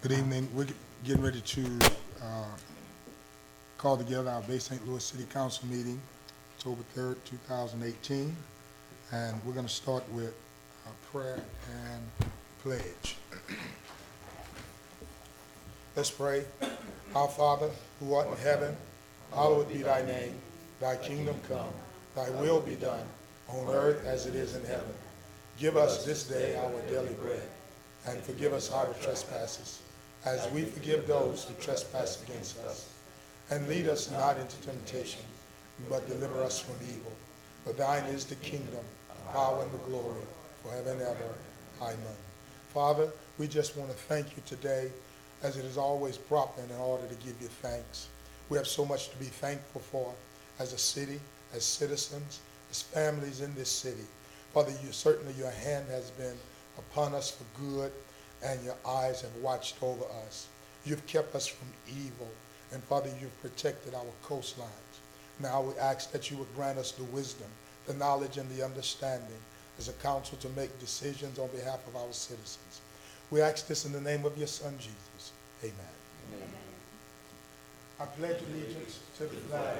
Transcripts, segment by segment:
Good evening. We're getting ready to call together our Bay St. Louis City Council meeting, October 3rd, 2018. And we're going to start with prayer and pledge. Let's pray. Our Father, who art in heaven, hallowed be thy name. Thy kingdom come. Thy will be done on earth as it is in heaven. Give us this day our daily bread, and forgive us our trespasses, as we forgive those who trespass against us. And lead us not into temptation, but deliver us from evil. For thine is the kingdom, the power, and the glory, forever and ever. Amen. Father, we just want to thank you today, as it is always proper and in order to give you thanks. We have so much to be thankful for as a city, as citizens, as families in this city. Father, certainly your hand has been upon us for good, and your eyes have watched over us. You've kept us from evil, and Father, you've protected our coastlines. Now we ask that you would grant us the wisdom, the knowledge, and the understanding as a council to make decisions on behalf of our citizens. We ask this in the name of your Son, Jesus. Amen. Amen. I pledge allegiance to the flag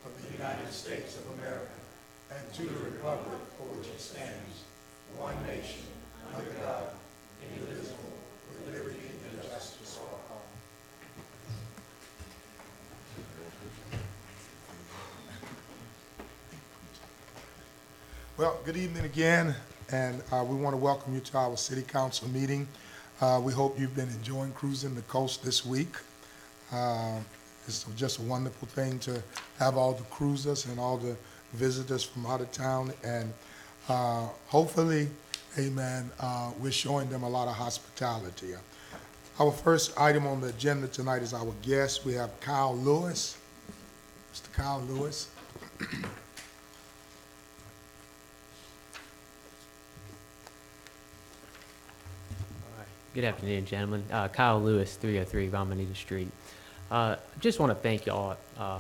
of the United States of America and to the republic for which it stands, one nation, under God, indivisible, with liberty and justice for all. Well, good evening again, and we want to welcome you to our City Council meeting. We hope you've been enjoying cruising the coast this week. It's just a wonderful thing to have all the cruisers and all the visitors from out of town, and hopefully, amen, we're showing them a lot of hospitality. Our first item on the agenda tonight is our guest. We have Kyle Lewis. Mr. Kyle Lewis. Good afternoon, gentlemen. Kyle Lewis, 303 Romanita Street. Just want to thank y'all,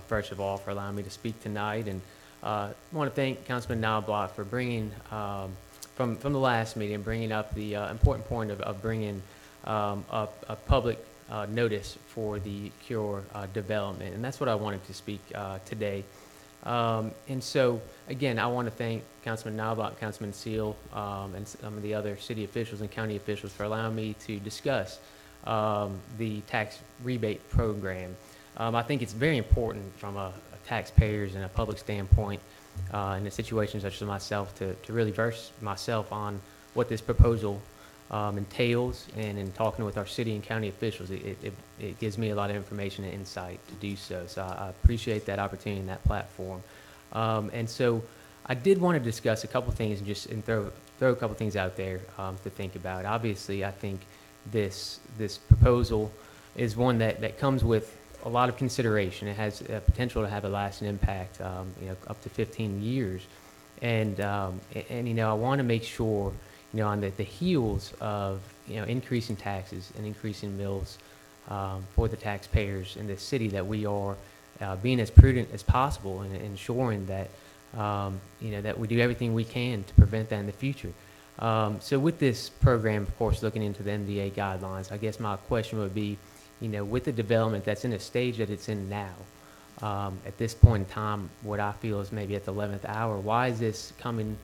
first of all, for allowing me to speak tonight, and want to thank Councilman Knobloch for bringing, from the last meeting, bringing up the important point of bringing a public notice for the Cure development, and that's what I wanted to speak today. And so, again, I want to thank Councilman Knobloch, Councilman Seal, and some of the other city officials and county officials for allowing me to discuss the tax rebate program. I think it's very important from a taxpayers and a public standpoint in a situation such as myself to really verse myself on what this proposal entails, and in talking with our city and county officials, it gives me a lot of information and insight to do so. So I appreciate that opportunity and that platform. And so I did want to discuss a couple things and throw a couple things out there to think about. Obviously, I think this proposal is one that comes with a lot of consideration. It has a potential to have a lasting impact, up to 15 years. And I want to make sure, on the heels of, increasing taxes and increasing mills for the taxpayers in this city, that we are being as prudent as possible and ensuring that, that we do everything we can to prevent that in the future. So with this program, of course, looking into the MDA guidelines, I guess my question would be, with the development that's in a stage that it's in now, at this point in time, what I feel is maybe at the 11th hour, why is this coming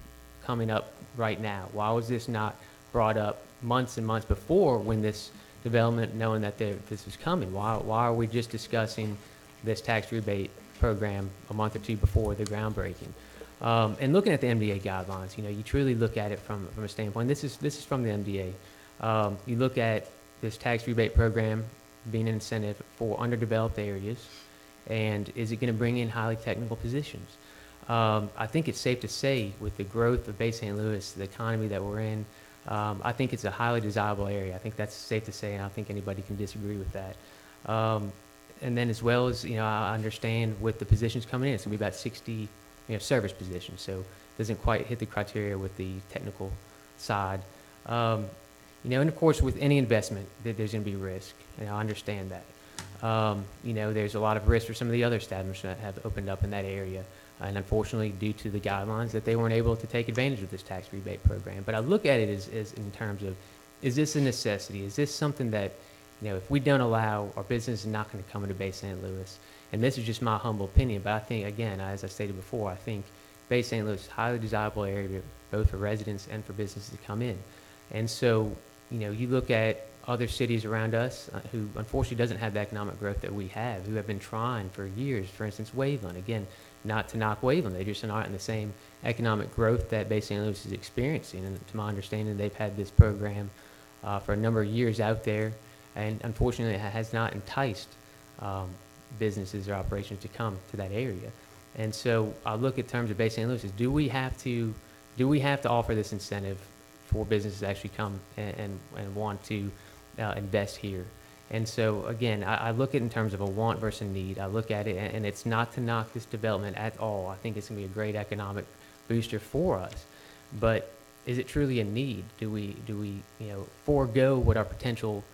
up right now? Why was this not brought up months and months before, when this development, knowing that this was coming? Why are we just discussing this tax rebate program a month or two before the groundbreaking? And looking at the MDA guidelines, you truly look at it from a standpoint. This is from the MDA. You look at this tax rebate program being an incentive for underdeveloped areas, and is it going to bring in highly technical positions? I think it's safe to say, with the growth of Bay St. Louis, the economy that we're in, I think it's a highly desirable area. I think that's safe to say, and I don't think anybody can disagree with that. And then, as well as, I understand with the positions coming in, it's going to be about 60 service positions, so it doesn't quite hit the criteria with the technical side. And of course, with any investment, there's going to be risk, and I understand that. There's a lot of risk for some of the other establishments that have opened up in that area, and unfortunately, due to the guidelines, that they weren't able to take advantage of this tax rebate program. But I look at it as in terms of, is this a necessity? Is this something that if we don't allow, our business is not going to come into Bay St. Louis. And this is just my humble opinion, but I think, again, as I stated before, I think Bay St. Louis is a highly desirable area both for residents and for businesses to come in. And so, you look at other cities around us who unfortunately doesn't have the economic growth that we have, who have been trying for years. For instance, Waveland. Again, not to knock Waveland, they just aren't in the same economic growth that Bay St. Louis is experiencing. And to my understanding, they've had this program for a number of years out there, and unfortunately, it has not enticed businesses or operations to come to that area. And so I look at terms of Bay St. Louis is, do we have to offer this incentive for businesses to actually come and want to invest here? And so again, I look at it in terms of a want versus a need. I look at it, and it's not to knock this development at all. I think it's going to be a great economic booster for us. But is it truly a need? Do we forego what our potential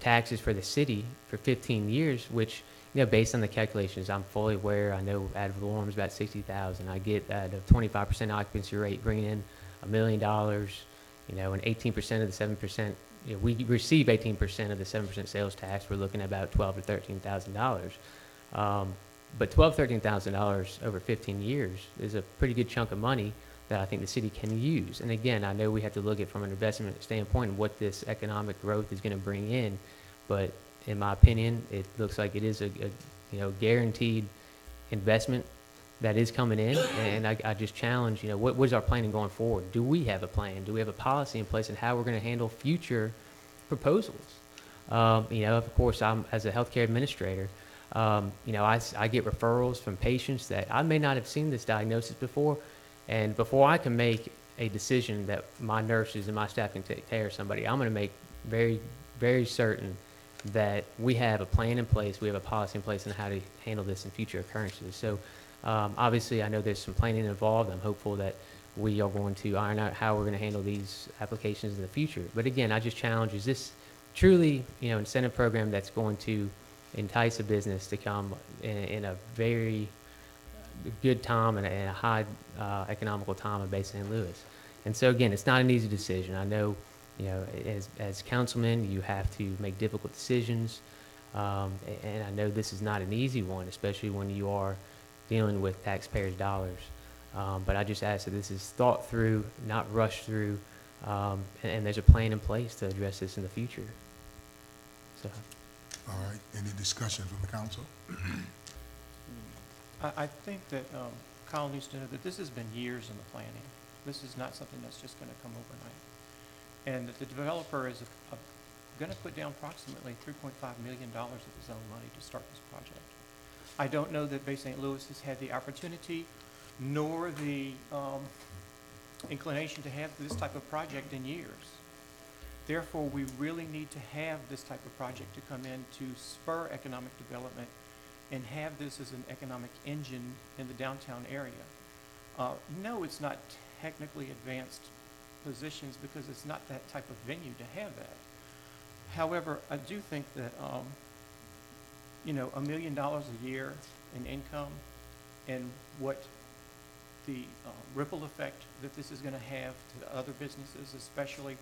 taxes for the city for 15 years, which based on the calculations, I'm fully aware. I know ad valorem is about 60,000. I get at a 25% occupancy rate, bringing in $1 million, and 18% of the 7%. We receive 18% of the 7% sales tax. We're looking at about $12,000 to $13,000. But $12,000, $13,000 over 15 years is a pretty good chunk of money that I think the city can use. And again, I know we have to look at from an investment standpoint what this economic growth is going to bring in, but in my opinion, it looks like it is a guaranteed investment that is coming in. And I just challenge, what is our planning going forward? Do we have a plan? Do we have a policy in place and how we're going to handle future proposals? Of course, I'm as a healthcare administrator, I get referrals from patients that I may not have seen this diagnosis before. And before I can make a decision that my nurses and my staff can take care of somebody, I'm going to make very, very certain that we have a plan in place, we have a policy in place on how to handle this in future occurrences. So obviously, I know there's some planning involved. I'm hopeful that we are going to iron out how we're going to handle these applications in the future. But again, I just challenge, is this truly incentive program that's going to entice a business to come in a very good time and a high economical time in Bay St. Louis? And so again, it's not an easy decision. I know, as councilmen, you have to make difficult decisions, and I know this is not an easy one, especially when you are dealing with taxpayers' dollars. But I just ask that this is thought through, not rushed through, and there's a plan in place to address this in the future. So. All right, any discussion from the council? I think that Kyle needs to know that this has been years in the planning. This is not something that's just going to come overnight. And that the developer is going to put down approximately $3.5 million of his own money to start this project. I don't know that Bay St. Louis has had the opportunity nor the inclination to have this type of project in years. Therefore, we really need to have this type of project to come in to spur economic development and have this as an economic engine in the downtown area. No, it's not technically advanced positions because it's not that type of venue to have that. However, I do think that, $1 million a year in income and what the ripple effect that this is going to have to other businesses, especially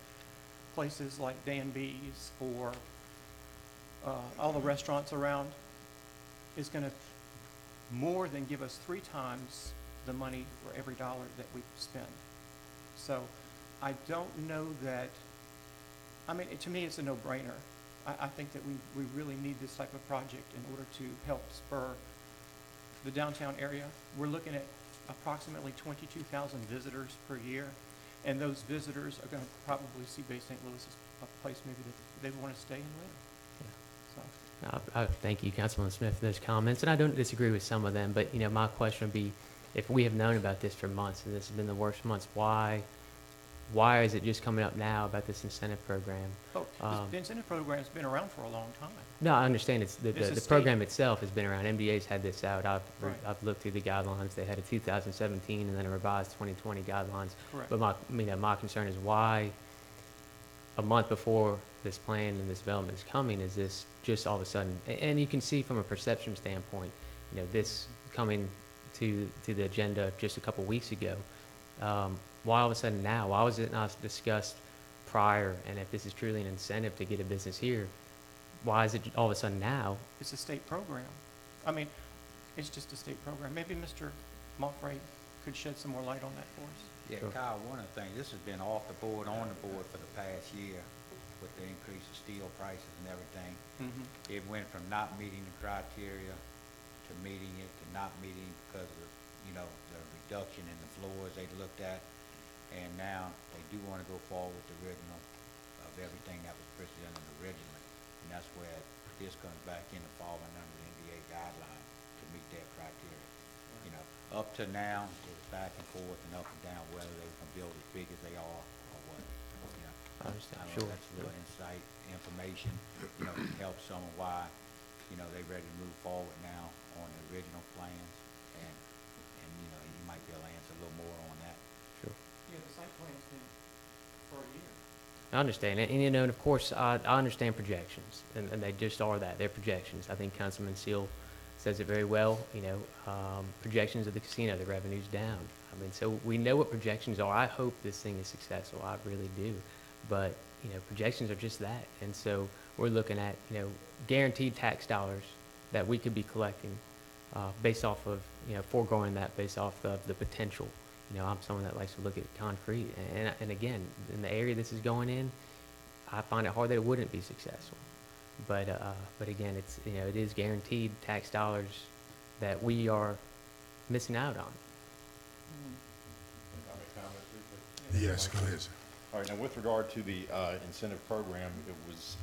places like Dan B's or all the restaurants around, is going to more than give us 3 times the money for every dollar that we spend. So I don't know that, to me it's a no-brainer. I think that we really need this type of project in order to help spur the downtown area. We're looking at approximately 22,000 visitors per year, and those visitors are going to probably see Bay St. Louis as a place maybe that they want to stay and live. So. Thank you, Councilman Smith, for those comments, and I don't disagree with some of them, but my question would be, if we have known about this for months and this has been the worst months, why is it just coming up now about this incentive program? The incentive program has been around for a long time. No, I understand it's the program itself has been around. MDA's had this out. I've looked through the guidelines. They had a 2017 and then a revised 2020 guidelines. Correct. But my concern is why a month before this plan and this development is coming, is this just all of a sudden, and you can see from a perception standpoint, this coming to the agenda just a couple weeks ago. Why all of a sudden now? Why was it not discussed prior? And if this is truly an incentive to get a business here, why is it all of a sudden now? It's a state program. I mean, it's just a state program. Maybe Mr. Moffray could shed some more light on that for us. Yeah, Sure. Kyle, one of the things, this has been off the board, on the board for the past year with the increase of steel prices and everything. It went from not meeting the criteria to meeting it, to not meeting because of, you know, the reduction in the floors they looked at. And now they do want to go forward with the original of everything that was presented originally. And that's where this comes back into falling under the NBA guideline to meet that criteria. You know, up to now, it was back and forth and up and down whether they can build as big as they are or what. You know, I understand, I don't sure. know, that's a little insight, information, you know, to help some of why, you know, they ready to move forward now on the original plans. And, you know, you might be able to answer a little more on that. Sure. Yeah, the site plan's been for a year. I understand, and you know, and of course, I understand projections, and they just are that, they're projections. I think Councilman Seal says it very well, you know, projections of the casino, the revenue's down. I mean, so we know what projections are. I hope this thing is successful, I really do. But, you know, projections are just that, and so we're looking at, you know, guaranteed tax dollars that we could be collecting based off of, you know, foregoing that based off of the potential. You know, I'm someone that likes to look at concrete, and again, in the area this is going in, I find it hard that it wouldn't be successful. But again, it's, you know, it is guaranteed tax dollars that we are missing out on. Yes, go ahead, sir. All right, now with regard to the incentive program, it was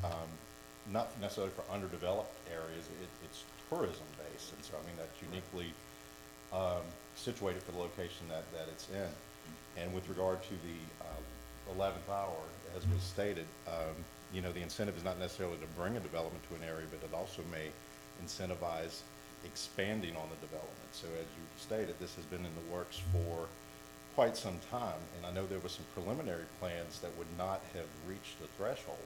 not necessarily for underdeveloped areas, it's tourism-based, and so, I mean, that's uniquely situated for the location that it's in. And with regard to the 11th hour, as was stated, you know, the incentive is not necessarily to bring a development to an area, but it also may incentivize expanding on the development. So as you stated, this has been in the works for quite some time, and I know there were some preliminary plans that would not have reached the threshold.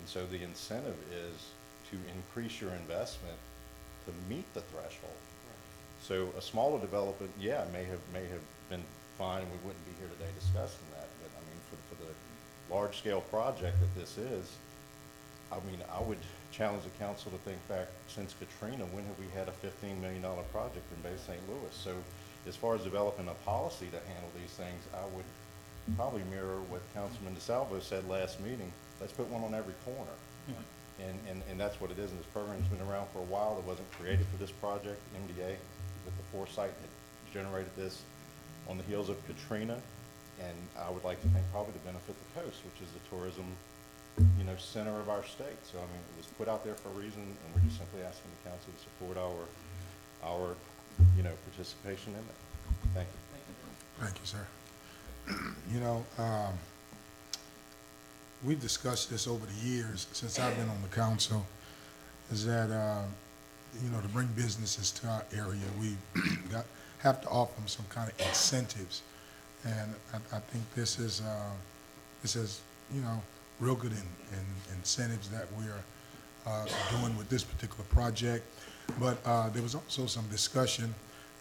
And so the incentive is to increase your investment to meet the threshold. So a smaller development, yeah, may have been fine, we wouldn't be here today discussing that, but I mean, for the large-scale project that this is, I mean, I would challenge the council to think back since Katrina, when have we had a $15 million project in Bay St. Louis? So as far as developing a policy to handle these things, I would probably mirror what Councilman DeSalvo said last meeting. Let's put one on every corner. And that's what it is, and this program's been around for a while. It wasn't created for this project. MDA, with the foresight, had generated this on the heels of Katrina, and I would like to think probably to benefit the coast, which is the tourism, you know, center of our state. So, I mean, it was put out there for a reason, and we're just simply asking the council to support our, you know, participation in it. Thank you. Thank you, sir. You know, we've discussed this over the years since I've been on the council, is that, you know, to bring businesses to our area, we have to offer them some kind of incentives. And I think this is, you know, real good in incentives that we're doing with this particular project. But there was also some discussion,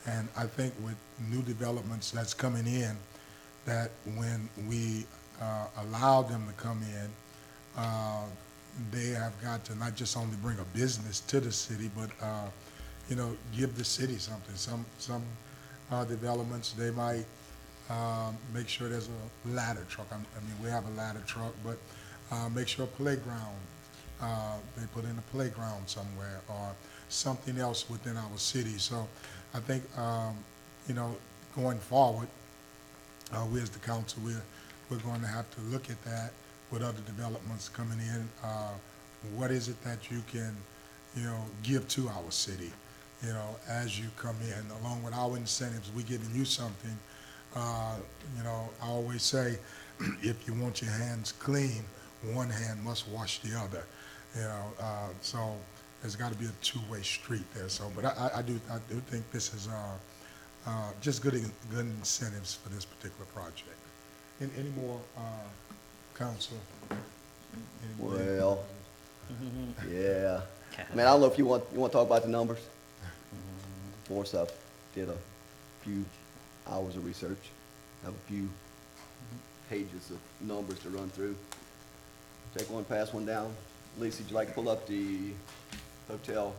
and I think with new developments that's coming in, that when we allow them to come in, they have got to not just only bring a business to the city, but you know, give the city something. Some developments, they might make sure there's a ladder truck. I mean, we have a ladder truck, but make sure a playground, they put in a playground somewhere, or something else within our city. So I think, you know, going forward, we as the council, we're going to have to look at that with other developments coming in. What is it that you can, you know, give to our city, you know, as you come in, along with our incentives, we're giving you something. You know, I always say, if you want your hands clean, one hand must wash the other, you know, so there's got to be a two-way street there. So, but I do think this is just good incentives for this particular project. Any more council? Well, yeah. I mean, I don't know if you want to talk about the numbers. Of course, I did a few hours of research, have a few pages of numbers to run through. Take one, pass one down. Lisa, would you like to pull up the hotel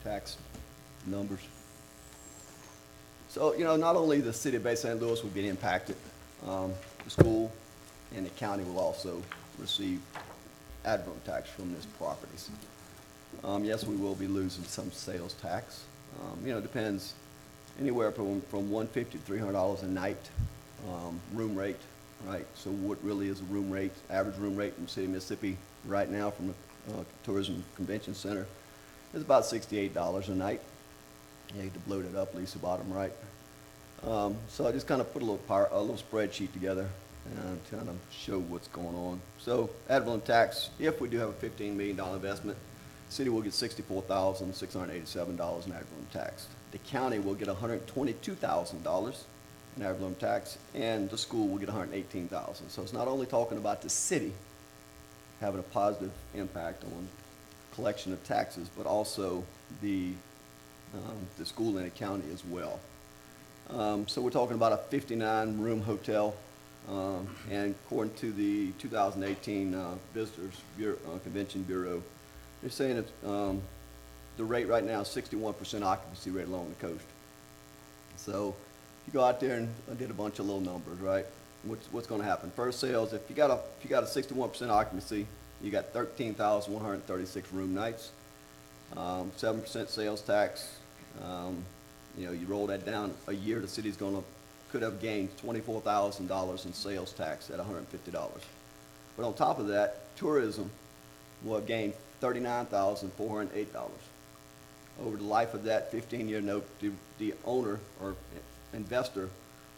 tax numbers? So, not only the city of Bay St. Louis will get impacted, the school and the county will also receive ad valorem tax from these properties. Yes, we will be losing some sales tax. It depends anywhere from $150 to $300 a night, room rate, right? So what really is a room rate, average room rate in the city of Mississippi right now from the Tourism Convention Center is about $68 a night. You hate to bloat it up, Lisa, bottom right. So I just kind of put a little spreadsheet together and kind of show what's going on. So ad valorem tax, if we do have a $15 million investment, the city will get $64,687 in ad valorem tax. The county will get $122,000 in ad valorem tax, and the school will get $118,000. So it's not only talking about the city having a positive impact on collection of taxes, but also the school and the county as well. So we're talking about a 59-room hotel, and according to the 2018 Visitors Bureau, Convention Bureau, they're saying that the rate right now is 61% occupancy rate along the coast. So if you go out there, and I did a bunch of little numbers, right? What's going to happen? First sales, if you got a 61% occupancy, you got 13,136 room nights, 7% sales tax. You roll that down a year, the city's could have gained $24,000 in sales tax at $150. But on top of that, tourism will have gained $39,408. Over the life of that 15-year note, the owner or investor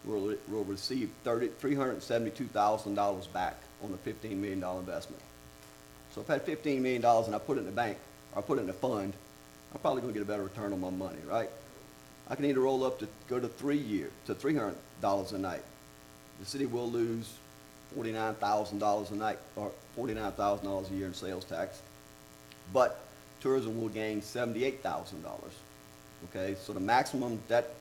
will receive $372,000 back on a $15 million investment. So if I had $15 million and I put it in the bank, or I put it in a fund, I'm probably going to get a better return on my money, right? I can either roll up to go to 3 years to $300 a night. The city will lose $49,000 a night, or $49,000 a year in sales tax, but tourism will gain $78,000. Okay, so the maximum that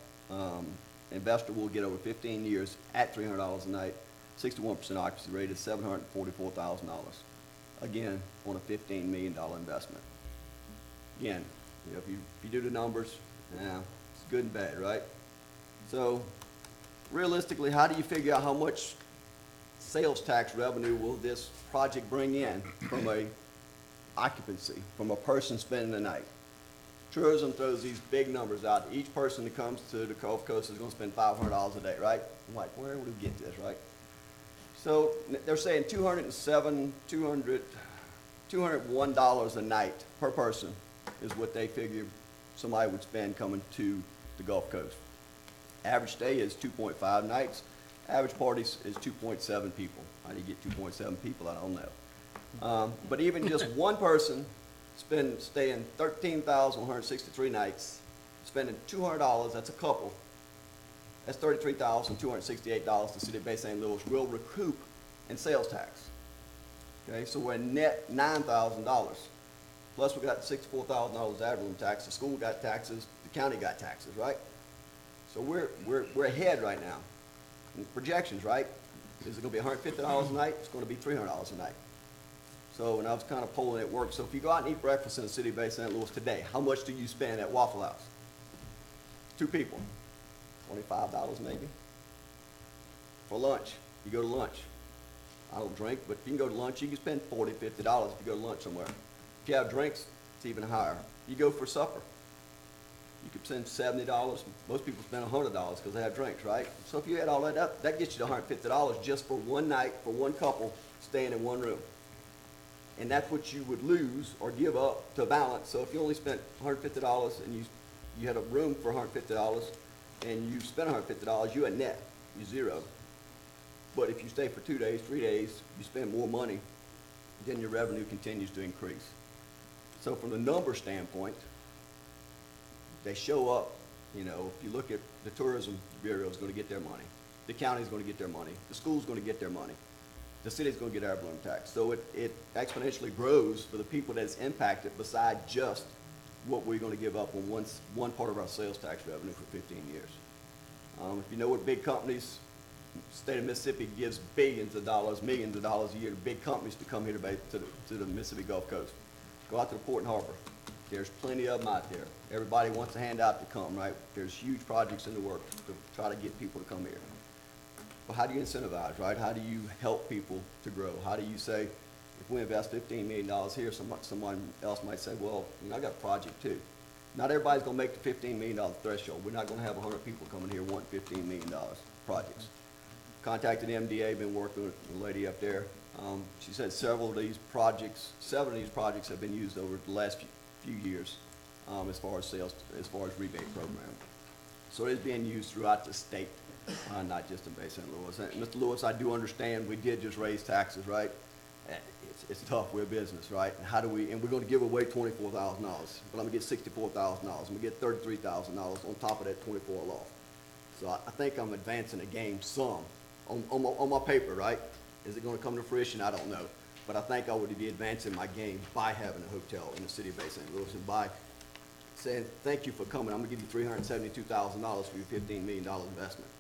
investor will get over 15 years at $300 a night, 61% occupancy rate is $744,000. Again, on a $15 million investment. Again, if you do the numbers, it's good and bad, right? So realistically, how do you figure out how much sales tax revenue will this project bring in from a occupancy, from a person spending the night? Tourism throws these big numbers out. Each person that comes to the Gulf Coast is going to spend $500 a day, right? I'm like, where would we get this, right? So they're saying $201 a night per person is what they figure somebody would spend coming to the Gulf Coast. Average stay is 2.5 nights. Average parties is 2.7 people. How do you get 2.7 people? I don't know. But even just one person staying 13,163 nights, spending $200, that's a couple. That's $33,268 the city of Bay St. Louis will recoup in sales tax. Okay, so we're net $9,000. Plus we got $64,000 ad valorem tax. The school got taxes. The county got taxes, right? So we're ahead right now. And projections, right? Is it going to be $150 a night? It's going to be $300 a night. So, and I was kind of polling at work. So if you go out and eat breakfast in the city of Bay St. Louis today, how much do you spend at Waffle House? 2 people. $25 maybe. For lunch, you go to lunch. I don't drink, but if you can go to lunch, you can spend $40, $50 if you go to lunch somewhere. If you have drinks, it's even higher. You go for supper. You could spend $70. Most people spend $100 because they have drinks, right? So if you add all that up, that gets you to $150 just for one night, for one couple staying in one room. And that's what you would lose or give up to balance. So if you only spent $150 and you had a room for $150 and you spent $150, you had net, you zero. But if you stay for 2 days, 3 days, you spend more money, then your revenue continues to increase. So from the number standpoint, they show up, if you look at the Tourism Bureau is going to get their money. The county is going to get their money. The school is going to get their money. The city is going to get ad valorem tax. So it exponentially grows for the people that's impacted beside just what we're going to give up on one part of our sales tax revenue for 15 years. If you know what big companies, the state of Mississippi gives billions of dollars, millions of dollars a year to big companies to come here to the Mississippi Gulf Coast. Go out to the Port and Harbor. There's plenty of them out there. Everybody wants a handout to come, right? There's huge projects in the works to try to get people to come here. But how do you incentivize, right? How do you help people to grow? How do you say, if we invest $15 million here, someone else might say, well, you know, I got a project too. Not everybody's gonna make the $15 million threshold. We're not gonna have 100 people coming here wanting $15 million projects. Contacted MDA, been working with the lady up there. She said several of these projects have been used over the last few years as far as rebate program. So it's being used throughout the state, not just in Bay St. Louis. And Mr. Lewis, I do understand we did just raise taxes, right? It's tough, we're a business, right? And how do we, and we're gonna give away $24,000, but I'm gonna get $64,000, I'm gonna get $33,000 on top of that 24 lost. So I think I'm advancing the game some on my paper, right? Is it gonna come to fruition? I don't know. But I think I would be advancing my game by having a hotel in the city of Bay St. Louis and by saying, thank you for coming, I'm gonna give you $372,000 for your $15 million investment.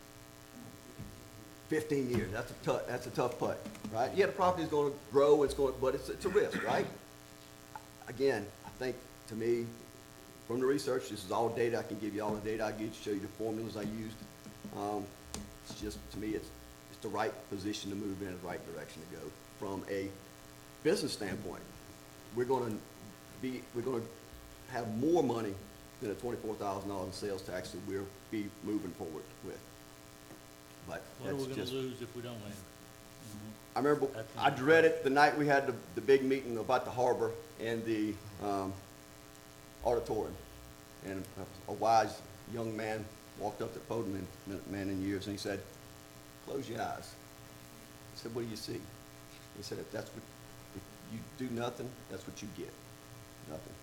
15 years, that's a tough putt, right? Yeah, the property's gonna grow, but it's a risk, right? Again, I think, to me, from the research, this is all data, I can give you all the data I get, show you the formulas I used. It's just, to me, it's the right position to move in the right direction to go. From a business standpoint, we're gonna have more money than the $24,000 in sales tax that we'll be moving forward with. But What are that's we gonna just, lose if we don't win? I remember, I dreaded the night we had the big meeting about the harbor and the auditorium. And a wise young man walked up to the podium, man in years, and he said, close your eyes. I said, what do you see? He said, if you do nothing, that's what you get, nothing.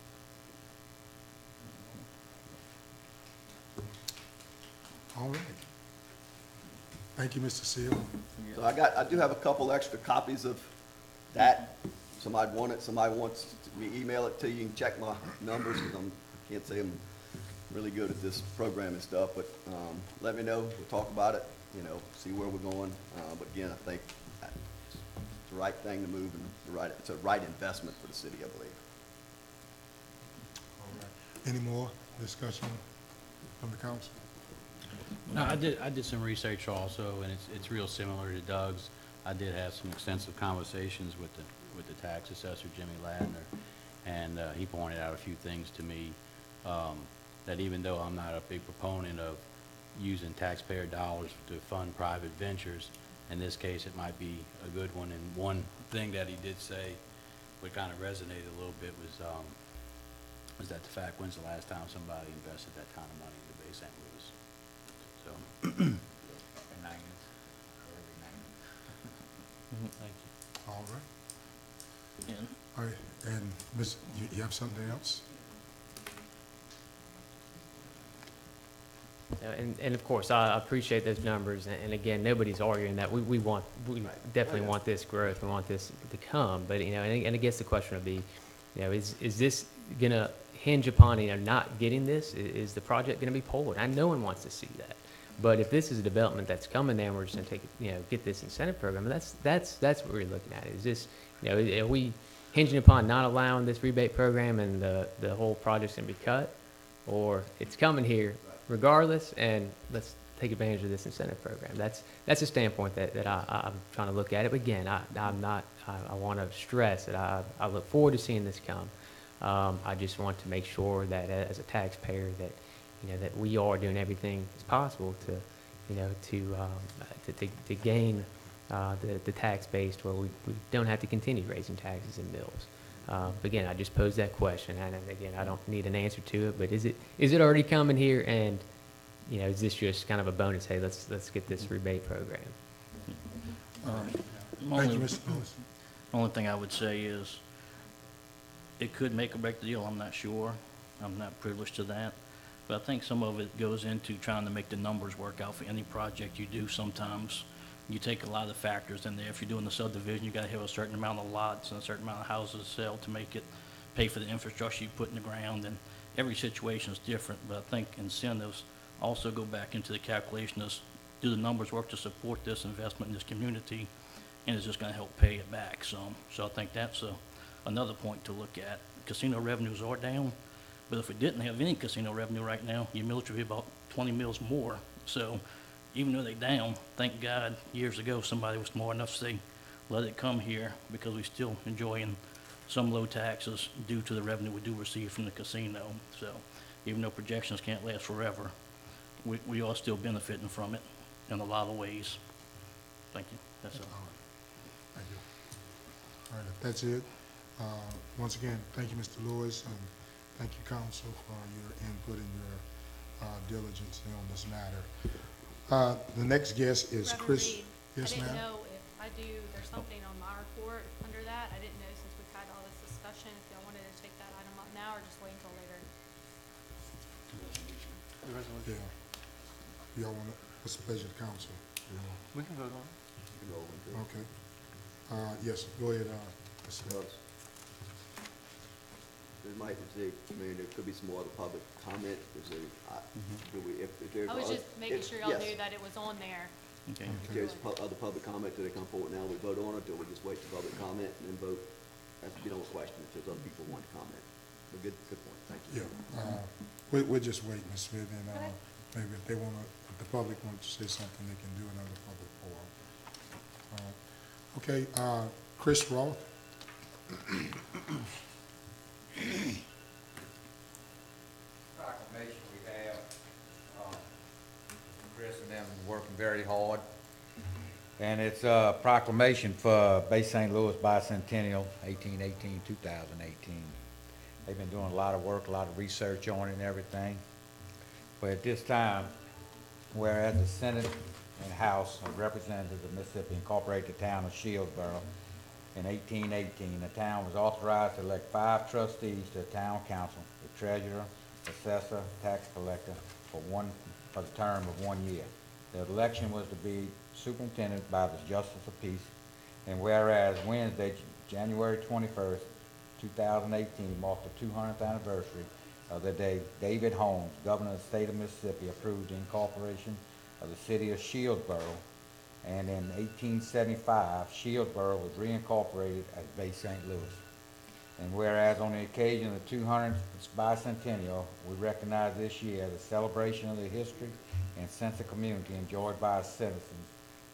All right. Thank you, Mr. Seal. So I do have a couple extra copies of that. Somebody wants me to email it to you. You can check my numbers, because I can't say I'm really good at this programming stuff, but let me know. We'll talk about it, you know, see where we're going. But again, I think it's the right thing to move, and it's a right investment for the city, I believe. All right. Any more discussion from the council? No, I did some research also, and it's real similar to Doug's. I did have some extensive conversations with the tax assessor, Jimmy Ladner, and he pointed out a few things to me, that even though I'm not a big proponent of using taxpayer dollars to fund private ventures, in this case it might be a good one. And one thing that he did say, what kind of resonated a little bit, was that the fact, when's the last time somebody invested that kind of money into Bay St. Louis? So, The 90s, early 90s. thank you. All right. And All right, and Ms., you have something else? And of course, I appreciate those numbers, and again, nobody's arguing that. We definitely want this growth, we want this to come, but, you know, and I guess the question would be, you know, is this gonna hinge upon, you know, not getting this? Is the project gonna be pulled? And no one wants to see that. But if this is a development that's coming there, and we're just gonna take, you know, get this incentive program, that's what we're looking at. Is this, you know, are we hinging upon not allowing this rebate program and the whole project's gonna be cut? Or it's coming here regardless, and let's take advantage of this incentive program. That's a standpoint that I'm trying to look at it. But again, I want to stress that I look forward to seeing this come. I just want to make sure that as a taxpayer that, you know, that we are doing everything as possible to, you know, to gain the tax base where we don't have to continue raising taxes and mills. But again, I just posed that question, and again, I don't need an answer to it. But is it already coming here? And, you know, is this just kind of a bonus? Hey, let's get this rebate program. Thank you, Mr. Lewis. only thing I would say is, it could make or break the deal, I'm not sure. I'm not privileged to that. But I think some of it goes into trying to make the numbers work out for any project you do. Sometimes you take a lot of factors in there. If you're doing the subdivision, you gotta have a certain amount of lots and a certain amount of houses to sell to make it pay for the infrastructure you put in the ground, and every situation is different. But I think incentives also go back into the calculation of, do the numbers work to support this investment in this community, and is this gonna help pay it back? So I think that's another point to look at. Casino revenues are down, but if we didn't have any casino revenue right now, your millage would be about 20 mills more. So even though they're down, thank God, years ago, somebody was smart enough to say, let it come here, because we're still enjoying some low taxes due to the revenue we do receive from the casino. So even though projections can't last forever, we are still benefiting from it in a lot of ways. Thank you. That's all. Thank you. All right, if that's it, once again, thank you, Mr. Lewis, and thank you, council, for your input and your diligence on this matter. The next guest is Reverend Chris. Reed, Yes, I didn't ma'am? know if there's something on my report under that. I didn't know since we've had all this discussion, if y'all wanted to take that item up now or just wait until later. The resolution. Yeah. Y'all want to, what's the pleasure of the council? We can vote on it. Okay. Yes, go ahead, Mr. Well, there might, there could be some more other public comment. Is there, do we, if there's. I was just making sure y'all yes. knew that it was on there. Okay. If there's other public comment, do they come forward now, we vote on it, or we just wait for public comment and then vote? That's, you know, a question, if there's other people want to comment. But good point, thank you. Yeah, we'll just wait, Ms. Smith, and, maybe if they wanna, if the public wants to say something, they can do another public forum. Okay, Chris Roth? Proclamation we have, Chris and them working very hard. And it's a proclamation for Bay St. Louis Bicentennial, 1818, 2018. They've been doing a lot of work, a lot of research on it and everything. But at this time, whereas the Senate and House of Representatives of Mississippi incorporated the town of Shieldsboro in 1818, the town was authorized to elect 5 trustees to the town council, the treasurer, assessor, tax collector, for the term of 1 year. The election was to be superintended by the Justice of Peace, and whereas Wednesday, January 21st, 2018, marked the 200th anniversary of the day David Holmes, governor of the state of Mississippi, approved the incorporation of the city of Shieldsboro, and in 1875, Shieldsboro was reincorporated as Bay St. Louis. And whereas on the occasion of the 200th bicentennial, we recognize this year the celebration of the history and sense of community enjoyed by our citizens,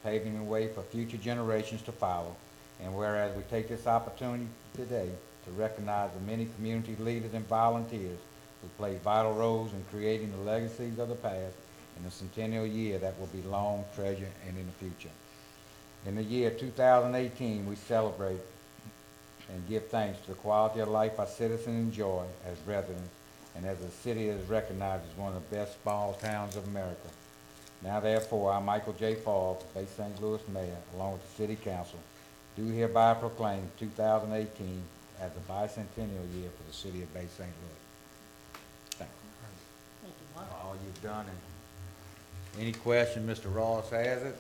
paving the way for future generations to follow. And whereas we take this opportunity today to recognize the many community leaders and volunteers who played vital roles in creating the legacies of the past in the centennial year that will be long treasured and in the future. In the year 2018, we celebrate and give thanks to the quality of life our citizens enjoy as residents, and as the city is recognized as one of the best small towns of America. Now therefore, I, Michael J. Fogg, Bay St. Louis Mayor, along with the City Council, do hereby proclaim 2018 as the bicentennial year for the city of Bay St. Louis. Thank you. All you've done, and any question, Mr. Ross has it?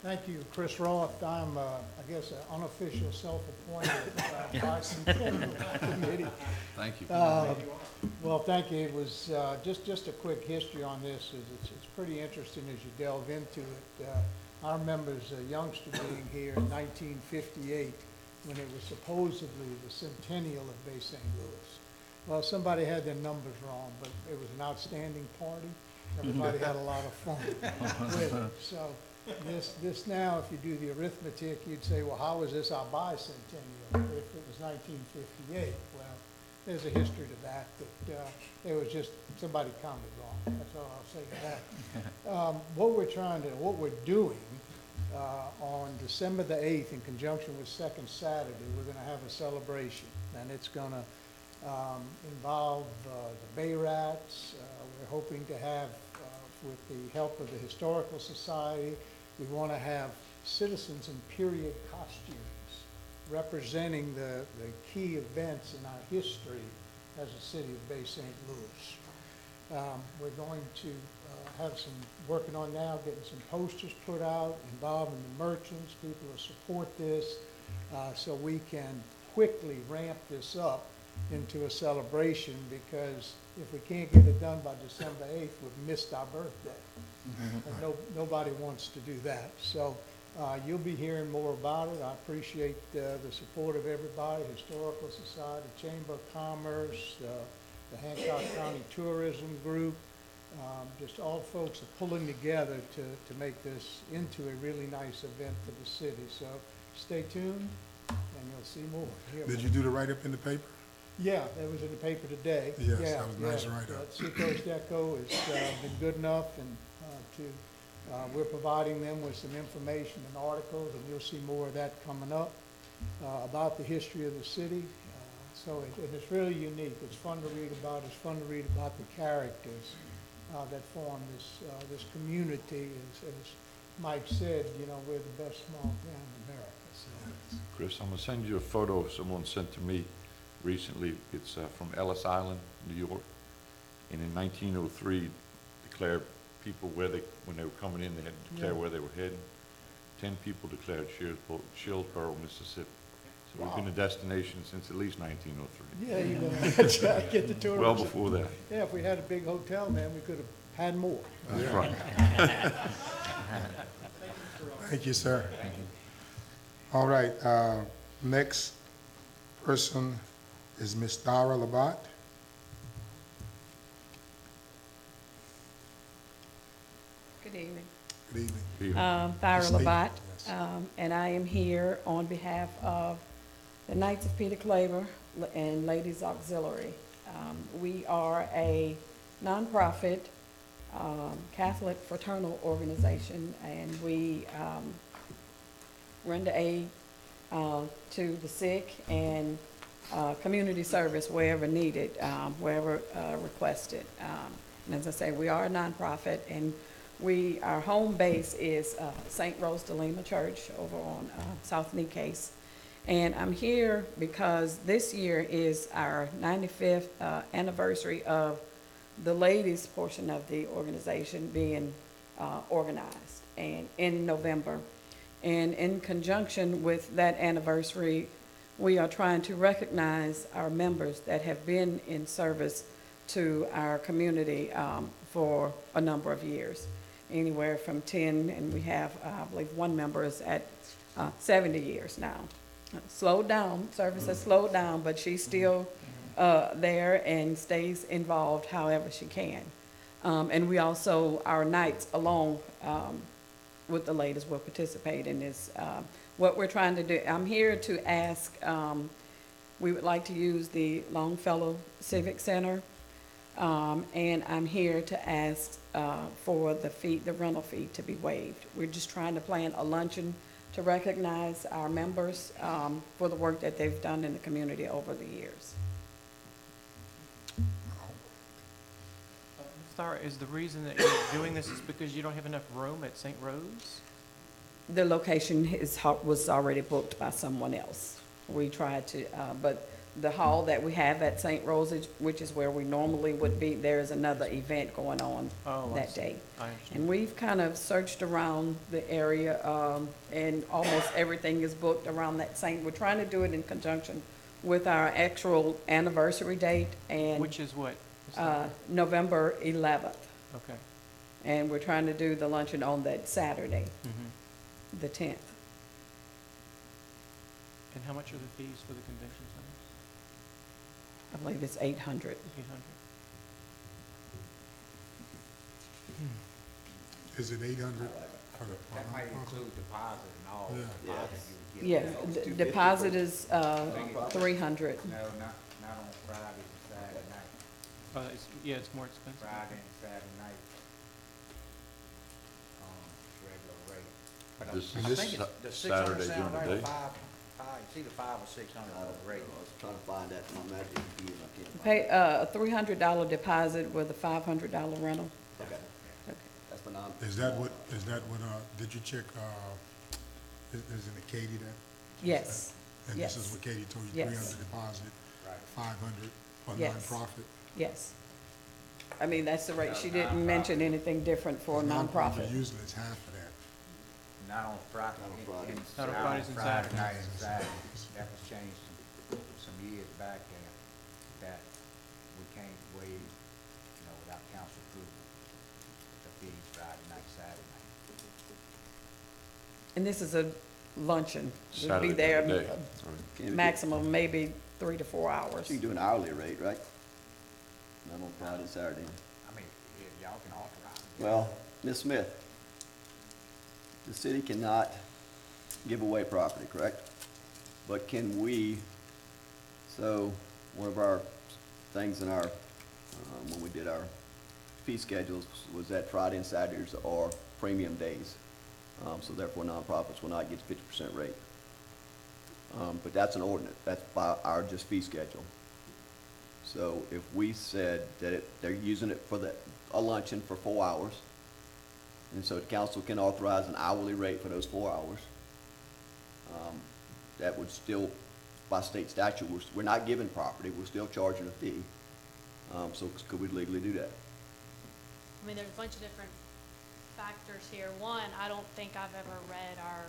Thank you, Chris Roth. I'm, I guess, an unofficial self-appointed bicentennial committee. Thank you. Well, thank you. It was just a quick history on this. It's pretty interesting as you delve into it. I remember as a youngster being here in 1958 when it was supposedly the centennial of Bay St. Louis. Well, somebody had their numbers wrong, but it was an outstanding party. Everybody had a lot of fun with it. So this now, if you do the arithmetic, you'd say, well, how was this our bicentennial if it was 1958? Well, there's a history to that, but it was just somebody counted wrong. That's all I'll say to that. What we're doing on December the 8th, in conjunction with Second Saturday, we're going to have a celebration, and it's going to involve the Bay Rats. We're hoping to have, with the help of the Historical Society, we want to have citizens in period costumes representing the key events in our history as a city of Bay St. Louis. We're going to have some working on now, getting some posters put out, involving the merchants, people to support this, so we can quickly ramp this up into a celebration, because if we can't get it done by December 8th, we've missed our birthday. And nobody wants to do that. So You'll be hearing more about it. I appreciate the support of everybody, Historical Society, Chamber of Commerce, the Hancock County Tourism Group. Just all folks are pulling together to make this into a really nice event for the city. So stay tuned and you'll see more. hear Did more. you do the write-up in the paper? Yeah, that was in the paper today. Yes, Yeah, that was a nice yeah. write-up. Seacoast Echo has been good enough and we're providing them with some information and articles, and you'll see more of that coming up about the history of the city. And it's really unique. It's fun to read about. It's fun to read about the characters that form this community. As Mike said, you know, we're the best small town in America. So. Chris, I'm gonna send you a photo someone sent to me recently. It's from Ellis Island, New York. And in 1903, declared people when they were coming in, they had to declare where they were heading. 10 people declared Shillsboro, Mississippi. So we've been a destination since at least 1903. Yeah, you know, try to get the tourism. Well before that. Yeah, if we had a big hotel, man, we could have had more. That's right. Thank you, sir. All right, next person is Ms. Dara Labat. Good evening. Good evening. Thyra Ms. Lee. Labat, Yes. and I am here on behalf of the Knights of Peter Claver and Ladies Auxiliary. We are a nonprofit Catholic fraternal organization, and we render aid to the sick and community service wherever needed, wherever requested. And as I say, we are a nonprofit, and our home base is St. Rose de Lima Church over on South Nicaise. And I'm here because this year is our 95th anniversary of the ladies portion of the organization being organized and in November. And in conjunction with that anniversary, we are trying to recognize our members that have been in service to our community for a number of years, anywhere from 10, and we have, I believe, one member is at 70 years now. Slowed down, service has slowed down, but she's still there and stays involved however she can. And we also, our nights along with the ladies will participate in this. What we're trying to do, I'm here to ask, we would like to use the Longfellow Civic Center, and I'm here to ask for the rental fee to be waived. We're just trying to plan a luncheon to recognize our members for the work that they've done in the community over the years. Thyra, is the reason that you're doing this is because you don't have enough room at St. Rose? The location was already booked by someone else. We tried to, but the hall that we have at St. Rose, which is where we normally would be, there is another event going on that day. I understand. And we've kind of searched around the area, and almost everything is booked around that same. We're trying to do it in conjunction with our actual anniversary date, and Which is what? November 11th. Okay. And we're trying to do the luncheon on that Saturday, Mhm. the 10th. And how much are the fees for the convention center? I believe it's 800. 800. Is it 800? That might include deposit and all. Yeah. Deposit you would Yeah, get. the deposit is 300. No, not on Friday and Saturday night. It's more expensive. Friday and Saturday night. It's regular rate. But This I is think Sa- the 600 Saturday sound during the right, day? it's either 5 or 600 on the rate. I was trying to find that in my magic computer, I can't find Pay it. a $300 deposit with a $500 rental. Okay, Okay. that's for non. Is that what, did you check, isn't it Katie that? Yes, And this is yes. what Katie told you, Yes. 300 deposit, Right. 500 for Yes. nonprofit? Yes. I mean, that's the rate. She didn't mention anything different for a nonprofit. Usually it's half of that. Not on Friday. Not on Fridays. Not on Fridays and Saturdays. Friday night and Saturdays. That was changed some years back there, that we can't waive, without council approval, the fees Friday night, Saturday night. And this is a luncheon. We'll be Saturday there during the day. Can we do- maximum maybe 3 to 4 hours. You can do an hourly rate, right? Not on Friday and Saturday. I mean, y'all can authorize. Well, Ms. Smith, the city cannot give away property, correct? But can we, so one of our things in our, when we did our fee schedules was that Friday and Saturdays are premium days. So therefore nonprofits will not get 50% rate. But that's an ordinance, that's by our just fee schedule. So if we said that they're using it for a luncheon for 4 hours, and so the council can authorize an hourly rate for those 4 hours, that would still, by state statute, we're not giving property, we're still charging a fee. So could we legally do that? I mean, there's a bunch of different factors here. One, I don't think I've ever read our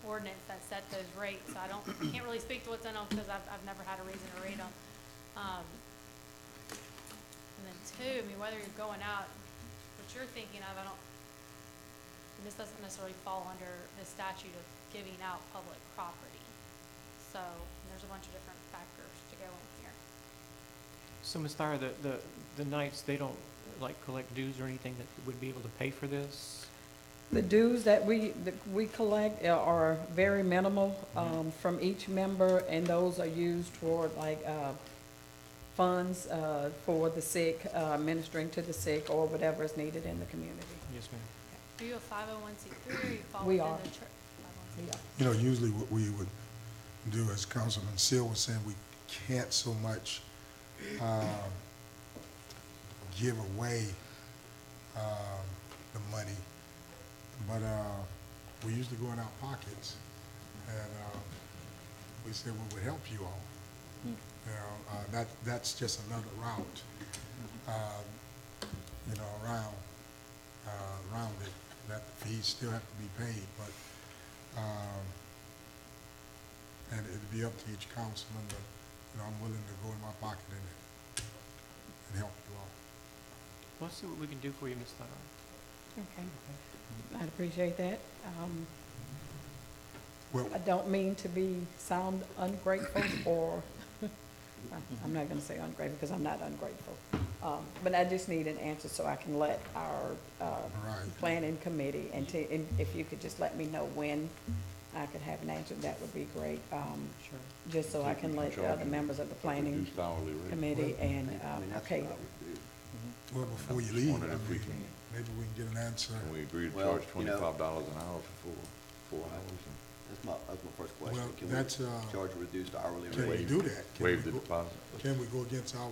ordinance that set those rates. I can't really speak to what's in them because I've never had a reason to read them. And then two, I mean, whether you're going out, what you're thinking of, and this doesn't necessarily fall under the statute of giving out public property. So there's a bunch of different factors to go in here. So, Ms. Thayer, the Knights, they don't, like, collect dues or anything that would be able to pay for this? The dues that we collect are very minimal from each member, and those are used toward like funds for the sick, ministering to the sick, or whatever is needed in the community. Yes, ma'am. Are you a 501c3 or you fall We within are. the church? We are. You know, usually what we would do, as Councilman Seal was saying, we can't so much give away the money, but we usually go in our pockets, and we say, well, we'll help you all. You know, that's just another route, you know, around it, that the fees still have to be paid, but, and it'd be up to each councilman, but, you know, I'm willing to go in my pocket and help you all. Let's see what we can do for you, Ms. Thayer. Okay, I'd appreciate that. Well, I don't mean to sound ungrateful, or, I'm not gonna say ungrateful, because I'm not ungrateful. But I just need an answer so I can let our Right. planning committee, and if you could just let me know when I could have an answer, that would be great. Sure. Just so I can let the other members of the planning Reduced hourly rate. committee and, I mean, that's okay. what I would do. Well, before you leave, Wondered if we can- maybe we can get an answer. And we agreed to Well, charge you know- $25 an hour for 4 hours That's my first question. Well, Can that's, we charge a reduced hourly Can we rate? do that? and Can waive we the go- deposit. Can we go against our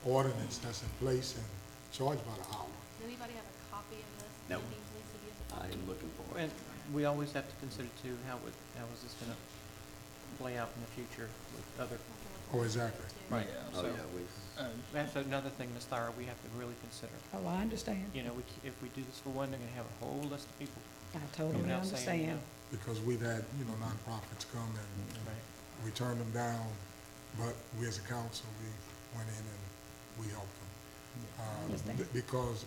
ordinance that's in place and charge by the hour? Does anybody have a copy of this? No. Maybe Lisa gives a I copy. am looking for it. And we always have to consider too, how is this gonna play out in the future with other, Oh, exactly. right? Oh, So, yeah, we, that's another thing, Ms. Thayer, we have to really consider. Oh, I understand. You know, if we do this for one, they're gonna have a whole list of people I totally coming out saying, understand. Because we've had, you know, nonprofits come and right, we turned them down, but we as a council, we went in and we helped them. Understand. Because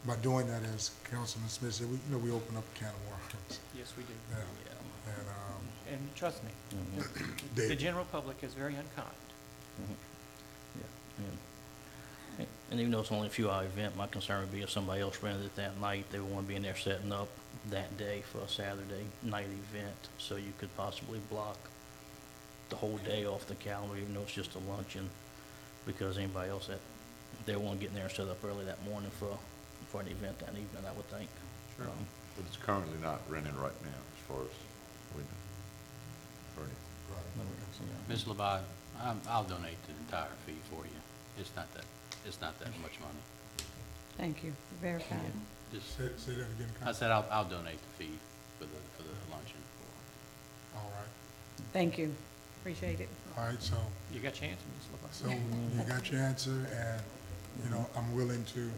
by doing that, as Councilman Smith said, we open up a can of worms. yes, we do. Yeah. And, And trust me, They- the general public is very unkind. And even though it's only a few-hour event, my concern would be if somebody else rented it that night, they would want to be in there setting up that day for a Saturday night event, so you could possibly block the whole day off the calendar, even though it's just a luncheon, because anybody else they want to get in there and set up early that morning for an event that evening, I would think. Sure. But it's currently not renting right now, as far as we know. Bernie? Ms. Labai, I'll donate the entire fee for you. It's not that much money. Thank you, very kind. Just, say that again, I Councilman. said I'll donate the fee for the luncheon. All right. Thank you, appreciate it. All right, so, You got your answer, Ms. LeBlanc. so you got your answer, and, you know, I'm willing to, you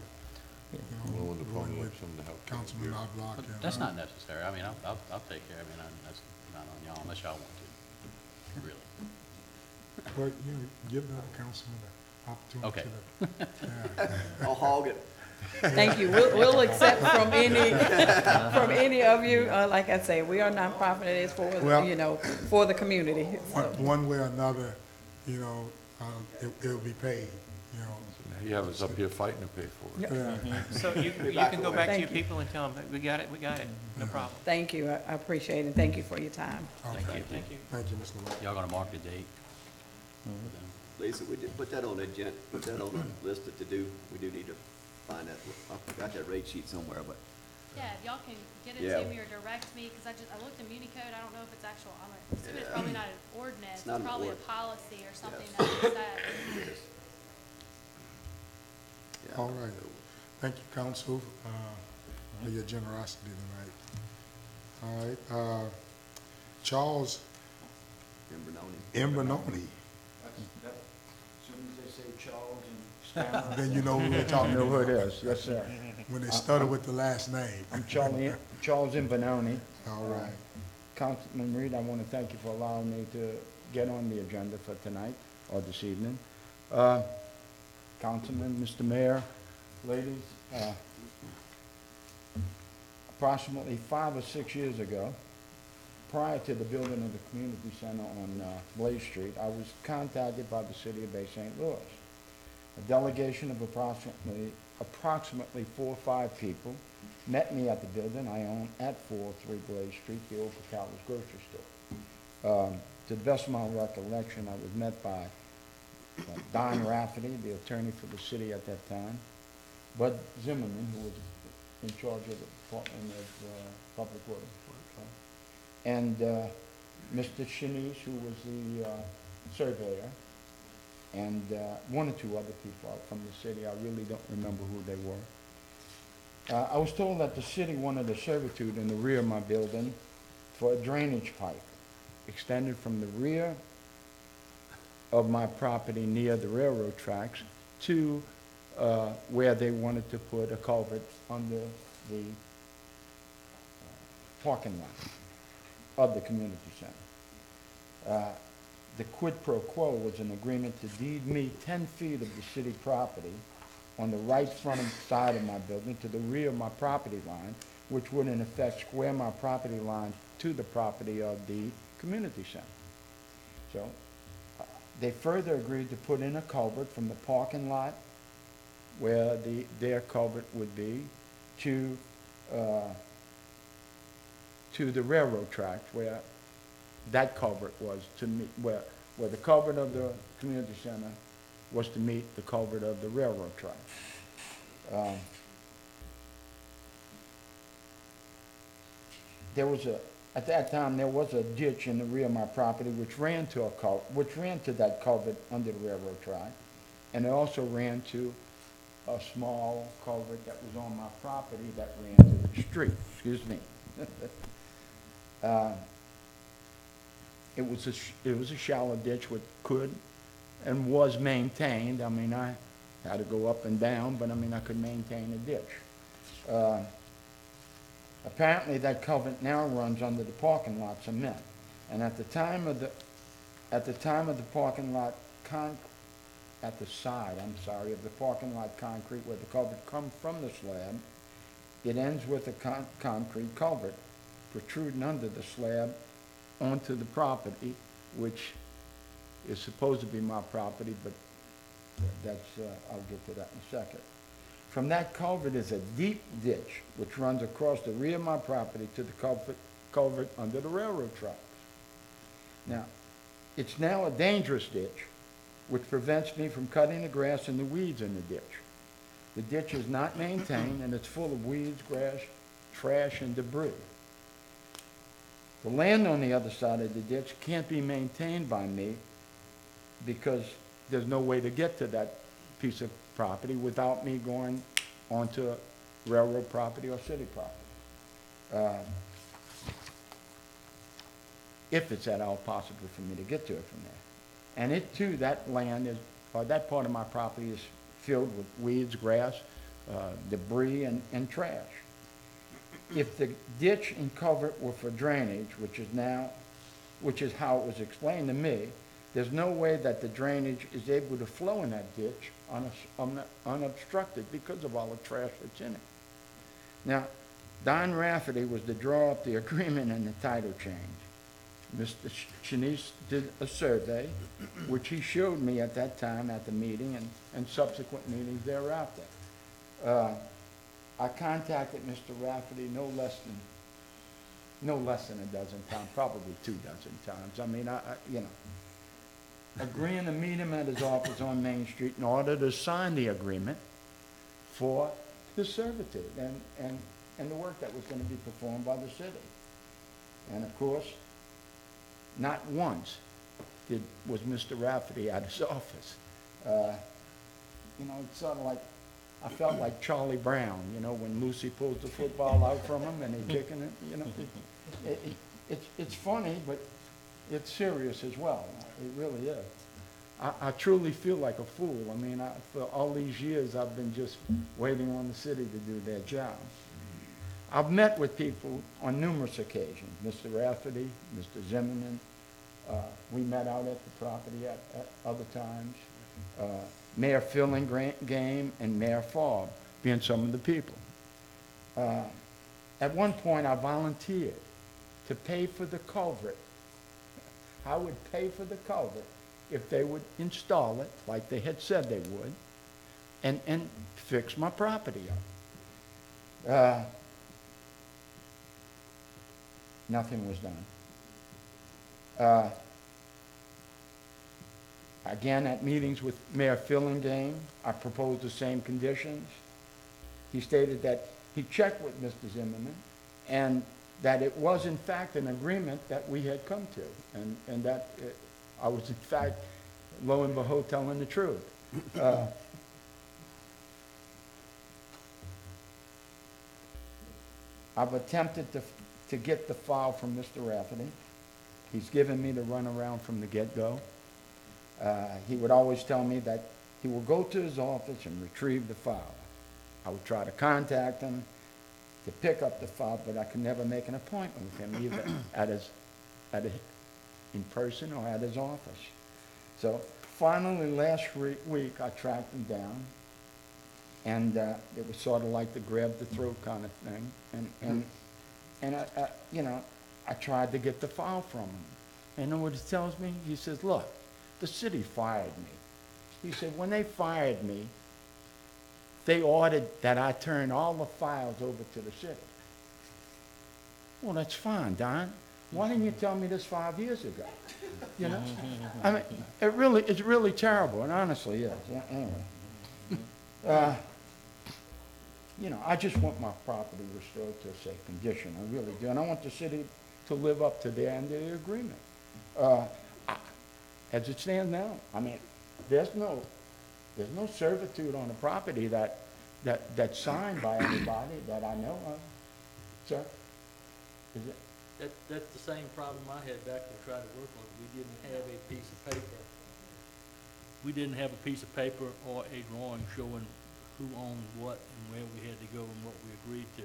know, Willing to go in follow with up some to help. Councilman Knobloch. But and, that's not necessary. I mean, I'll take care of it, and that's not on y'all unless y'all want to, really. But, you know, give the other councilman an opportunity Okay. to, yeah. I'll hog it. Thank you. We'll accept from any of you. Like I say, we are nonprofit. It is for, Well- you know, for the community. So, One way or another, you know, it'll be paid, you know. You have us up here fighting to pay for it. Yeah. So you can go back to Thank your you. people and tell them, we got it, no problem. Thank you. I appreciate it. Thank you for your time. Okay. Thank you. Thank you, Mr. Lloyd. Y'all gonna mark the date? Lisa, we did put that on the agenda, put that on the list of to-do. We do need to find that. I forgot that rate sheet somewhere, but Yeah, if y'all can get it Yeah. to me or direct me, because I looked in Muni Code, I don't know if it's actual, I'm assuming it's probably not an ordinance, It's it's not an probably a ord- policy or something Yes. that says. yeah. All right. Thank you, council, for your generosity tonight. All right, Charles Imbranoni. As soon as they say Charles and Then you know who we're talking I know who it about. is, yes, sir. When they stutter with the last name. I'm Charles Invenoni. All right. Councilman Reed, I want to thank you for allowing me to get on the agenda for tonight, or this evening. Councilman, Mr. Mayor, ladies, approximately 5 or 6 years ago, prior to the building of the community center on Blaze Street, I was contacted by the city of Bay St. Louis. A delegation of approximately 4 or 5 people met me at the building I own at 403 Blaze Street, the old Catalyst grocery store. To the best of my recollection, I was met by Don Rafferty, the attorney for the city at that time, Bud Zimmerman, who was in charge of the Department of Public Works, and Mr. Shanice, who was the surveyor, and 1 or 2 other people out from the city. I really don't remember who they were. I was told that the city wanted a servitude in the rear of my building for a drainage pipe extended from the rear of my property near the railroad tracks to where they wanted to put a culvert under the parking lot of the community center. The quid pro quo was an agreement to deed me 10 feet of the city property on the right front side of my building to the rear of my property line, which would in effect square my property line to the property of the community center. So they further agreed to put in a culvert from the parking lot where their culvert would be to the railroad tracks where that culvert was to meet, where the culvert of the community center was to meet the culvert of the railroad tracks. At that time, there was a ditch in the rear of my property which ran to that culvert under the railroad track, and it also ran to a small culvert that was on my property that ran to the street. Excuse me. It was a shallow ditch which could and was maintained. I mean, I had to go up and down, but I mean, I could maintain a ditch. Apparently, that culvert now runs under the parking lot cement, and at the time of the parking lot at the side, of the parking lot concrete where the culvert comes from the slab, it ends with a concrete culvert protruding under the slab onto the property, which is supposed to be my property, but I'll get to that in a second. From that culvert is a deep ditch which runs across the rear of my property to the culvert under the railroad tracks. Now, it's now a dangerous ditch which prevents me from cutting the grass and the weeds in the ditch. The ditch is not maintained and it's full of weeds, grass, trash, and debris. The land on the other side of the ditch can't be maintained by me because there's no way to get to that piece of property without me going onto railroad property or city property. If it's at all possible for me to get to it from there. And it too, that land is, or that part of my property is filled with weeds, grass, debris, and trash. If the ditch and culvert were for drainage, which is how it was explained to me, there's no way that the drainage is able to flow in that ditch unobstructed because of all the trash that's in it. Now, Don Rafferty was to draw up the agreement and the title change. Mr. Shanice did a survey, which he showed me at that time at the meeting and subsequent meetings thereafter. I contacted Mr. Rafferty no less than a dozen times, probably 2 dozen times. I mean, you know, agreeing to meet him at his office on Main Street in order to sign the agreement for the servitude and the work that was going to be performed by the city. And of course, not once was Mr. Rafferty at his office. You know, it's sort of like, I felt like Charlie Brown, you know, when Lucy pulls the football out from him and he's kicking it, you know. It's funny, but it's serious as well. It really is. I truly feel like a fool. I mean, for all these years, I've been just waiting on the city to do their job. I've met with people on numerous occasions, Mr. Rafferty, Mr. Zimmerman. We met out at the property at other times. Mayor Fillingham and Mayor Fogg being some of the people. At one point, I volunteered to pay for the culvert. I would pay for the culvert if they would install it like they had said they would and fix my property up. Nothing was done. Again, at meetings with Mayor Fillingham, I proposed the same conditions. He stated that he checked with Mr. Zimmerman and that it was in fact an agreement that we had come to, and that I was in fact, lo and behold, telling the truth. I've attempted to get the file from Mr. Rafferty. He's given me the runaround from the get-go. He would always tell me that he will go to his office and retrieve the file. I would try to contact him to pick up the file, but I could never make an appointment with him, either in person or at his office. So finally, last week, I tracked him down, and it was sort of like the grab the throat kind of thing. And I, you know, I tried to get the file from him. And you know what he tells me? He says, look, the city fired me. He said, when they fired me, they ordered that I turn all the files over to the city. Well, that's fine, Don. Why didn't you tell me this 5 years ago? You know? I mean, it's really terrible, and honestly is. Yeah, anyway. You know, I just want my property restored to a safe condition. I really do. And I want the city to live up to their end of the agreement. As it stands now, I mean, there's no servitude on the property that's signed by anybody that I know of. Sir? Is it? That's the same problem I had back when I tried to work on it. We didn't have a piece of paper. We didn't have a piece of paper or a drawing showing who owned what and where we had to go and what we agreed to.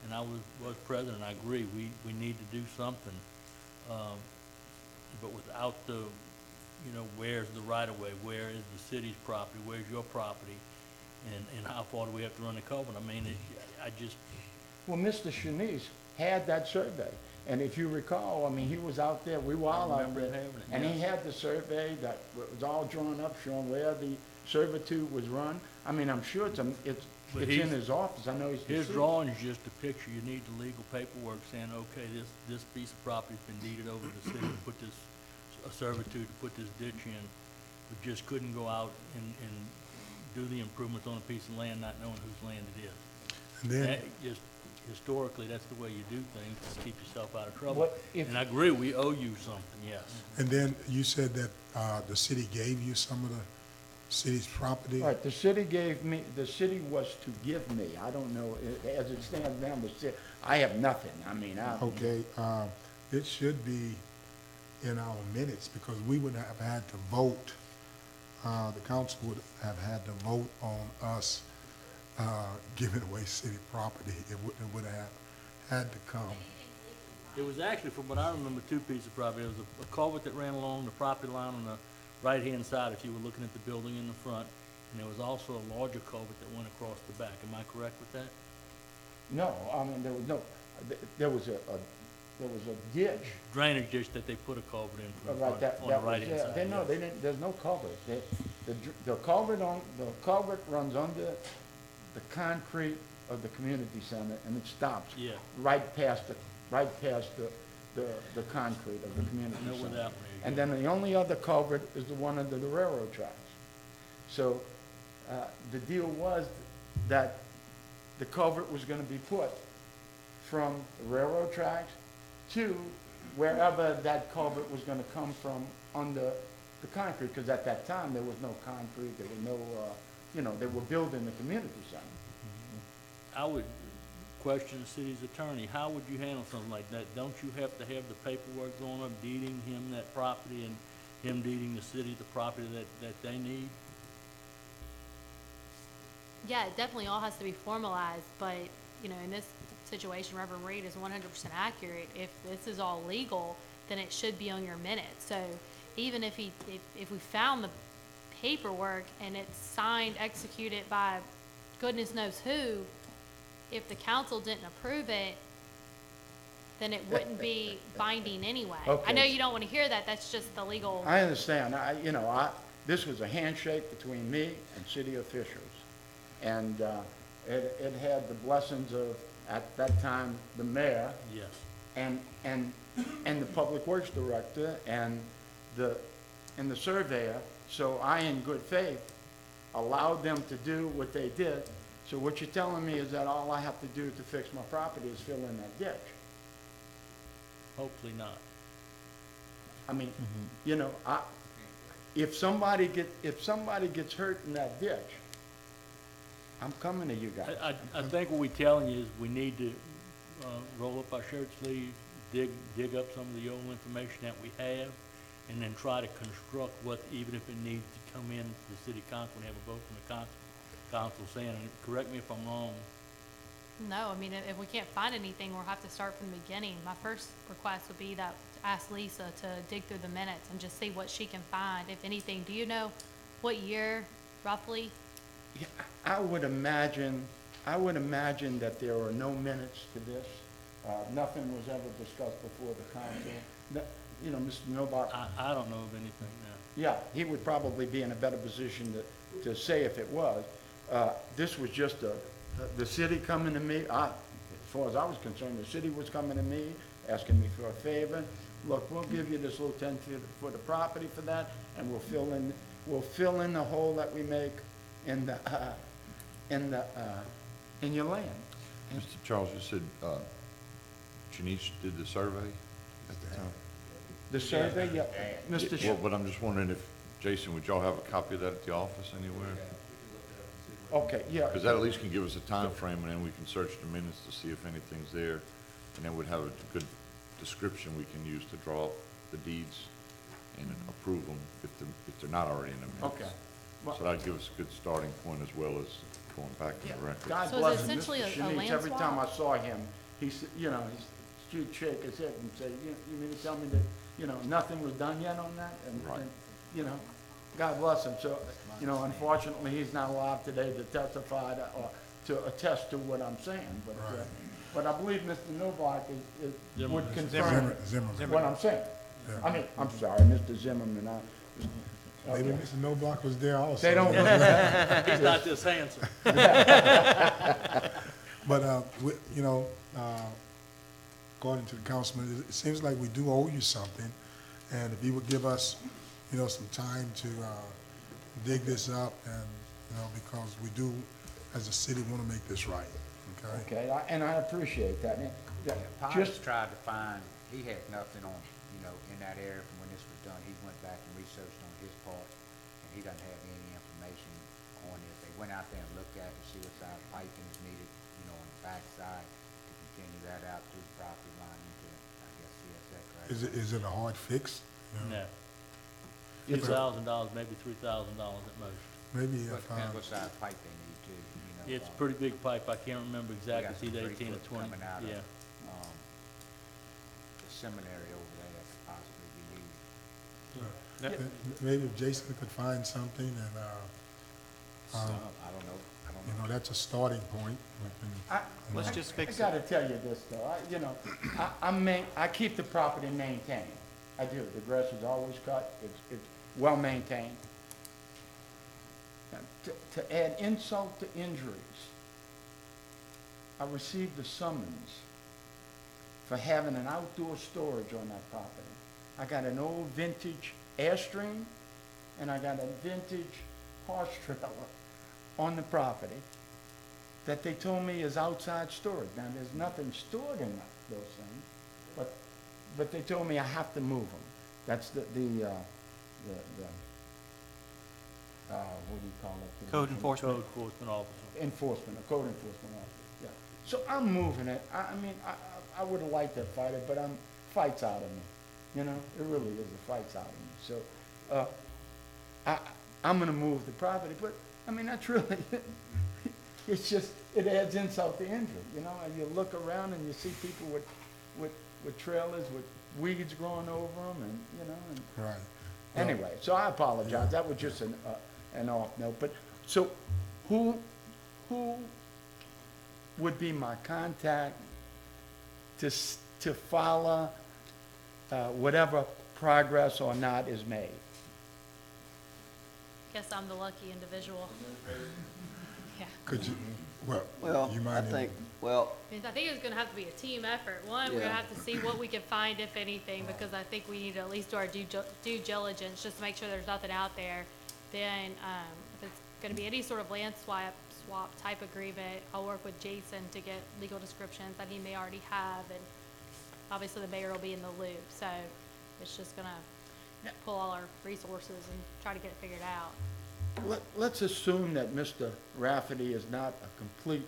And I was president, I agree, we need to do something. But without the, you know, where's the right-of-way, where is the city's property, where's your property, and how far do we have to run the culvert? I mean, I just... Well, Mr. Shanice had that survey. And if you recall, I mean, he was out there, we were all out there, and he had the survey that was all drawn up showing where the servitude was run. I mean, I'm sure it's in his office. I know he's his drawing is just a picture. You need the legal paperwork saying, okay, this piece of property's been deeded over to the city to put this, a servitude to put this ditch in. We just couldn't go out and do the improvements on a piece of land not knowing whose land it is. And then, That just, historically, that's the way you do things to keep yourself out of trouble. And I agree, we owe you something, yes. and then you said that the city gave you some of the city's property? Right, the city was to give me, I don't know, as it stands now, I have nothing. I mean, Okay, it should be in our minutes because we would have had to vote, the council would have had to vote on us giving away city property. It would have had to come It was actually, from what I remember, two pieces of property. There was a culvert that ran along the property line on the right-hand side if you were looking at the building in the front. And there was also a larger culvert that went across the back. Am I correct with that? No, I mean, there was a ditch. Drainage ditch that they put a culvert in from the Right, front, on the right-hand side. No, yes. they didn't, there's no culvert. The culvert runs under the concrete of the community center, and it stops. Yeah. Right past the concrete of the community I know center. where that one is, And yeah. then the only other culvert is the one under the railroad tracks. So, the deal was that the culvert was gonna be put from the railroad tracks to wherever that culvert was gonna come from under the concrete, because at that time, there was no concrete, there were no, they were building the community center. I would question the city's attorney, how would you handle something like that? Don't you have to have the paperwork going up deeding him that property and him deeding the city the property that they need? Yeah, it definitely all has to be formalized, but, you know, in this situation, Reverend Reed is 100% accurate. If this is all legal, then it should be on your minutes. So even if we found the paperwork and it's signed, executed by goodness knows who, if the council didn't approve it, then it wouldn't be binding anyway. I Okay. know you don't want to hear that, that's just the legal. I understand. This was a handshake between me and city officials. And it had the blessings of, at that time, the mayor Yes. and the public works director and the surveyor. So I, in good faith, allowed them to do what they did. So what you're telling me is that all I have to do to fix my property is fill in that ditch. Hopefully not. I mean, if somebody gets hurt in that ditch, I'm coming to you guys. I think what we're telling you is we need to roll up our shirt sleeves, dig up some of the old information that we have, and then try to construct what, even if it needs to come in to the city council and have a vote from the council saying, and correct me if I'm wrong. No, I mean, if we can't find anything, we'll have to start from the beginning. My first request would be that, to ask Lisa to dig through the minutes and just see what she can find, if anything. Do you know what year, roughly? Yeah, I would imagine that there are no minutes to this. Nothing was ever discussed before the council. Mr. Nobart, I don't know of anything now. yeah, he would probably be in a better position to say if it was. This was just the city coming to me. As far as I was concerned, the city was coming to me, asking me for a favor. Look, we'll give you this little 10 feet for the property for that, and we'll fill in the hole that we make in your land. Mr. Charles, you said Janice did the survey at the time? The survey, yeah, Mr. Well, but I'm just wondering if, Jason, would y'all have a copy of that at the office anywhere? Okay, yeah. Because that at least can give us a time frame, and then we can search the minutes to see if anything's there, and then we'd have a good description we can use to draw up the deeds and approve them if they're not already in the minutes. Okay. Well, So that'd give us a good starting point as well as going back in the record. God So is it bless him, essentially Mr. a Shanice, land every time I swap? saw him, he said, he'd shake his head and say, you mean to tell me that, nothing was done yet on that? Right. And, God bless him. So, unfortunately, he's not alive today to testify or to attest to what I'm saying. But I believe Mr. Novak would confirm Zimmerman. what I'm saying. Yeah. I mean, I'm sorry, Mr. Zimmerman. Maybe Mr. Noblock was there also. They don't. He's not this handsome. But, according to the councilman, it seems like we do owe you something. And if you would give us, some time to dig this up and, because we do, as a city, want to make this right, okay? Okay, and I appreciate that. And, yeah, Pius tried to find, he had nothing on, in that area from when this was done. He went back and researched on his part, and he doesn't have any information on it. They went out there and looked at it to see what size piping is needed, on the backside to continue that out through the property line into, I guess, CSX, right? Is it a hard fix? No. $2,000, maybe $3,000 at most. Maybe But if, depends what size pipe they need too, It's a pretty big pipe. I can't remember we exactly. got It's some either 3 18 or foot 20. coming out of, Yeah. seminary over there that could possibly be used. Maybe if Jason could find something and, So, I don't know, you know, that's a starting point. We can, Let's just fix I it. gotta tell you this, though, you know, I keep the property maintained. I do. The grass is always cut. It's well maintained. To add insult to injuries, I received a summons for having an outdoor storage on that property. I got an old vintage Airstream, and I got a vintage horse trailer on the property that they told me is outside storage. Now, there's nothing stored in those things, but they told me I have to move them. That's what do you call it? Code enforcement. Code enforcement officer. Enforcement, a code enforcement officer, yeah. So I'm moving it. I mean, I would have liked to fight it, but fight's out of me. You know, it really is, the fight's out of me. So, I'm gonna move the property, but, I mean, that's really, it's just, it adds insult to injury, you know? And you look around and you see people with trailers with weeds growing over them and, you know, and. right. Anyway, so I apologize. That was just an off note. But, so who would be my contact to follow whatever progress or not is made? Guess I'm the lucky individual. Yeah. Could you, Well, you I mind? think, well, I mean, I think it's gonna have to be a team effort. One, we're Yeah. gonna have to see what we can find, if anything, because I think we need to at least do our due diligence, just to make sure there's nothing out there. Then, if it's gonna be any sort of land swap type agreement, I'll work with Jason to get legal descriptions that he may already have, and obviously the mayor will be in the loop, so it's just gonna pull all our resources and try to get it figured out. Let's assume that Mr. Rafferty is not a complete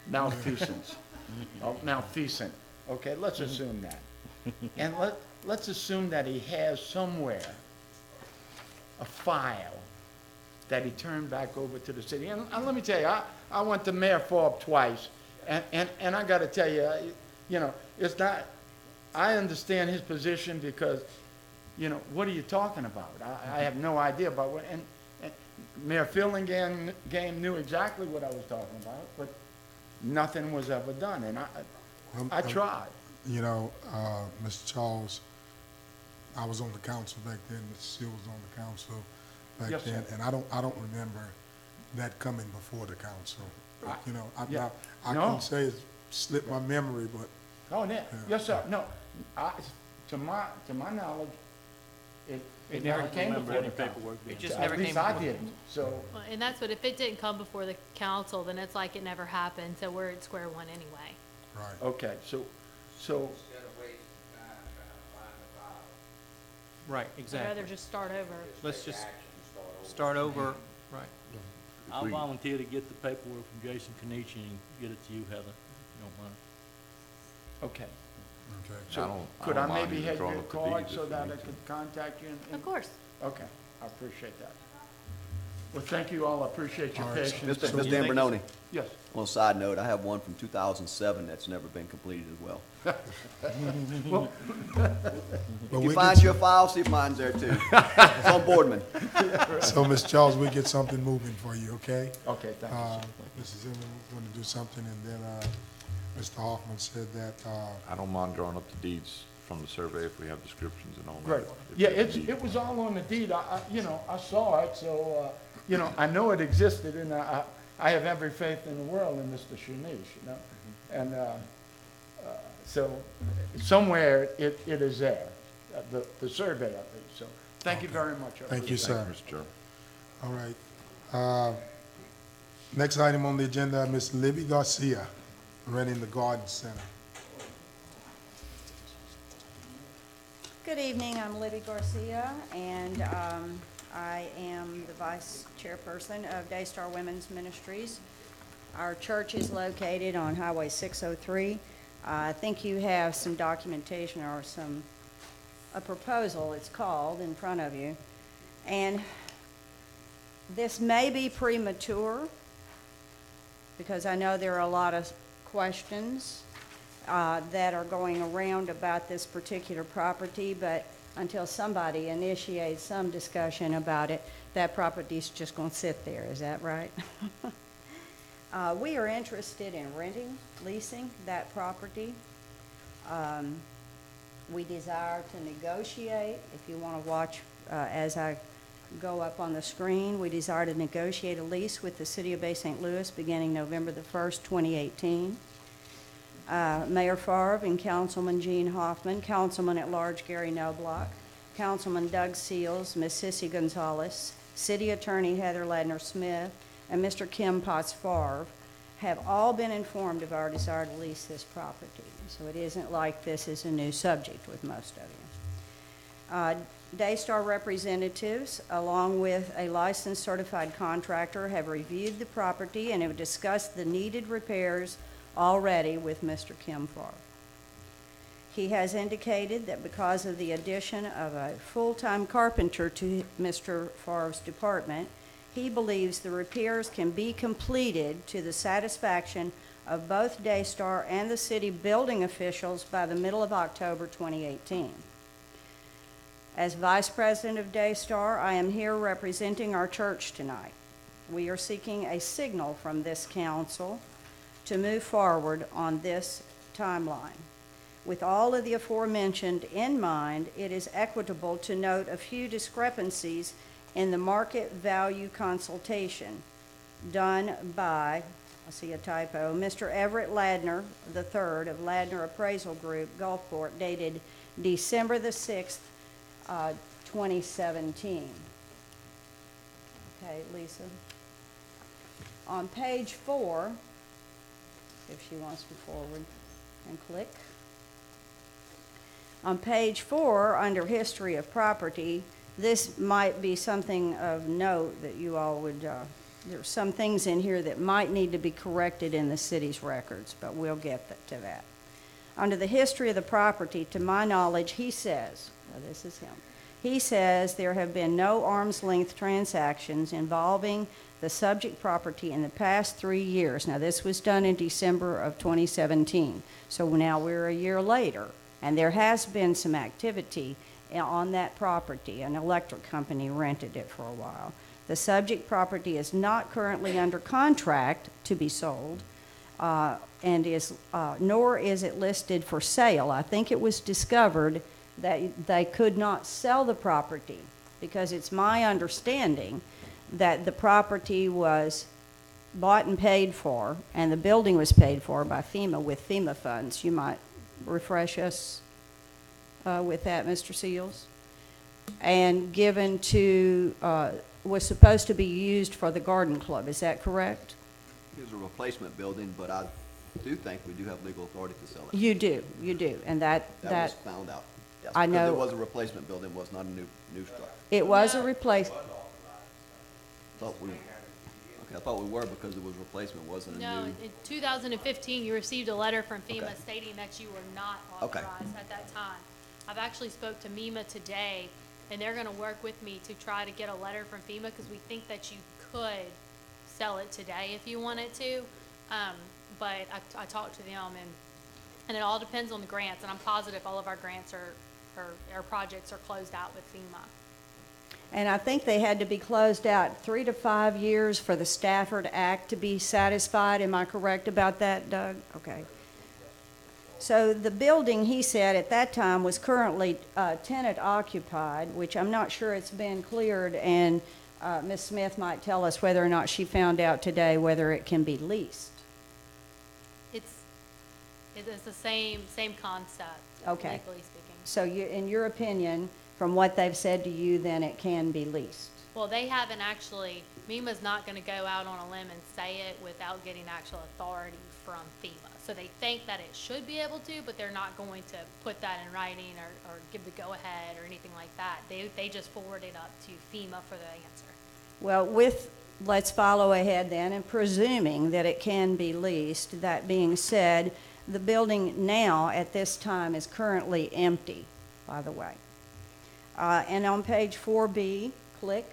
malfeasance. Malfeasant. Okay, let's assume that. And let's assume that he has somewhere a file that he turned back over to the city. And let me tell you, I went to Mayor Forbes twice, and I gotta tell you, you know, it's not, I understand his position because, you know, what are you talking about? I have no idea about what, and Mayor Fielding knew exactly what I was talking about, but nothing was ever done, and I tried. You know, Mr. Charles, I was on the council back then, Mr. Seal was on the council back Yes, then, sir. and I don't remember that coming before the council. You know, Yeah. I No. can say it slipped my memory, but Oh, yeah, yes, sir, no, to my knowledge, it never came before the council. It just never At came least I before. didn't, so, Well, and that's what, if it didn't come before the council, then it's like it never happened, so we're at square one anyway. right. okay, so, Instead of wasting time trying to find the file, Right, I'd exactly. rather just start over. Let's take just action and start over, right. I'll volunteer to get the paperwork from Jason Kenichi and get it to you, Heather, if you don't mind. okay. Okay. So, I could don't I mind maybe either have drawing your up the card deeds so if we that I need to. could contact you? Of course. Okay, I appreciate that. Well, thank you all, I appreciate your All right, so- patience. Mr. Zambroni, Yes, on a side note, I have one from 2007 that's never been completed as well. But If we you get find your file, see if mine's there too. It's on Boardman. So, Mr. Charles, we get something moving for you, okay? okay, thank you. Mrs. Zimmerman want to do something, and then, Mr. Hoffman said that, I don't mind drawing up the deeds from the survey if we have descriptions and all that. Great. if Yeah, there's a need. it was all on the deed. You know, I saw it, so, you know, I know it existed, and I have every faith in the world in Mr. Shanish, you know? And, so, somewhere it is there, the survey of it, so, thank you very much. I thank you, appreciate it. sir. Mr. Chairman. All right. Next item on the agenda, Ms. Libby Garcia, running the Garden Center. Good evening, I'm Libby Garcia, and I am the vice chairperson of Daystar Women's Ministries. Our church is located on Highway 603. I think you have some documentation or a proposal, it's called, in front of you. And this may be premature, because I know there are a lot of questions that are going around about this particular property, but until somebody initiates some discussion about it, that property's just going to sit there. Is that right? We are interested in renting, leasing that property. We desire to negotiate. If you want to watch as I go up on the screen, we desire to negotiate a lease with the City of Bay St. Louis beginning November the 1st, 2018. Mayor Favre and Councilman Gene Hoffman, Councilman at Large Gary Knobloch, Councilman Doug Seals, Ms. Sissy Gonzalez, City Attorney Heather Ladner Smith, and Mr. Kim Potts Favre have all been informed of our desire to lease this property. So it isn't like this is a new subject with most of you. Daystar representatives, along with a licensed certified contractor, have reviewed the property and have discussed the needed repairs already with Mr. Kim Favre. He has indicated that because of the addition of a full-time carpenter to Mr. Favre's department, he believes the repairs can be completed to the satisfaction of both Daystar and the city building officials by the middle of October 2018. As Vice President of Daystar, I am here representing our church tonight. We are seeking a signal from this council to move forward on this timeline. With all of the aforementioned in mind, it is equitable to note a few discrepancies in the market value consultation done by, I see a typo, Mr. Everett Ladner III of Ladner Appraisal Group, Gulfport, dated December the 6th, 2017. Okay, Lisa. On page 4, if she wants to forward and click. On page 4, under History of Property, this might be something of note that you all would, there's some things in here that might need to be corrected in the city's records, but we'll get to that. Under the history of the property, to my knowledge, he says, well, this is him, he says there have been no arm's length transactions involving the subject property in the past 3 years. Now, this was done in December of 2017, so now we're a year later, and there has been some activity on that property. An electric company rented it for a while. The subject property is not currently under contract to be sold, and is nor is it listed for sale. I think it was discovered that they could not sell the property because it's my understanding that the property was bought and paid for, and the building was paid for by FEMA with FEMA funds. You might refresh us with that, Mr. Seals. And given to, was supposed to be used for the garden club. Is that correct? It was a replacement building, but I do think we do have legal authority to sell it. You do, and that was found out. Yes, I know. Because it was a replacement building, it was not a new structure. It was a replacement. I thought we were because it was replacement, wasn't a new. No, in 2015, you received a letter from FEMA Okay. stating that you were not Okay. authorized at that time. I've actually spoke to MEMA today, and they're gonna work with me to try to get a letter from FEMA, because we think that you could sell it today if you wanted to. But I talked to them, and it all depends on the grants, and I'm positive all of our grants our projects are closed out with FEMA. And I think they had to be closed out 3 to 5 years for the Stafford Act to be satisfied. Am I correct about that, Doug? Okay. So the building, he said, at that time was currently tenant occupied, which I'm not sure it's been cleared, and Ms. Smith might tell us whether or not she found out today whether it can be leased. It is the same concept, Okay. legally speaking. So you, in your opinion, from what they've said to you, then it can be leased? Well, they haven't actually, MEMA's not gonna go out on a limb and say it without getting actual authority from FEMA. So they think that it should be able to, but they're not going to put that in writing or give the go-ahead or anything like that. They just forward it up to FEMA for the answer. Well, let's follow ahead then, and presuming that it can be leased, that being said, the building now at this time is currently empty, by the way. And on page 4B, click,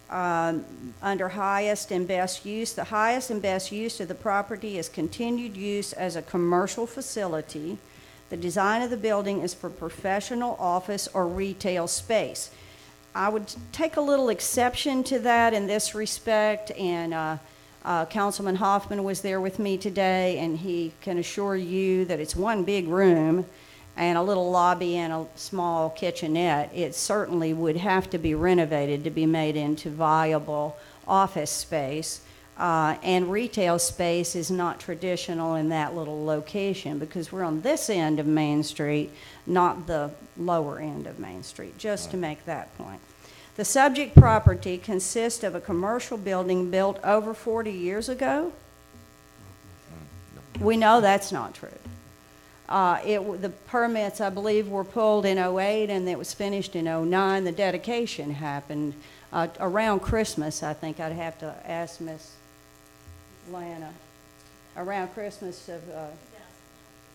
Under highest and best use, the highest and best use of the property is continued use as a commercial facility. The design of the building is for professional office or retail space. I would take a little exception to that in this respect, and Councilman Hoffman was there with me today, and he can assure you that it's one big room and a little lobby and a small kitchenette. It certainly would have to be renovated to be made into viable office space. And retail space is not traditional in that little location because we're on this end of Main Street, not the lower end of Main Street, just to make that point. The subject property consists of a commercial building built over 40 years ago. We know that's not true. The permits, I believe, were pulled in '08 and it was finished in '09. The dedication happened around Christmas, I think. I'd have to ask Miss Lana. Around Christmas of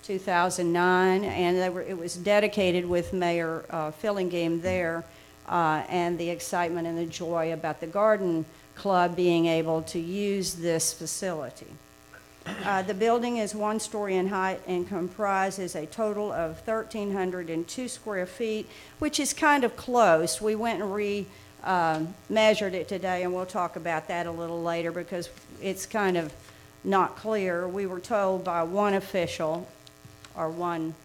2009, and it was dedicated with Mayor Fillingame there, and the excitement and the joy about the garden club being able to use this facility. The building is 1 story in height and comprises a total of 1,302 square feet, which is kind of close. We went and measured it today, and we'll talk about that a little later because it's kind of not clear. We were told by one official or one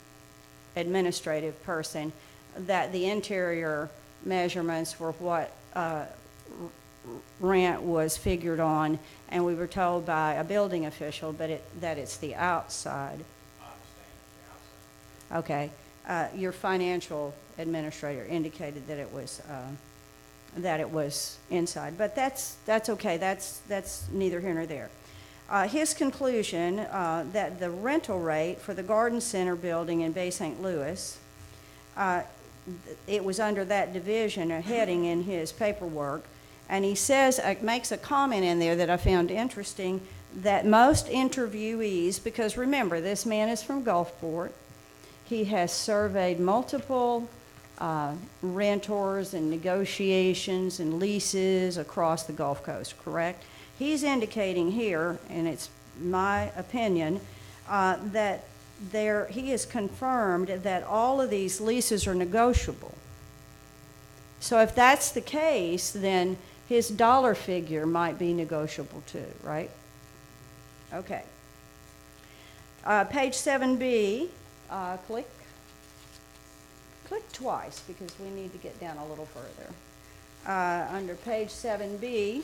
administrative person that the interior measurements were what rent was figured on, and we were told by a building official that it's the outside. I understand it's the outside. Okay. Your financial administrator indicated that it was inside, but that's okay. That's neither here nor there. His conclusion that the rental rate for the Garden Center building in Bay St. Louis, it was under that division, a heading in his paperwork, and he says, makes a comment in there that I found interesting, that most interviewees, because remember, this man is from Gulfport, he has surveyed multiple renters and negotiations and leases across the Gulf Coast, correct? He's indicating here, and it's my opinion, that he has confirmed that all of these leases are negotiable. So if that's the case, then his dollar figure might be negotiable too, right? Okay. Page 7B, click twice because we need to get down a little further. Under page 7B,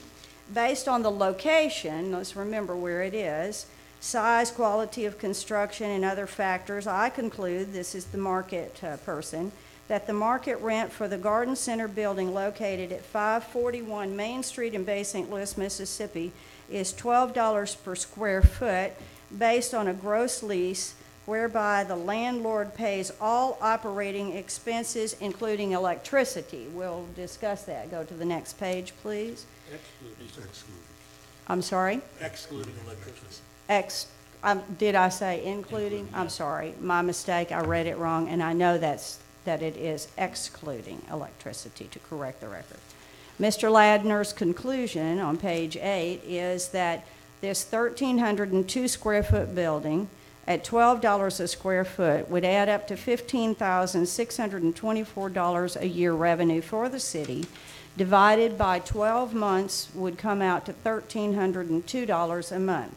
based on the location, let's remember where it is, size, quality of construction, and other factors, I conclude, this is the market person, that the market rent for the Garden Center building located at 541 Main Street in Bay St. Louis, Mississippi is $12 per square foot based on a gross lease whereby the landlord pays all operating expenses, including electricity. We'll discuss that. Go to the next page, please. Excluding. I'm sorry? Excluding electricity. Did I say including? I'm sorry. My mistake. I read it wrong, and I know that it is excluding electricity, to correct the record. Mr. Ladner's conclusion on page 8 is that this 1,302 square foot building at $12 a square foot would add up to $15,624 a year revenue for the city, divided by 12 months would come out to $1,302 a month.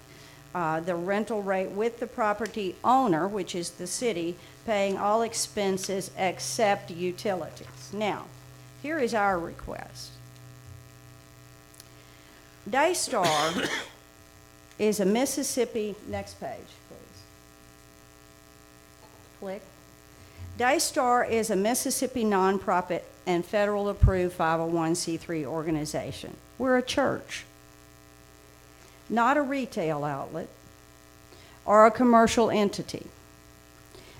The rental rate with the property owner, which is the city, paying all expenses except utilities. Now, here is our request. Daystar is a Mississippi, next page, please. Click. Daystar is a Mississippi nonprofit and federal approved 501c3 organization. We're a church, not a retail outlet or a commercial entity.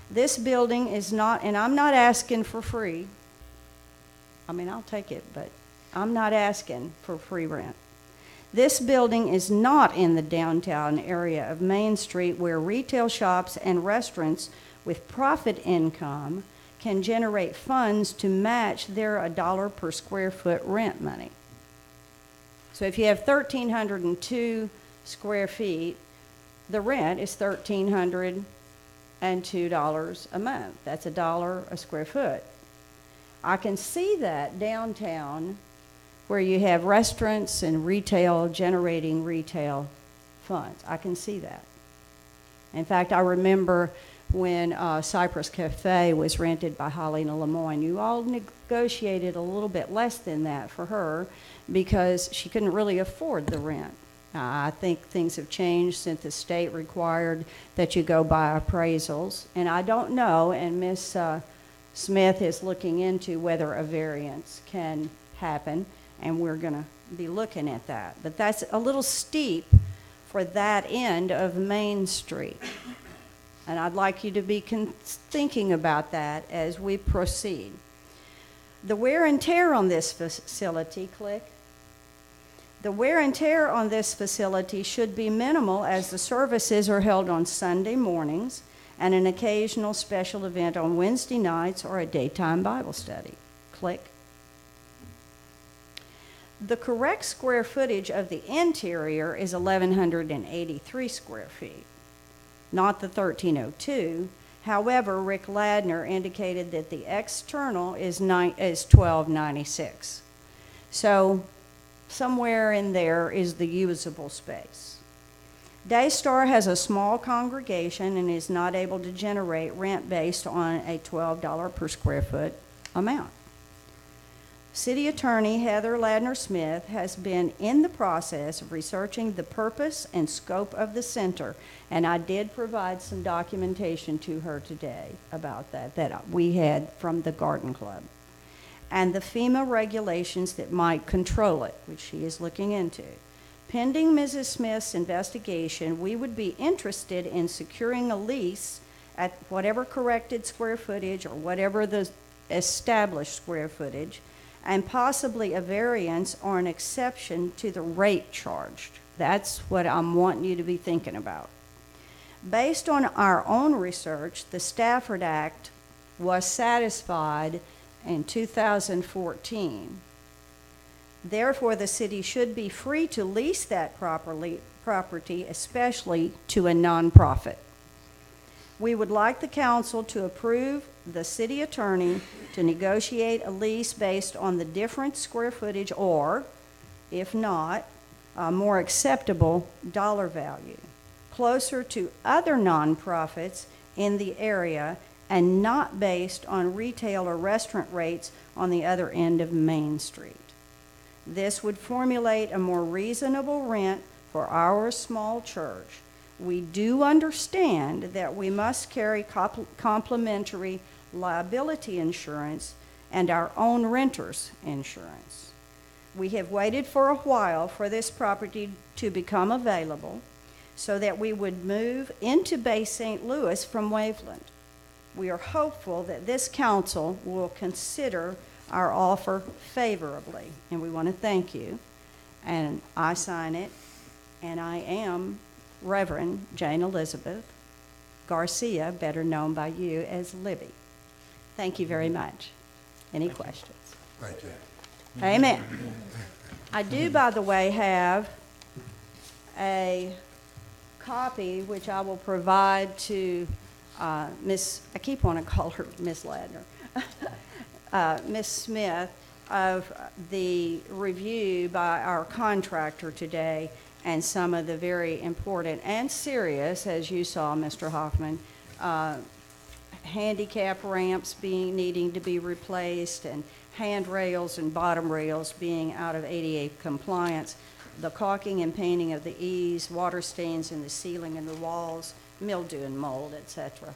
This building is not, and I'm not asking for free. I mean, I'll take it, but I'm not asking for free rent. This building is not in the downtown area of Main Street where retail shops and restaurants with profit income can generate funds to match their $1 per square foot rent money. So if you have 1,302 square feet, the rent is $1,302 a month. That's $1 a square foot. I can see that downtown where you have restaurants and retail generating retail funds. I can see that. In fact, I remember when Cypress Cafe was rented by Helena Lemoyne, you all negotiated a little bit less than that for her because she couldn't really afford the rent. I think things have changed since the state required that you go by appraisals. And I don't know, and Ms. Smith is looking into whether a variance can happen, and we're going to be looking at that. But that's a little steep for that end of Main Street. And I'd like you to be thinking about that as we proceed. The wear and tear on this facility, the wear and tear on this facility should be minimal as the services are held on Sunday mornings and an occasional special event on Wednesday nights or a daytime Bible study. The correct square footage of the interior is 1,183 square feet, not the 1,302. However, Rick Ladner indicated that the external is 1,296. So somewhere in there is the usable space. Daystar has a small congregation and is not able to generate rent based on a $12 per square foot amount. City Attorney Heather Ladner Smith has been in the process of researching the purpose and scope of the center, and I did provide some documentation to her today about that we had from the Garden Club, and the FEMA regulations that might control it, which she is looking into. Pending Mrs. Smith's investigation, we would be interested in securing a lease at whatever corrected square footage or whatever the established square footage, and possibly a variance or an exception to the rate charged. That's what I'm wanting you to be thinking about. Based on our own research, the Stafford Act was satisfied in 2014. Therefore, the city should be free to lease that property, especially to a nonprofit. We would like the council to approve the city attorney to negotiate a lease based on the different square footage or, if not, a more acceptable dollar value, closer to other nonprofits in the area and not based on retail or restaurant rates on the other end of Main Street. This would formulate a more reasonable rent for our small church. We do understand that we must carry complimentary liability insurance and our own renter's insurance. We have waited for a while for this property to become available so that we would move into Bay St. Louis from Waveland. We are hopeful that this council will consider our offer favorably, and we want to thank you. And I sign it, and I am Reverend Jane Elizabeth Garcia, better known by you as Libby. Thank you very much. Any questions? Thank you. Amen. I do, by the way, have a copy which I will provide to I keep wanting to call her Miss Ladner, Miss Smith, of the review by our contractor today and some of the very important and serious, as you saw, Mr. Hoffman, handicap ramps needing to be replaced and handrails and bottom rails being out of ADA compliance, the caulking and painting of the eaves, water stains in the ceiling and the walls, mildew and mold, etc.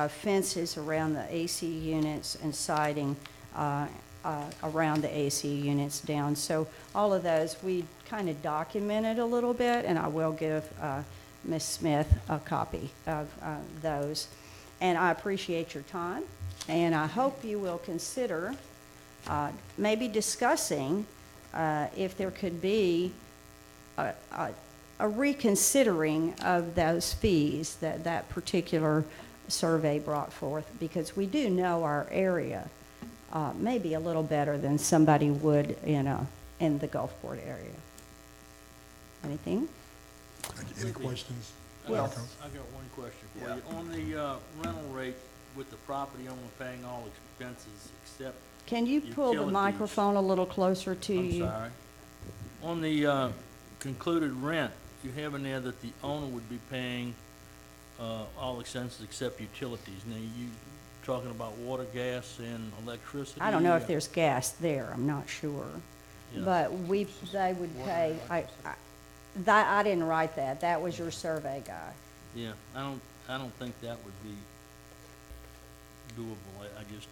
Fences around the AC units and siding around the AC units down. So all of those we kind of documented a little bit, and I will give Ms. Smith a copy of those. And I appreciate your time, and I hope you will consider maybe discussing if there could be a reconsidering of those fees that that particular survey brought forth, because we do know our area maybe a little better than somebody would in the Gulfport area. Anything? Thank you. Any questions? Well- Council? I got one question for Yeah. you. On the rental rate with the property owner paying all expenses except, Can you pull the Utilities. microphone a little closer to I'm you? sorry. On the concluded rent, you have in there that the owner would be paying all expenses except utilities. Now, you talking about water, gas, and electricity? I don't know if there's gas there, I'm not sure. Yeah. But they would pay, I didn't write that, that was your survey guy. Yeah, I don't think that would be doable. I just,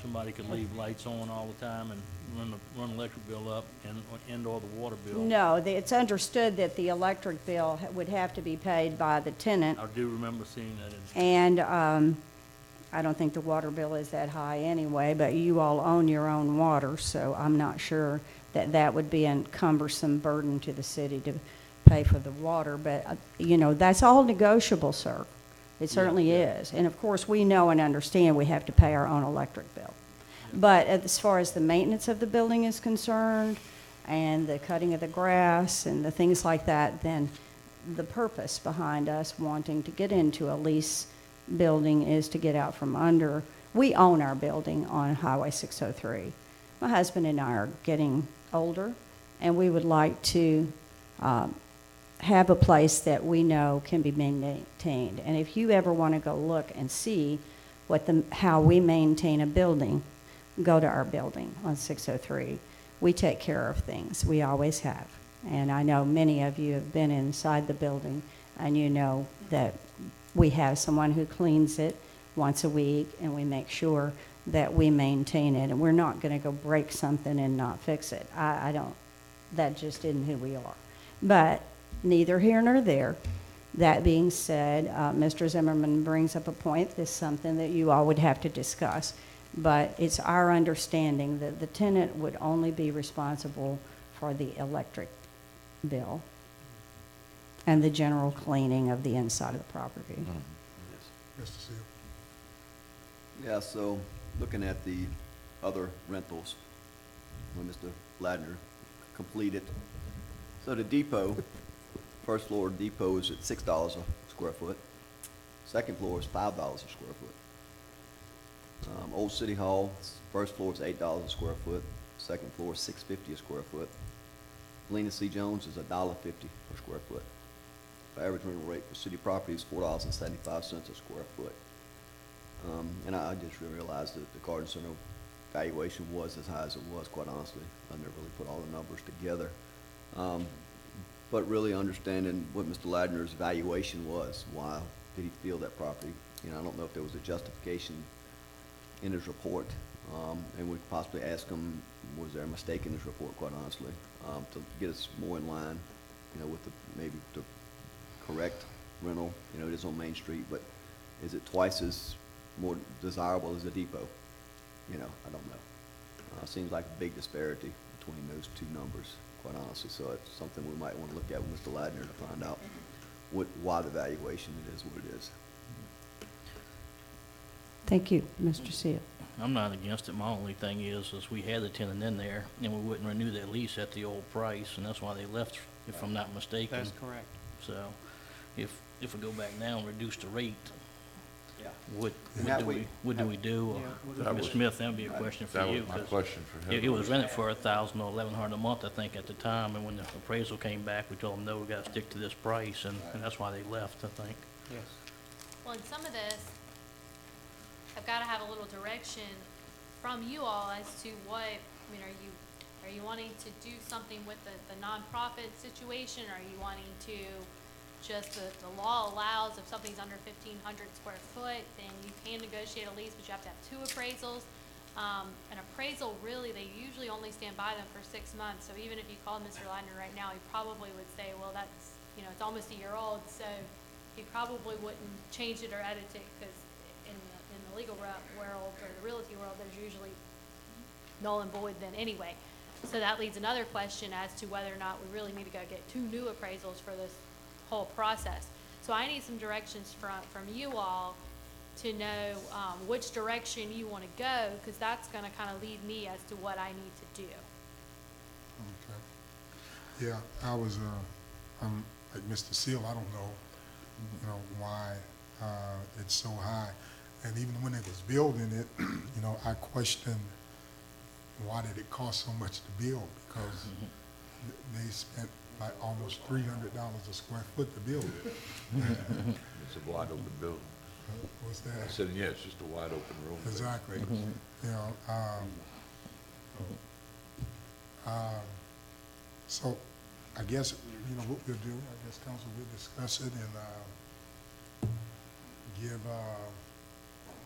somebody could leave lights on all the time and run the electric bill up and or the water bill. No, it's understood that the electric bill would have to be paid by the tenant, I do remember seeing that in. and I don't think the water bill is that high anyway, but you all own your own water, so I'm not sure that that would be a cumbersome burden to the city to pay for the water, but, that's all negotiable, sir. It certainly is. And of course, we know and understand we have to pay our own electric bill. But as far as the maintenance of the building is concerned, and the cutting of the grass and the things like that, then the purpose behind us wanting to get into a lease building is to get out from under. We own our building on Highway 603. My husband and I are getting older, and we would like to have a place that we know can be maintained. And if you ever want to go look and see how we maintain a building, go to our building on 603. We take care of things. We always have. And I know many of you have been inside the building, and you know that we have someone who cleans it once a week, and we make sure that we maintain it. And we're not going to go break something and not fix it. That just isn't who we are. But neither here nor there. That being said, Mr. Zimmerman brings up a point. This is something that you all would have to discuss. But it's our understanding that the tenant would only be responsible for the electric bill and the general cleaning of the inside of the property. Mr. Seal? Yeah, so looking at the other rentals, when Mr. Ladner completed. So the depot, first floor depot is at $6 a square foot. Second floor is $5 a square foot. Old City Hall, first floor is $8 a square foot. Second floor is $6.50 a square foot. Lena C. Jones is $1.50 per square foot. The average rental rate for city property is $4.75 a square foot. And I just realized that the Garden Center valuation was as high as it was, quite honestly. I never really put all the numbers together. But really understanding what Mr. Ladner's valuation was, why did he feel that property? I don't know if there was a justification in his report, and we could possibly ask him, was there a mistake in his report, quite honestly, to get us more in line, with maybe the correct rental. It is on Main Street, but is it twice as more desirable as a depot? I don't know. Seems like a big disparity between those two numbers, quite honestly. So it's something we might want to look at with Mr. Ladner to find out why the valuation it is what it is. Thank you, Mr. Seal. I'm not against it. My only thing is we had the tenant in there, and we wouldn't renew that lease at the old price, and that's why they left, if I'm not mistaken. That's correct. So, if we go back now and reduce the rate, Yeah. what And do we do? Yeah, Ms. Smith, that'd be a question for That you. was my 'cause question for him. It was rented for $1,000 or $1,100 a month, I think, at the time, and when the appraisal came back, we told them, no, we gotta stick to this price, and that's why they left, I think. Yes. Well, in some of this, I've got to have a little direction from you all as to what, are you wanting to do something with the nonprofit situation? Are you wanting to just, the law allows if something's under 1,500 square foot, then you can negotiate a lease, but you have to have 2 appraisals. An appraisal, really, they usually only stand by them for 6 months. So even if you called Mr. Ladner right now, he probably would say, well, that's, it's almost a year old, so he probably wouldn't change it or edit it, because in the legal world or the realty world, there's usually null and void then anyway. So that leads another question as to whether or not we really need to go get 2 new appraisals for this whole process. So I need some directions from you all to know which direction you want to go, because that's going to kind of lead me as to what I need to do. Okay. Yeah, I was, I'm like Mr. Seal, I don't know, why, it's so high. And even when they was building it, I questioned, why did it cost so much to build? Because they spent like almost $300 a square foot to build it. It's a wide open building. What's I that? said, yeah, it's just a wide open room. Exactly. So I guess, what we'll do, I guess council will discuss it and, give,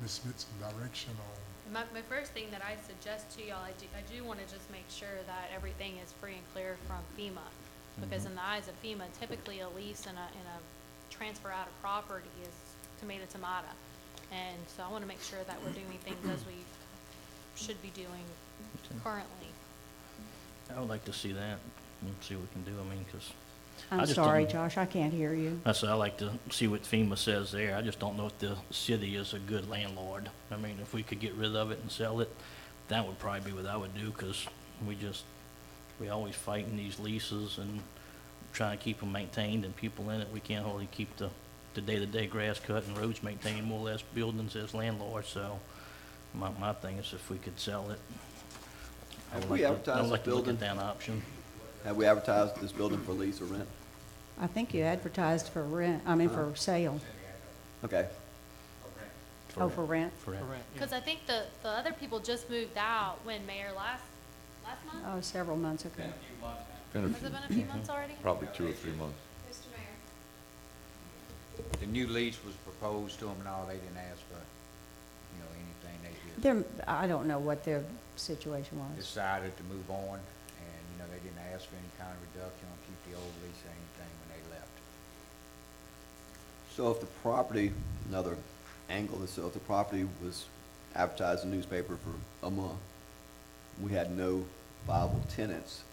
Ms. Smith some direction on. My first thing that I suggest to y'all, I do want to just make sure that everything is free and clear from FEMA. Because in the eyes of FEMA, typically a lease and a transfer out of property is tomato. And so I want to make sure that we're doing things as we should be doing currently. I would like to see that and see what we can do. I mean, because I'm sorry, Josh, I can't hear you. I said, I like to see what FEMA says there. I just don't know if the city is a good landlord. I mean, if we could get rid of it and sell it, that would probably be what I would do, because we always fighting these leases and trying to keep them maintained and people in it. We can't hardly keep the day-to-day grass cut and roads maintained, more or less buildings as landlords. So my thing is, if we could sell it, I Have would we like to, I advertised would like the to look building? at that option. Have we advertised this building for lease or rent? I think you advertised for rent, for sale. Okay. Oh, for rent? For rent. Correct, yeah. Because I think the other people just moved out when Mayor last month? Oh, several months ago. Been a Has few- it been a few months already? Probably 2 or 3 months. The new lease was proposed to them and all, they didn't ask for, anything, they just I don't know what their situation was. decided to move on, and, they didn't ask for any kind of reduction or keep the old lease or anything when they left. So if the property, another angle is, so if the property was advertised in the newspaper for a month, we had no viable tenants,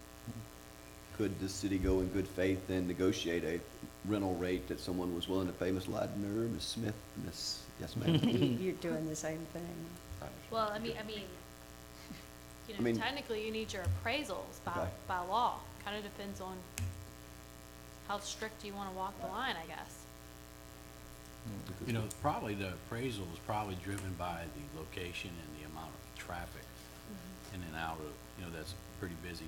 could the city go in good faith and negotiate a rental rate that someone was willing to pay, Ms. Ladner, Ms. Smith, yes, ma'am? You're doing the same thing. Well, I mean, I mean- technically you need your appraisals Okay. by law. Kind of depends on how strict you want to walk the line, I guess. Probably the appraisal is probably driven by the location and the amount of traffic in and out of, that's a pretty busy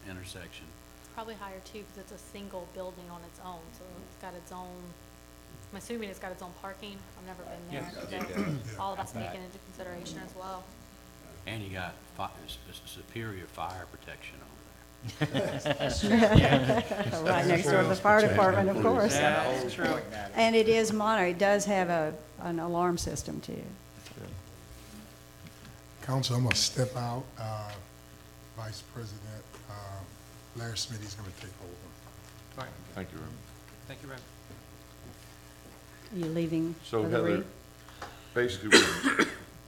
intersection. Probably higher too, because it's a single building on its own, so it's got its own, I'm assuming it's got its own parking. I've never been there. Yes, so it does. all that's taken into consideration as well. And you got superior fire protection over there. Right next door to the fire department, of course. Yeah, that's true. And it is monitored. It does have an alarm system too. Council, I'm gonna step out, Vice President, Larry Smitty's gonna take over. Right, Thank you very much. thank you, Reverend. You leaving So for the Heather, read? basically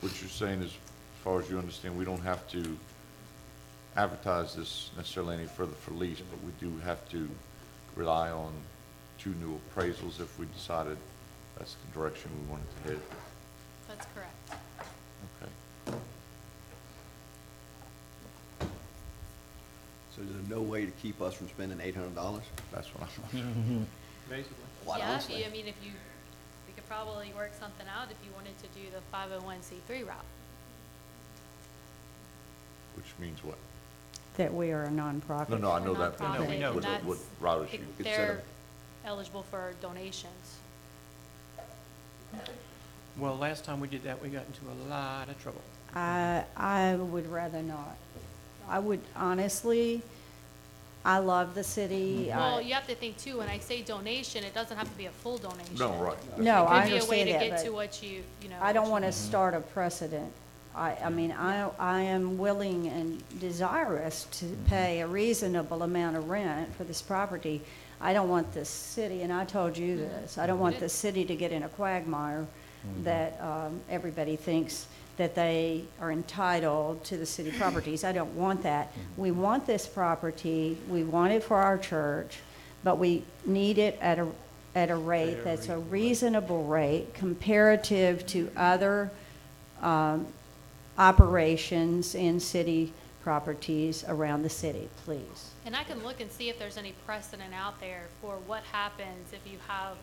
what you're saying is, as far as you understand, we don't have to advertise this necessarily any further for lease, but we do have to rely on 2 new appraisals if we decided that's the direction we wanted to head. That's correct. Okay. So is there no way to keep us from spending $800? That's what I'm, Basically. Quite Yeah, honestly. we could probably work something out if you wanted to do the 501c3 route. which means what? That we are a nonprofit. No, I know We're that. nonprofit, No, we know. What and what that's- route is you? They're eligible for donations. Well, last time we did that, we got into a lot of trouble. I would rather not. I would, honestly, I love the city. Well, you have to think too, when I say donation, it doesn't have to be a full donation. No, right. No, I It could be a way understand to that, get to but what you know. I don't want to start a precedent. I mean, I am willing and desirous to pay a reasonable amount of rent for this property. I don't want the city, and I told you this, I don't want the city to get in a quagmire that everybody thinks that they are entitled to the city properties. I don't want that. We want this property, we want it for our church, but we need it at a rate that's a reasonable rate comparative to other operations in city properties around the city, please. And I can look and see if there's any precedent out there for what happens if you have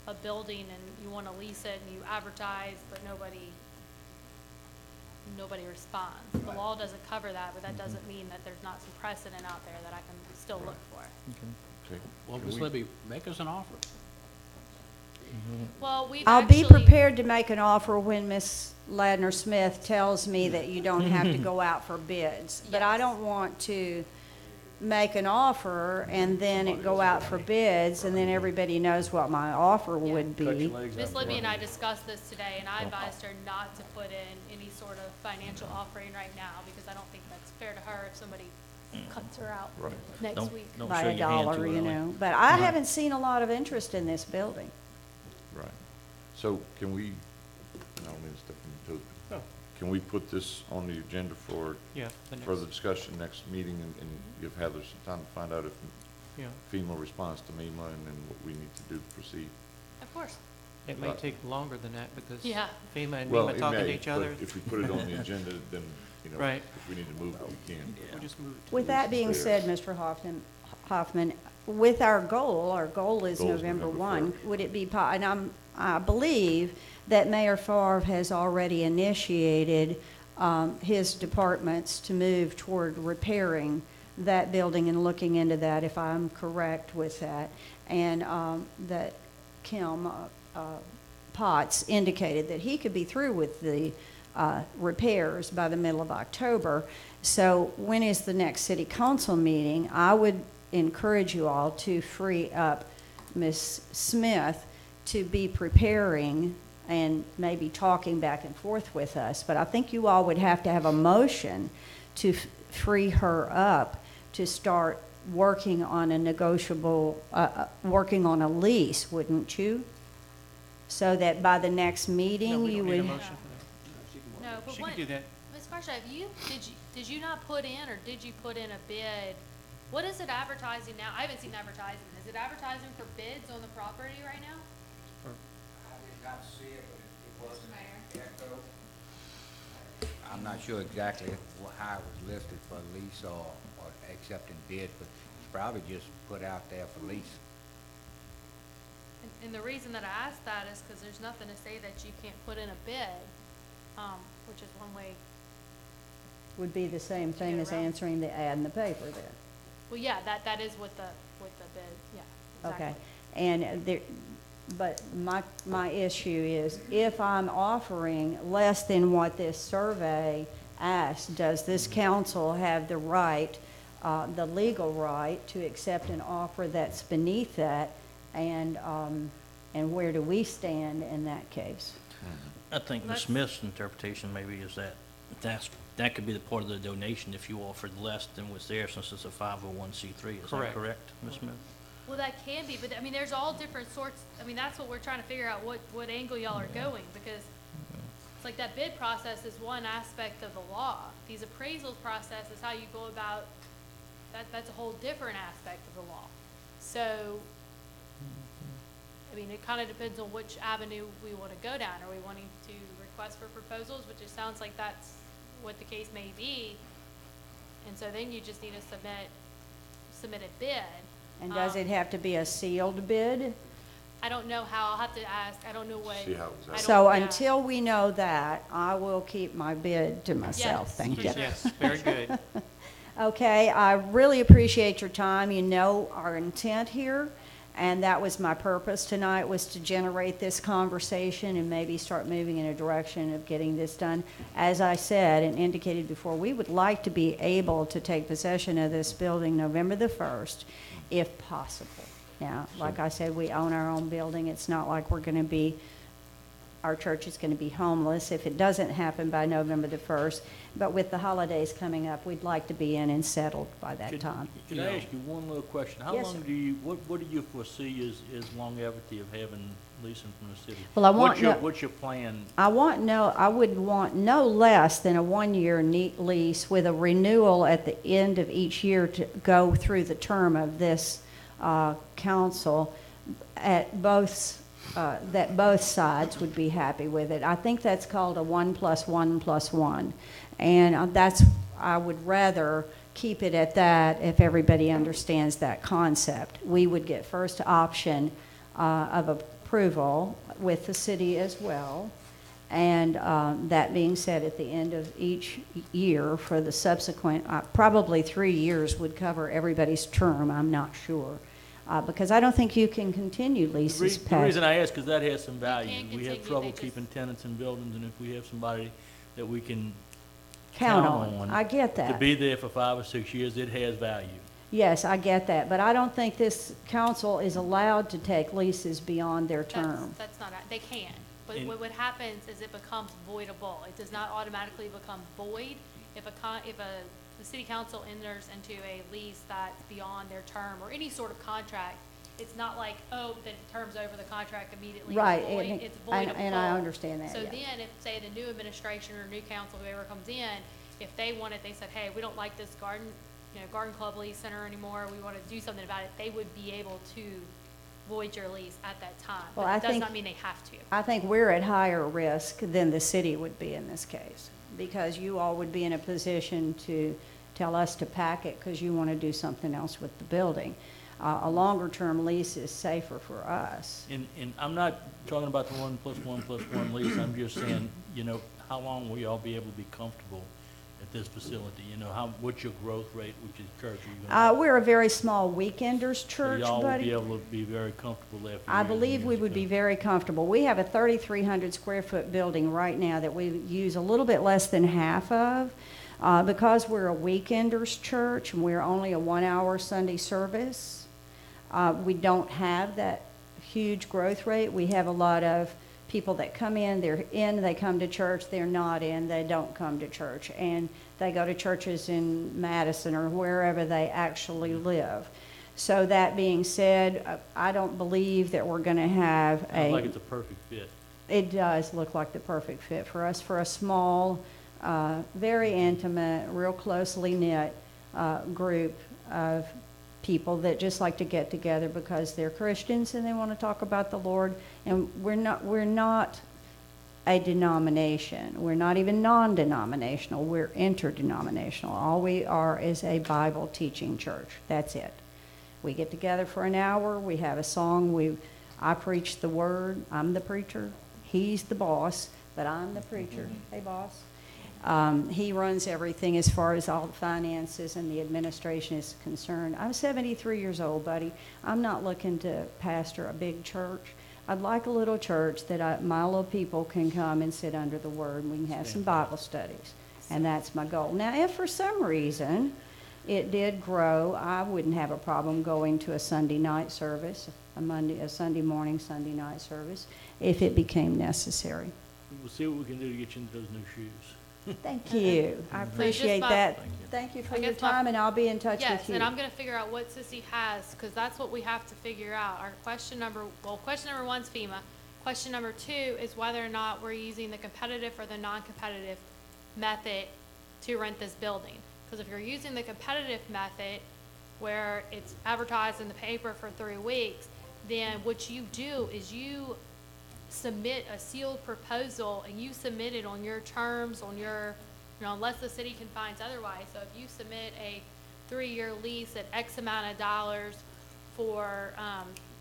a building and you want to lease it and you advertise, but nobody responds. The law doesn't cover that, but that doesn't mean that there's not some precedent out there that I can still look for. Okay. Well, Can Ms. we- Libby, make us an offer. Well, we've I'll be actually, prepared to make an offer when Ms. Ladner Smith tells me that you don't have to go out for bids. But I Yes. don't want to make an offer and then it go out for bids and then everybody knows what my offer would be. Miss Libby and I discussed this today, and I advised her not to put in any sort of financial offering right now, because I don't think that's fair to her if somebody cuts her out Right. next Don't- week. don't By show a your hand dollar, too you early. know. But I haven't seen a lot of interest in this building. Right. So can we, I don't mean to step into it, Oh. can we put this on the agenda for Yeah, the next, further discussion next meeting and give Heather some time to find out if yeah. FEMA responds to MEMA and then what we need to do to proceed? Of course. It may take longer than that because Yeah. FEMA and Well, MEMA it talking to may, each but other. if we put it on the agenda, then, you know, Right. if we need to move it, we can. We'll just move it to With the- that being said, Mr. Hoffman, with our goal is Goal is November November 1, 1st. would it be, and I believe that Mayor Favre has already initiated his departments to move toward repairing that building and looking into that, if I'm correct with that. And that Kim Potts indicated that he could be through with the repairs by the middle of October. So when is the next city council meeting? I would encourage you all to free up Ms. Smith to be preparing and maybe talking back and forth with us. But I think you all would have to have a motion to free her up to start working on a negotiable, working on a lease, wouldn't you? So that by the next No, meeting, we you don't need a would. motion for that. No, but She when, could do that. Ms. Farshaw, did you not put in, or did you put in a bid? What is it advertising now? I haven't seen advertising. Is it advertising for bids on the property right now? I'm not sure exactly how it was listed for lease or accepting bid, but it's probably just put out there for lease. And the reason that I asked that is because there's nothing to say that you can't put in a bid, which is one way. Would be the same thing as around. answering the ad in the paper then. Well, yeah, that is with the bid, yeah, exactly. Okay, and there, but my issue is, if I'm offering less than what this survey asks, does this council have the right, the legal right to accept an offer that's beneath that? And where do we stand in that case? I think Ms. Let's- Smith's interpretation maybe is that that could be the part of the donation if you offered less than what's there, since it's a 501c3. Is that Correct. correct, Ms. Smith? Well, that can be, but I mean, there's all different sorts, I mean, that's what we're trying to figure out, what angle y'all are going, because it's like that bid process is one aspect of the law. These appraisals process is how you go about, that's a whole different aspect of the law. So, I mean, it kind of depends on which avenue we want to go down. Are we wanting to request for proposals, which it sounds like that's what the case may be, and so then you just need to submit a bid. And does it have to be a sealed bid? I don't know how, I'll have to ask, I don't know what. See how it was I don't- So yeah. until we know that, I will keep my bid to myself. Yes. Thank you. Yes, very good. Okay, I really appreciate your time. You know our intent here, and that was my purpose tonight, was to generate this conversation and maybe start moving in a direction of getting this done. As I said and indicated before, we would like to be able to take possession of this building November the 1st, if possible. Now, like I said, we own our own building. It's not like we're going to be, our church is going to be homeless if it doesn't happen by November the 1st. But with the holidays coming up, we'd like to be in and settled by that time. Could I ask you one little question? How Yes, long sir. do you, what do you foresee is longevity of having leasing from the city? Well, I want What's your plan? I would want no less than a one-year lease with a renewal at the end of each year to go through the term of this council at both, that both sides would be happy with it. I think that's called a 1+1+1. And I would rather keep it at that if everybody understands that concept. We would get first option of approval with the city as well. And that being said, at the end of each year for the subsequent, probably 3 years would cover everybody's term, I'm not sure. Because I don't think you can continue leases The past. reason I ask is that has some value. can't We have continue, trouble they just- keeping tenants in buildings, and if we have somebody that we can Count on. I get to that. be there for 5 or 6 years, it has value. Yes, I get that, but I don't think this council is allowed to take leases beyond their term. That's not, they can, but And- what happens is it becomes voidable. It does not automatically become void if the city council enters into a lease that's beyond their term or any sort of contract. It's not like, oh, the term's over, the contract immediately is Right, void. and- It's voidable. and I understand that, So yeah. then if, say, the new administration or new council, whoever comes in, if they wanted, they said, hey, we don't like this garden club lease center anymore, we want to do something about it, they would be able to void your lease at that time. Well, But I it does think- not mean they have to. I think we're at higher risk than the city would be in this case, because you all would be in a position to tell us to pack it because you want to do something else with the building. A longer-term lease is safer for us. And I'm not talking about the 1+1+1 lease, I'm just saying, how long will y'all be able to be comfortable at this facility? What's your growth rate, which is church? Are you gonna- We're a very small weekenders so church, y'all will be buddy. able to be very comfortable there for I years and believe we years would to be come. very comfortable. We have a 3,300 square foot building right now that we use a little bit less than half of. Because we're a weekenders church and we're only a 1-hour Sunday service, we don't have that huge growth rate. We have a lot of people that come in, they come to church, they're not in, they don't come to church. And they go to churches in Madison or wherever they actually live. So that being said, I don't believe that we're going to have Sounds like it's a perfect fit. it does look like the perfect fit for us, for a small, very intimate, real closely knit group of people that just like to get together because they're Christians and they want to talk about the Lord. And we're not a denomination. We're not even non-denominational. We're interdenominational. All we are is a Bible teaching church. That's it. We get together for an hour. We have a song. I preach the word. I'm the preacher. He's the boss, but I'm the preacher. Hey, boss. He runs everything as far as all the finances and the administration is concerned. I'm 73 years old, buddy. I'm not looking to pastor a big church. I'd like a little church that my little people can come and sit under the word and we can have some Bible studies. And that's my goal. Now, if for some reason it did grow, I wouldn't have a problem going to a Sunday night service, a Sunday morning, Sunday night service, if it became necessary. We'll see what we can do to get you into those new shoes. Thank you. I appreciate that. Thank you for your time, and I'll be in touch with you. Yes, and I'm gonna figure out what Sissy has, because that's what we have to figure out. Our question number 1's FEMA. Question number 2 is whether or not we're using the competitive or the non-competitive method to rent this building. Because if you're using the competitive method, where it's advertised in the paper for 3 weeks, then what you do is you submit a sealed proposal and you submit it on your terms, on your, unless the city confines otherwise. So if you submit a 3-year lease at X amount of dollars for,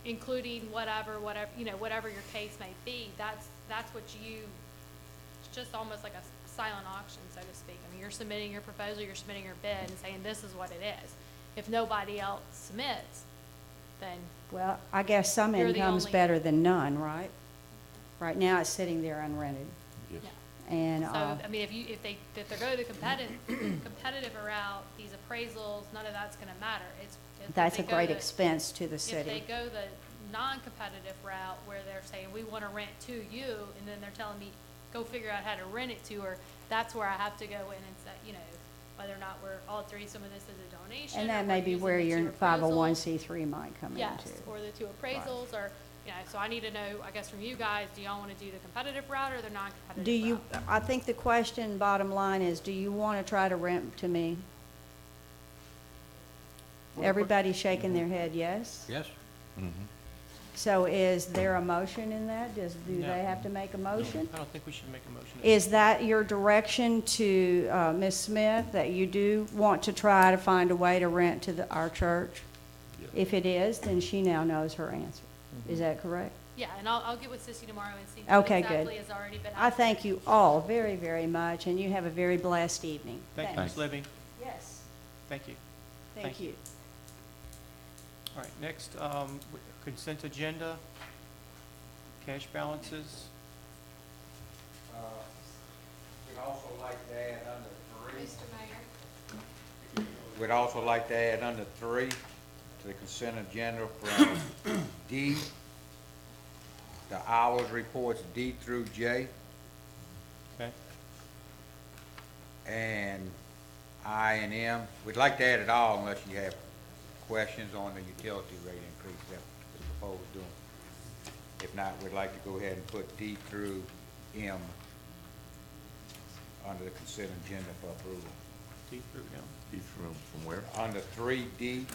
including whatever, whatever your case may be, that's what it's just almost like a silent auction, so to speak. I mean, you're submitting your proposal, you're submitting your bid and saying this is what it is. If nobody else submits, then Well, I guess some You're the income's only- better than none, right? Right now, it's sitting there unrented. Yes. And, so, I mean, if they go the competitive route, these appraisals, none of that's gonna matter. If that's a they go great the- expense to the If they city. go the non-competitive route where they're saying, we wanna rent to you, and then they're telling me, go figure out how to rent it to her, that's where I have to go in and say, whether or not we're altering some of this as a donation. And or that we're may be using where the your 2 appraisals. 501c3 might come Yes, into. or the 2 appraisals, or, so I need to know, I guess from you guys, do y'all wanna do the competitive route or the non-competitive Do you, route? I think the question, bottom line is, do you want to try to rent to me? Everybody shaking their head, yes? Yes? So is there a motion in that? Do No. they have to make a motion? I don't think we should make a motion. Is that your direction to Ms. Smith, that you do want to try to find a way to rent to our church? If it is, then she now knows her answer. Is that correct? Yeah, and I'll get with Sissy tomorrow and see Okay, what good. exactly has already been. I offered. thank you all very, very much, and you have a very blessed evening. Thank you, Ms. Libby. Yes, Thank you. thank you. All right, next, consent agenda, cash balances. We'd also like to add under three. Mr. Mayor. We'd also like to add under three to the consent agenda from D, the hours reports D through J, Okay, and I and M. We'd like to add it all unless you have questions on the utility rate increase that was proposed doing. If not, we'd like to go ahead and put D through M under the consent agenda for approval. D through M. He's from where? Under 3D,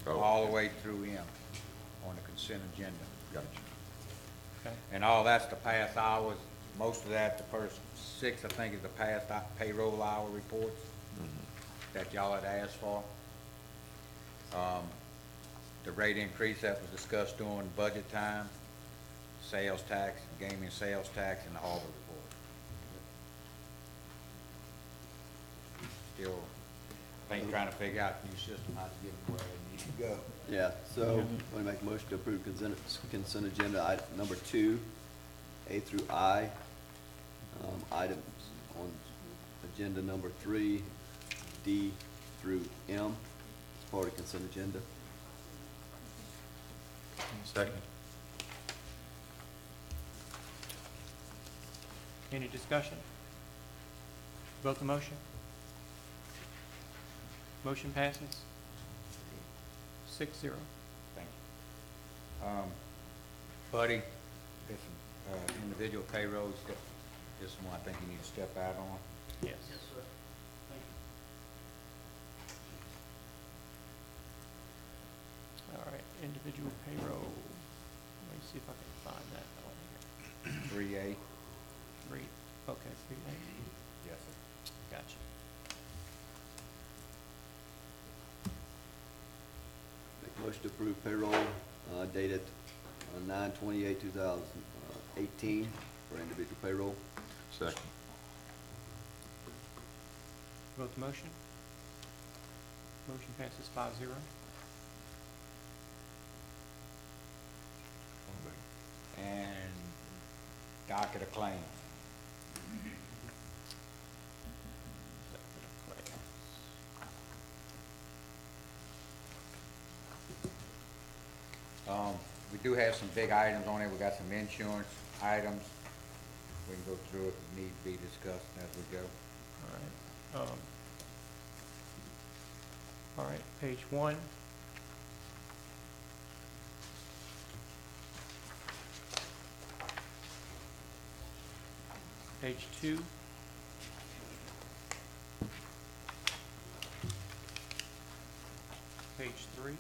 Oh. all the way through M on the consent agenda. Gotcha. Okay, And all that's the past hours. Most of that, the first 6, I think, is the past payroll hour reports that y'all had asked for. The rate increase that was discussed during budget time, sales tax, gaming sales tax, and the Harbor report. Still, I think trying to figure out the new system, how to get them where they need to go. Yeah, so, want to make a motion to approve consent agenda item number 2, A through I. Items on agenda number 3, D through M, as part of consent agenda. Second. any discussion? Vote the motion. Motion passes 6-0. Thank you. Buddy, this individual payroll, this one I think you need to step out on. Yes. Yes, sir. All right, individual payroll. Let me see if I can find that on here. 3A. 3, okay, 3A. Yes, sir. Gotcha. Make a motion to approve payroll dated 9/28/2018 for individual payroll. Second. Vote the motion. Motion passes 5-0. And docket of claims. We do have some big items on it. We got some insurance items. We can go through it if need be discussed as we go. All right, page 1. Page 2. Page 3.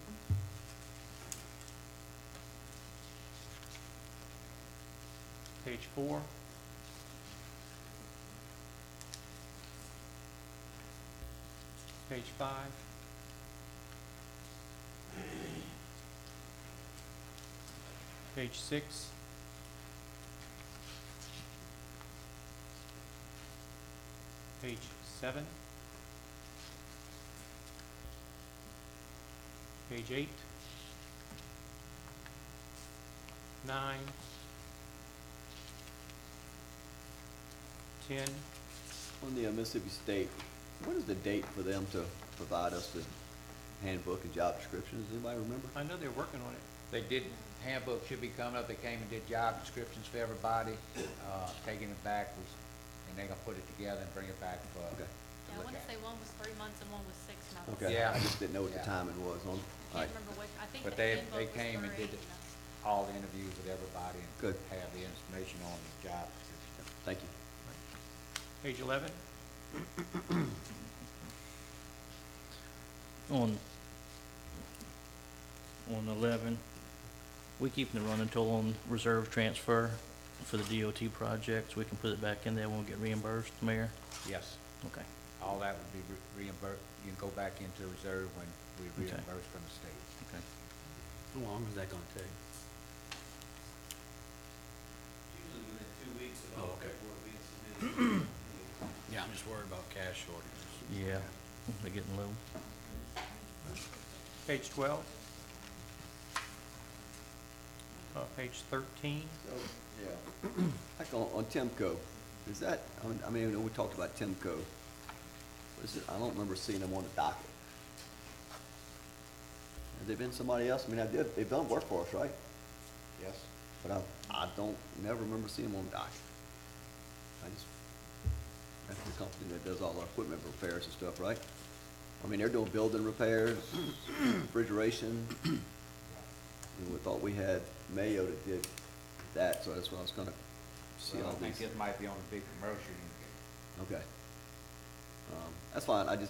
Page 4. Page 5. Page 6. Page 7. Page 8. 9. 10. On the Mississippi State, what is the date for them to provide us the handbook and job descriptions? Does anybody remember? I know they're working on it. They did, handbook should be coming up. They came and did job descriptions for everybody, taking it back, and they're gonna put it together and bring it back for, Okay. to Yeah, I look want to at. say one was 3 months and one was 6 months. Okay, Yeah. I just didn't know what the Yeah. timing was on. All right, Can't remember which, I think the But they handbook was came and 3, did all the interviews with everybody and Good. have the information on the job description. thank you. Page 11. On 11, We keeping the running total on reserve transfer for the DOT projects. We can put it back in there when we get reimbursed, Mayor? Yes, Okay. all that would be reimbursed. You can go back into reserve when we Okay. reimburse from the state. Okay. How long is that gonna take? Usually within 2 weeks of Oh, all okay. paperwork being submitted. Yeah, I'm just worried about cash shortages. Yeah, they're getting low. Page 12. Page 13. So, yeah, like on Timco, is that, I mean, we talked about Timco. Is it, I don't remember seeing them on the docket. Has there been somebody else? I mean, they've done work for us, right? Yes. But I don't, never remember seeing them on the docket. That's the company that does all our equipment repairs and stuff, right? I mean, they're doing building repairs, refrigeration. And we thought we had Mayo that did that, so that's why I was gonna see Well, all I think these. it might be on the big commercial unit. Okay. That's fine, it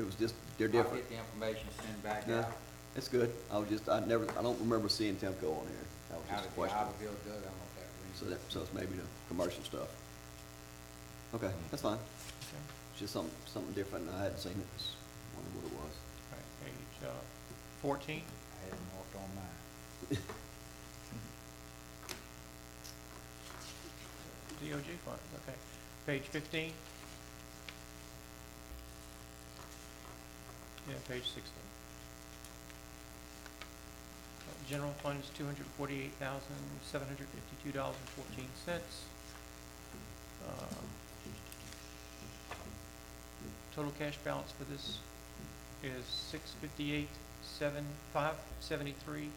was just, they're I'll different. get the information sent back Yeah, out. it's good. I don't remember seeing Timco on here. That was How just a did the question. Iberville do? I don't know if that rings. So it's maybe the commercial stuff. Okay, that's fine. Okay. It's just something different, and I hadn't seen it. Just wondered what it was. All right, page 14. I had them marked on mine. DOG funds, okay. Page 15. Yeah, page 16. General fund is $248,752.14. Total cash balance for this is $658,573.04.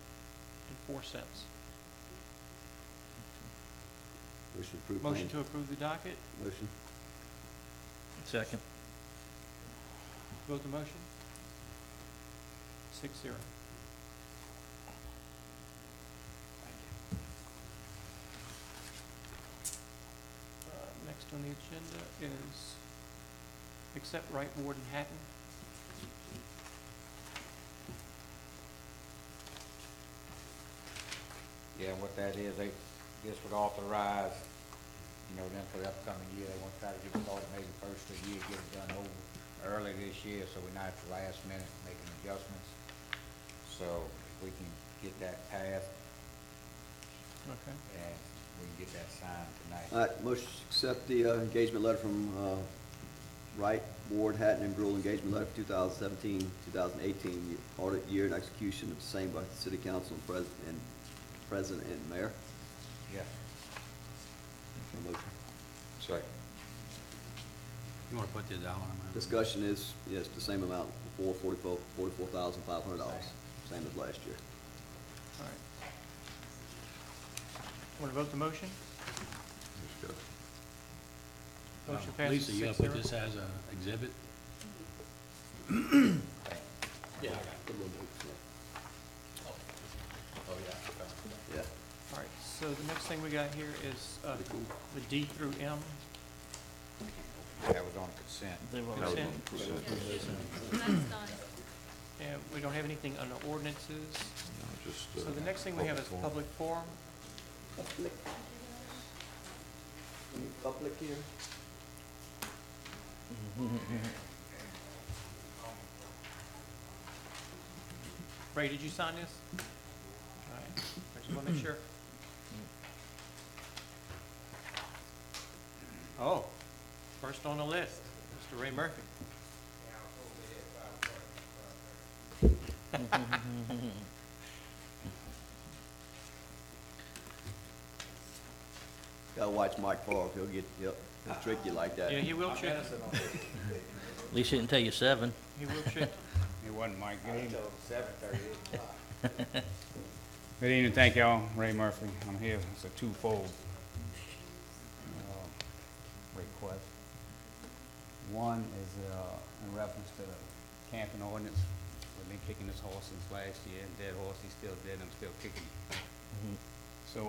Motion approved. Motion to approve the docket. Motion. Second. Vote the motion. 6-0. Next on the agenda is accept Wright Ward and Hatton. Yeah, and what that is, they just would authorize, you know, then for the upcoming year, they want to try to get it started maybe first of the year, get it done over early this year, so we're not at the last minute making adjustments. So if we can get that passed Okay. and we can get that signed tonight. All right, motion to accept the engagement letter from Wright, Ward, Hatton, and Gruel engagement letter for 2017, 2018 audit year and execution of the same by the city council and president and mayor. Yeah. Motion. Second. You wanna put the dollar amount? Discussion is, yes, the same amount, $44,500, same as last year. All right. Want to vote the motion? Discuss. Motion passes Lisa, you gotta put 6-0. this as a exhibit? Yeah, I got it. Oh, yeah. Yeah. All right, so the next thing we got here is the D through M. That was on consent. They were That was Consent. on consent. That's done. And we don't have anything under ordinances. No, just, So the next thing we have is public forum. Public. Any public here? Ray, did you sign this? All right, I just want to make sure. Oh, first on the list, Mr. Ray Murphy. Gotta watch Mike Favre, he'll trick you like that. Yeah, he will trick you. At least he didn't tell you 7. He will trick you. It wasn't Mike. Good evening. 7:30. Good evening. Thank y'all. Ray Murphy. I'm here. It's a twofold request. One is in reference to the camping ordinance. We've been kicking this horse since last year. Dead horse, he's still dead. I'm still kicking him. So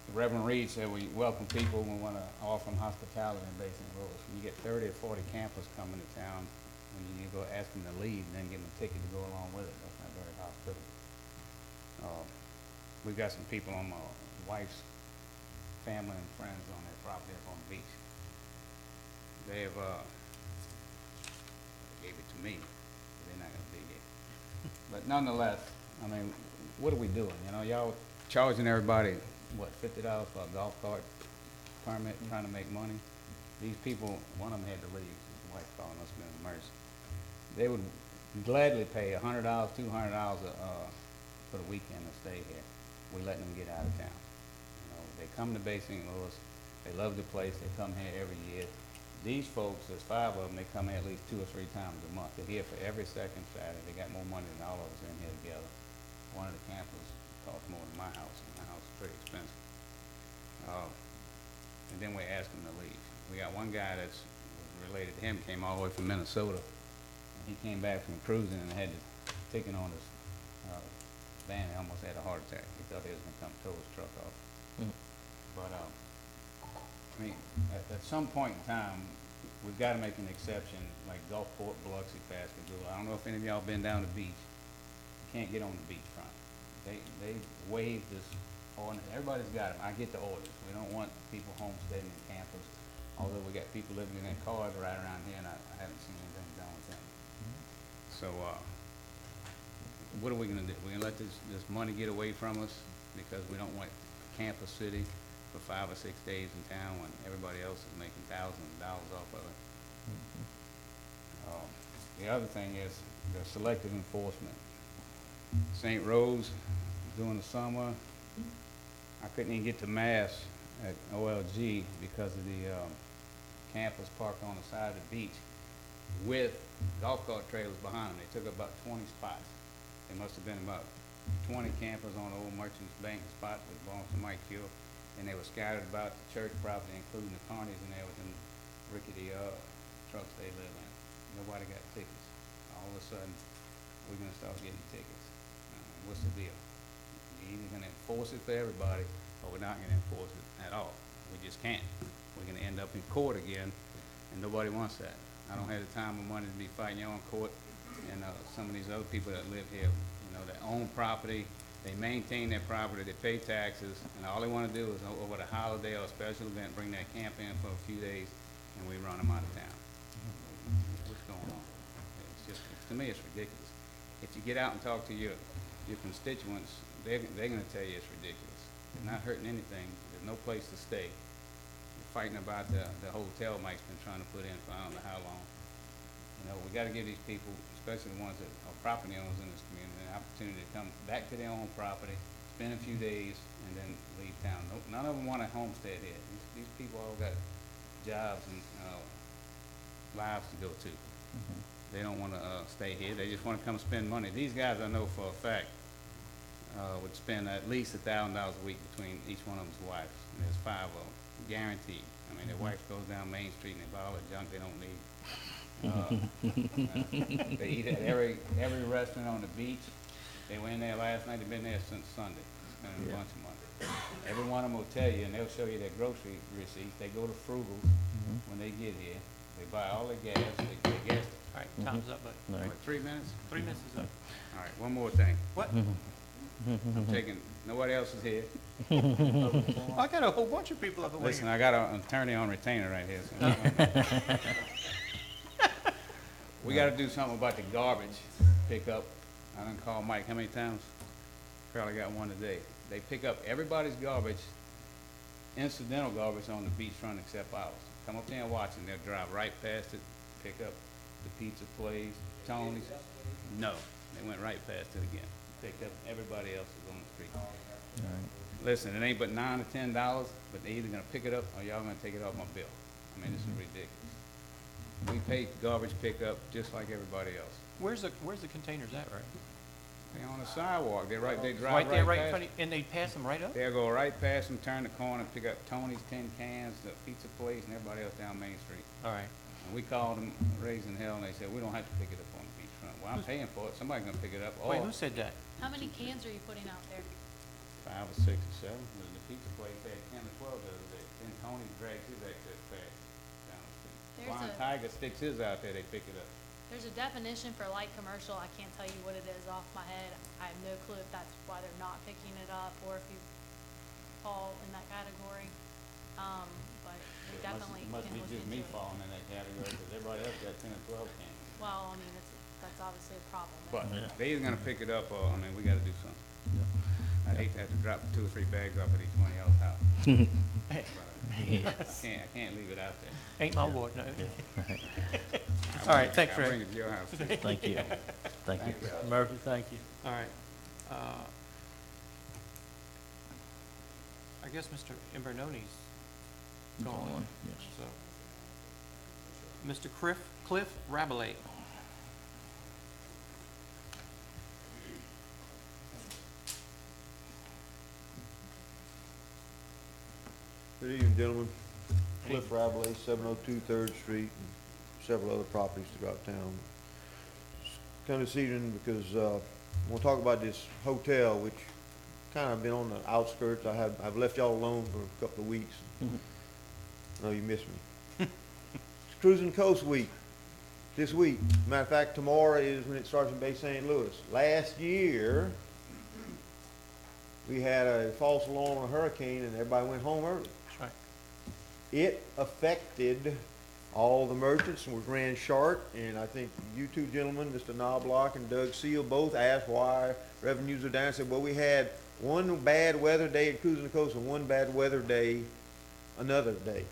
the Reverend Reed said we welcome people. We want to offer them hospitality in Basin Road. When you get 30 or 40 campers coming to town, when you go ask them to leave and then give them a ticket to go along with it, that's not very hospitable. We've got some people on my wife's family and friends on their property up on the beach. They've, gave it to me, but they're not gonna be here. But nonetheless, I mean, what are we doing? You know, y'all charging everybody, what, $50 for a golf cart permit, trying to make money? These people, one of them had to leave, his wife called, must have been a mercy. They would gladly pay $100, $200 for the weekend to stay here. We letting them get out of town. You know, they come to Bay St. Louis, they love the place, they come here every year. These folks, there's 5 of them, they come here at least 2 or 3 times a month. They're here for every second Saturday. They got more money than all of us in here together. One of the campers costs more than my house, and my house is pretty expensive. And then we ask them to leave. We got one guy that's related to him, came all the way from Minnesota. And he came back from cruising and had the ticket on his van. He almost had a heart attack. He thought he was gonna come tow his truck off. But, I mean, at some point in time, we've gotta make an exception, like Gulfport, Biloxi, Pascagoula. I don't know if any of y'all been down the beach. You can't get on the beachfront. They waived this ordinance. Everybody's got them. I get the orders. We don't want people homesteading in campers, although we got people living in their cars right around here, and I haven't seen anything done with them. So, what are we gonna do? We're gonna let this money get away from us because we don't want campus city for 5 or 6 days in town when everybody else is making thousands of dollars off of it. The other thing is the selective enforcement. St. Rose, during the summer, I couldn't even get to Mass at OLG because of the campers parked on the side of the beach with golf cart trailers behind them. They took up about 20 spots. There must have been about 20 campers on the old Merchants Bank spot that belongs to Mike Hill, and they were scattered about the church property, including the carnies in there with them rickety trucks they live in. Nobody got tickets. All of a sudden, we're gonna start getting tickets. What's the deal? You're either gonna enforce it for everybody, or we're not gonna enforce it at all. We just can't. We're gonna end up in court again, and nobody wants that. I don't have the time or money to be fighting you on court, and some of these other people that live here, you know, that own property, they maintain their property, they pay taxes, and all they wanna do is over the holiday or a special event, bring their camp in for a few days, and we run them out of town. What's going on? It's just, to me, it's ridiculous. If you get out and talk to your constituents, they're gonna tell you it's ridiculous. They're not hurting anything. There's no place to stay. You're fighting about the hotel Mike's been trying to put in for I don't know how long. You know, we gotta give these people, especially the ones that are property owners in this community, an opportunity to come back to their own property, spend a few days, and then leave town. None of them want a homestead here. These people all got jobs and lives to go to. They don't want to stay here. They just want to come spend money. These guys, I know for a fact, would spend at least $1,000 a week between each one of them's wives. And there's 5 of them, guaranteed. I mean, their wife goes down Main Street and they buy all the junk they don't need. They eat at every restaurant on the beach. They were in there last night. They've been there since Sunday, spending a bunch of money. Every one of them will tell you, and they'll show you their grocery receipts. They go to Frugal's when they get here. They buy all their gas. They gas. All right, time's up, but What, 3 minutes? 3 minutes is up. All right, one more thing. What? I'm taking, nobody else is here. I got a whole bunch of people up there. Listen, I got an attorney on retainer right here. So we gotta do something about the garbage pickup. I done called Mike how many times? Probably got one today. They pick up everybody's garbage, incidental garbage on the beachfront except ours. Come up there and watch it. They'll drive right past it, pick up the pizza place, Tony's. No, they went right past it again. Picked up everybody else's on the street. Listen, it ain't but $9 to $10, but they're either gonna pick it up or y'all gonna take it off my bill. I mean, this is ridiculous. We pay garbage pickup just like everybody else. Where's the containers at, right? They're on the sidewalk. They drive Right there, right in past. front of, and they pass them right up? They'll go right past them, turn the corner, pick up Tony's tin cans, the pizza place, and everybody else down Main Street. All right. And we called them, raising hell, and they said, we don't have to pick it up on the beachfront. Well, I'm paying for it. Somebody's gonna pick it up. Wait, Or who said that? How many cans are you putting out there? 5 or 6 or 7. The pizza place had 10 or 12 the other day. Then Tony drags his excess trash down the street. There's Blind a- Tiger sticks his out there, they pick it up. There's a definition for light commercial. I can't tell you what it is off my head. I have no clue if that's why they're not picking it up or if you fall in that category. But we definitely Must can be look just into me it. falling in that category, because everybody else got 10 or 12 cans. Well, I mean, that's obviously a problem. But Yeah. they either gonna pick it up, or, I mean, we gotta do something. I hate to have to drop 2 or 3 bags off at each one of y'all's house. But I can't leave it out there. Ain't my ward, no. All right, thanks, I'll Ray. bring it to your house. Thank you. Thank you. Murphy, thank you. All right. I guess Mr. Imbernoni's gone. Yes. So, Mr. Cliff Rabelais. Good evening, gentlemen. Cliff Rabelais, 702 3rd Street, and several other properties throughout town. Come this evening because we'll talk about this hotel, which kind of been on the outskirts. I've left y'all alone for a couple of weeks. I know you missed me. It's Cruising Coast Week this week. Matter of fact, tomorrow is when it starts in Bay St. Louis. Last year, we had a false alarm on a hurricane and everybody went home early. That's right. It affected all the merchants and was ran short, and I think you two gentlemen, Mr. Knobloch and Doug Seal, both asked why revenues are down. I said, well, we had one bad weather day at Cruising the Coast and one bad weather day another day.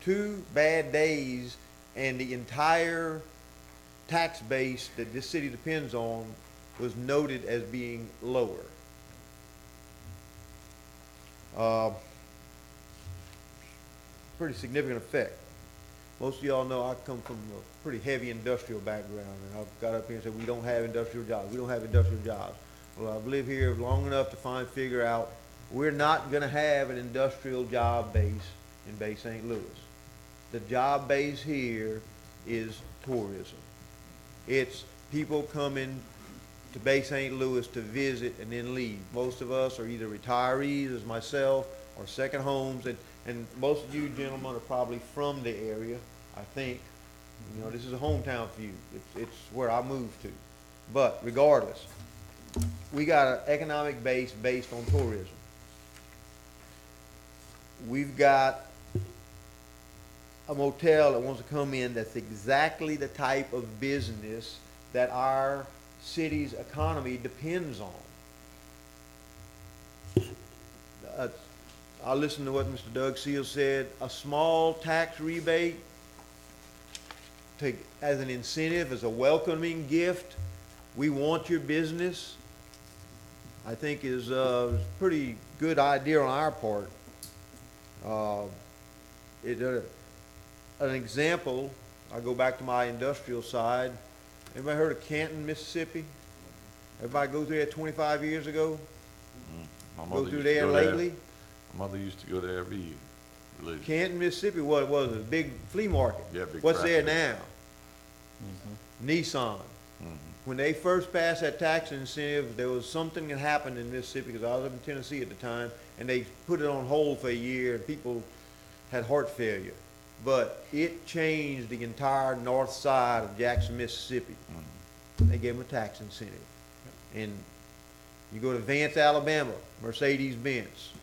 2 bad days, and the entire tax base that this city depends on was noted as being lower. Pretty significant effect. Most of y'all know I come from a pretty heavy industrial background, and I've got up here and said, we don't have industrial jobs. We don't have industrial jobs. Well, I've lived here long enough to figure out we're not going to have an industrial job base in Bay St. Louis. The job base here is tourism. It's people coming to Bay St. Louis to visit and then leave. Most of us are either retirees, as myself, or second homes, and most of you gentlemen are probably from the area, I think. You know, this is a hometown for you. It's where I moved to. But regardless, we got an economic base based on tourism. We've got a motel that wants to come in that's exactly the type of business that our city's economy depends on. I listened to what Mr. Doug Seal said. A small tax rebate as an incentive, as a welcoming gift. We want your business, I think is a pretty good idea on our part. An example, I go back to my industrial side. Everybody heard of Canton, Mississippi? Everybody go through there 25 years ago? Go through there lately? My mother used to go there every year. Religiously. Canton, Mississippi, what it was, a big flea market. Yeah, big What's there craft now? Nissan. When they first passed that tax incentive, there was something that happened in Mississippi, because I was up in Tennessee at the time, and they put it on hold for a year, and people had heart failure. But it changed the entire north side of Jackson, Mississippi. They gave them a tax incentive. And you go to Vance, Alabama, Mercedes-Benz.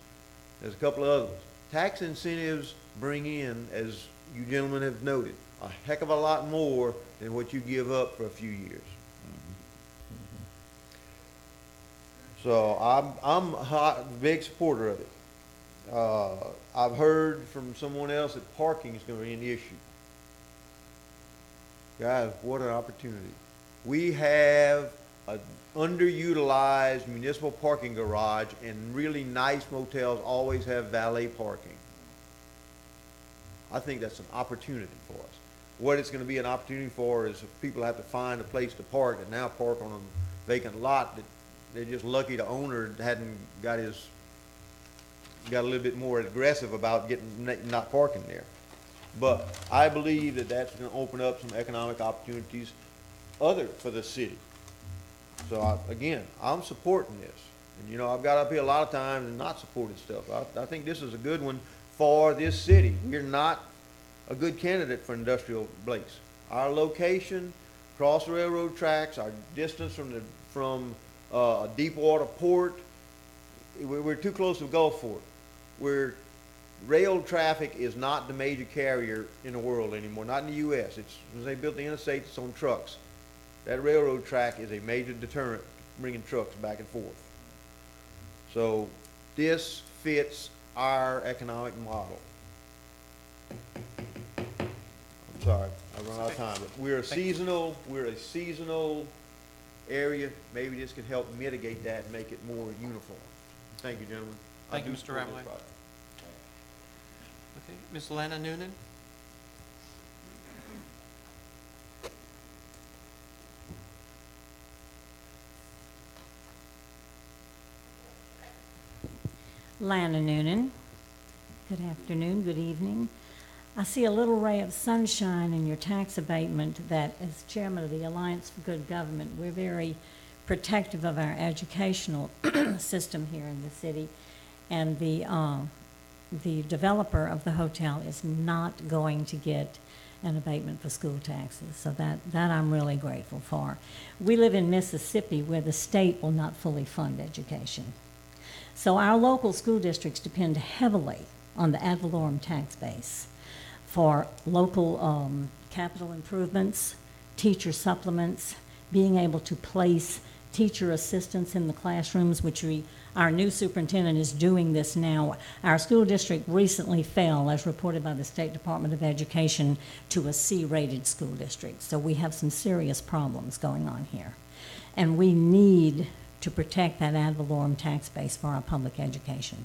There's a couple of others. Tax incentives bring in, as you gentlemen have noted, a heck of a lot more than what you give up for a few years. So I'm a big supporter of it. I've heard from someone else that parking is going to be an issue. Guys, what an opportunity. We have an underutilized municipal parking garage, and really nice motels always have valet parking. I think that's an opportunity for us. What it's going to be an opportunity for is if people have to find a place to park and now park on a vacant lot that they're just lucky the owner hadn't got a little bit more aggressive about not parking there. But I believe that that's going to open up some economic opportunities for the city. So again, I'm supporting this. And you know, I've got up here a lot of times and not supported stuff. I think this is a good one for this city. We're not a good candidate for industrial place. Our location, cross the railroad tracks, our distance from a deep water port. We're too close to Gulfport. Where rail traffic is not the major carrier in the world anymore, not in the U.S. It's, when they built the interstate, it's on trucks. That railroad track is a major deterrent bringing trucks back and forth. So this fits our economic model. I'm sorry, I run out of time, but we're a seasonal area. Maybe this can help mitigate that and make it more uniform. Thank you, gentlemen. I Thank you, do Mr. support this Ratliff. project. Okay, Ms. Lana Noonan? Lana Noonan. Good afternoon, good evening. I see a little ray of sunshine in your tax abatement that, as chairman of the Alliance for Good Government, we're very protective of our educational system here in the city. And the developer of the hotel is not going to get an abatement for school taxes. So that I'm really grateful for. We live in Mississippi where the state will not fully fund education. So our local school districts depend heavily on the ad valorem tax base for local capital improvements, teacher supplements, being able to place teacher assistants in the classrooms, which our new superintendent is doing this now. Our school district recently fell, as reported by the State Department of Education, to a C-rated school district. So we have some serious problems going on here. And we need to protect that ad valorem tax base for our public education.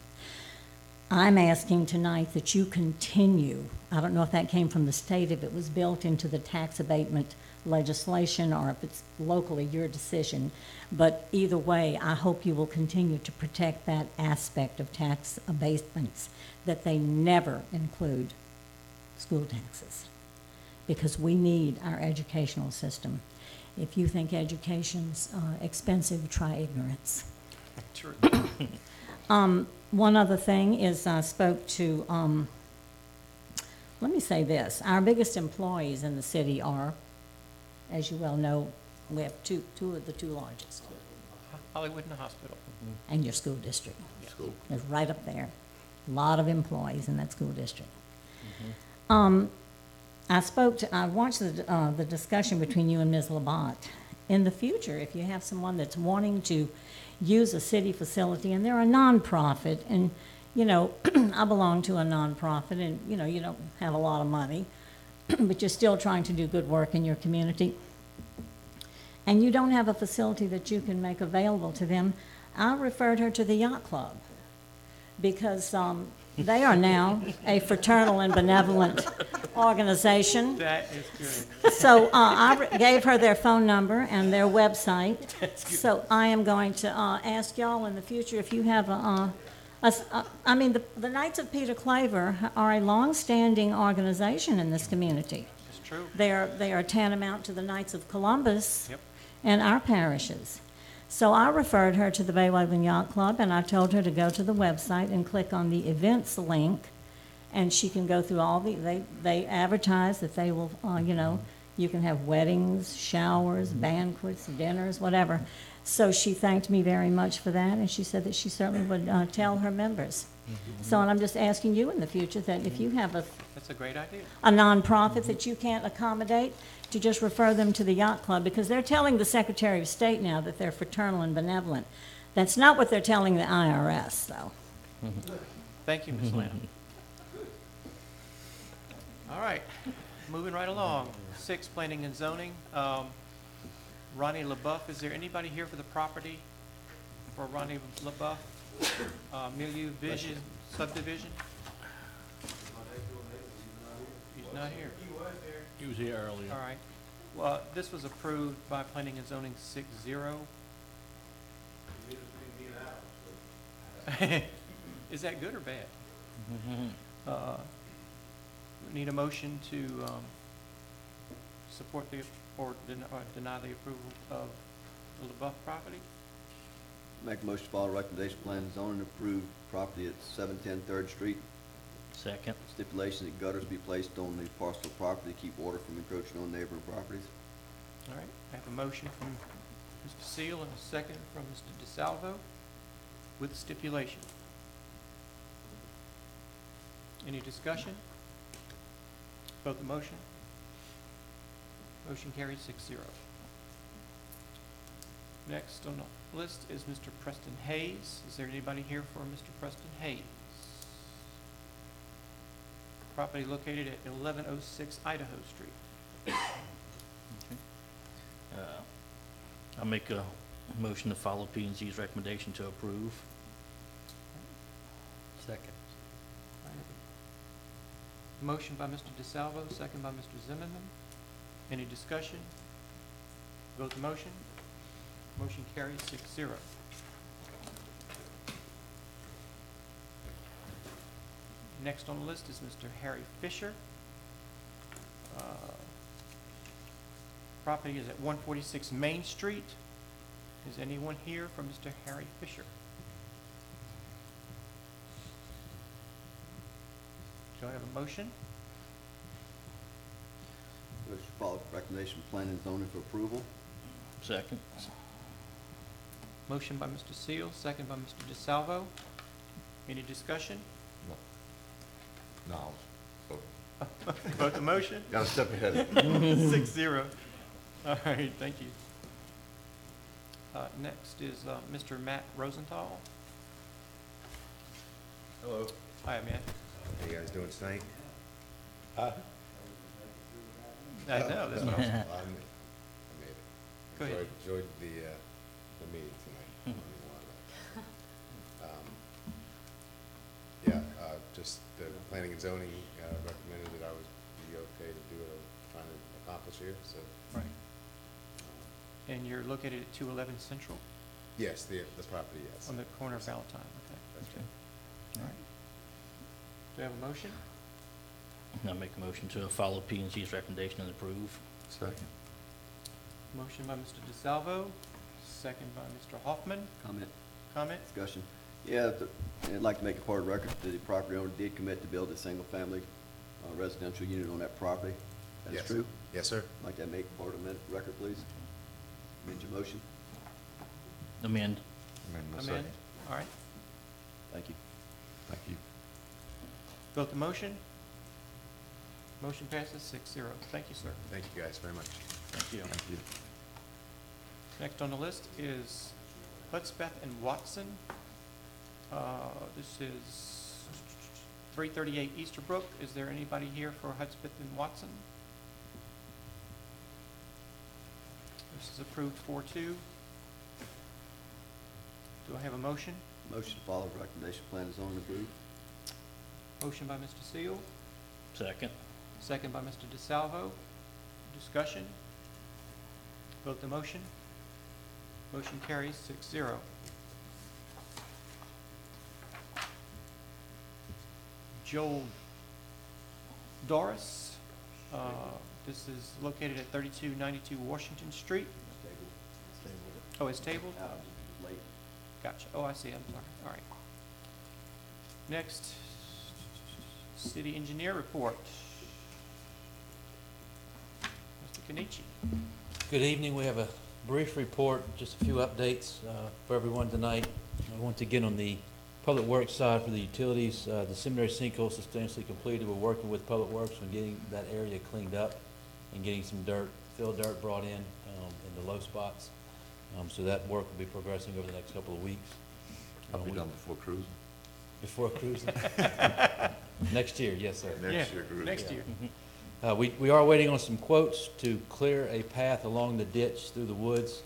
I'm asking tonight that you continue, I don't know if that came from the state, if it was built into the tax abatement legislation, or if it's locally your decision, but either way, I hope you will continue to protect that aspect of tax abatements, that they never include school taxes, because we need our educational system. If you think education's expensive, try ignorance. True. One other thing is I spoke to, let me say this, our biggest employees in the city are, as you well know, we have two of the two largest. Hollywood and the hospital. And your school district. School. It's right up there. A lot of employees in that school district. I watched the discussion between you and Ms. Labatt. In the future, if you have someone that's wanting to use a city facility, and they're a nonprofit, and, you know, I belong to a nonprofit, and, you know, you don't have a lot of money, but you're still trying to do good work in your community, and you don't have a facility that you can make available to them, I referred her to the Yacht Club, because they are now a fraternal and benevolent organization. That is good. So I gave her their phone number and their website. So I am going to ask y'all in the future if you have I mean, the Knights of Peter Claver are a long-standing organization in this community. It's true. They are tantamount to the Knights of Columbus. Yep. And our parishes. So I referred her to the Bay Waveland Yacht Club, and I told her to go to the website and click on the events link, and she can go through all they advertise that they will, you know, you can have weddings, showers, banquets, dinners, whatever. So she thanked me very much for that, and she said that she certainly would tell her members. So, and I'm just asking you in the future that if you have That's a great idea. a nonprofit that you can't accommodate, to just refer them to the Yacht Club, because they're telling the Secretary of State now that they're fraternal and benevolent. That's not what they're telling the IRS, though. Thank you, Ms. Lana. All right, moving right along. 6, planning and zoning. Ronnie LaBeouf, is there anybody here for the property for Ronnie LaBeouf? Milieu Vision subdivision? He's not here. He was here earlier. All right. Well, this was approved by planning and zoning 6-0. Is that good or bad? We need a motion to support or deny the approval of the LaBeouf property. Make a motion to follow recommendation, plan and zoning, approve property at 710 3rd Street. Second. Stipulation that gutters be placed on the parcel of property to keep water from encroaching on neighboring properties. All right, I have a motion from Mr. Seal and a second from Mr. DeSalvo with stipulation. Any discussion? Vote the motion. Motion carries 6-0. Next on the list is Mr. Preston Hayes. Is there anybody here for Mr. Preston Hayes? Property located at 1106 Idaho Street. I'll make a motion to follow P and Z's recommendation to approve. Second. Motion by Mr. DeSalvo, second by Mr. Zimmerman. Any discussion? Vote the motion. Motion carries 6-0. Next on the list is Mr. Harry Fisher. Property is at 146 Main Street. Is anyone here for Mr. Harry Fisher? Do I have a motion? Motion to follow recommendation plan and zoning for approval. Second. Motion by Mr. Seal, second by Mr. DeSalvo. Any discussion? No. Vote the motion? Gotta step ahead. 6-0. All right, thank you. Next is Mr. Matt Rosenthal. Hello. Hi, Matt. How you guys doing tonight? I know, that's what I was. I made it. Go ahead. Enjoyed the meeting tonight. Just the planning and zoning recommended that I would be okay to do what I'm trying to accomplish here, so. Right. And you're located at 211 Central? Yes, the property, yes. On the corner of Valentine, okay. That's right. All right. Do I have a motion? I'll make a motion to follow P and Z's recommendation and approve. Second. Motion by Mr. DeSalvo, second by Mr. Hoffman. Comment, Comment? discussion. Yeah, I'd like to make a part of the record that the property owner did commit to build a single-family residential unit on that property. That's Yes. true? Yes, sir. I'd like to make part of the record, please. Amend your motion. Amend. Amend? All right. Thank you. Thank you. Vote the motion. Motion passes 6-0. Thank you, sir. Thank you guys very much. Thank you. Thank you. Next on the list is Hudspeth and Watson. This is 338 Easterbrook. Is there anybody here for Hudspeth and Watson? This is approved 4-2. Do I have a motion? Motion to follow recommendation plan and zoning approved. Motion by Mr. Seal, Second. second by Mr. DeSalvo. Discussion? Vote the motion. Motion carries 6-0. Joel Doris. This is located at 3292 Washington Street. Oh, it's tabled? Late. Gotcha. Oh, I see. I'm sorry. All right. Next, city engineer report. Mr. Kenichi. Good evening. We have a brief report, just a few updates for everyone tonight. I want to get on the Public Works side for the utilities. The seminary sinkhole substantially completed. We're working with Public Works on getting that area cleaned up and getting some fill dirt brought in the low spots. So that work will be progressing over the next couple of weeks. I'll be done before cruising. Before cruising? Next year, yes, sir. Next year cruising. Next year. We are waiting on some quotes to clear a path along the ditch through the woods.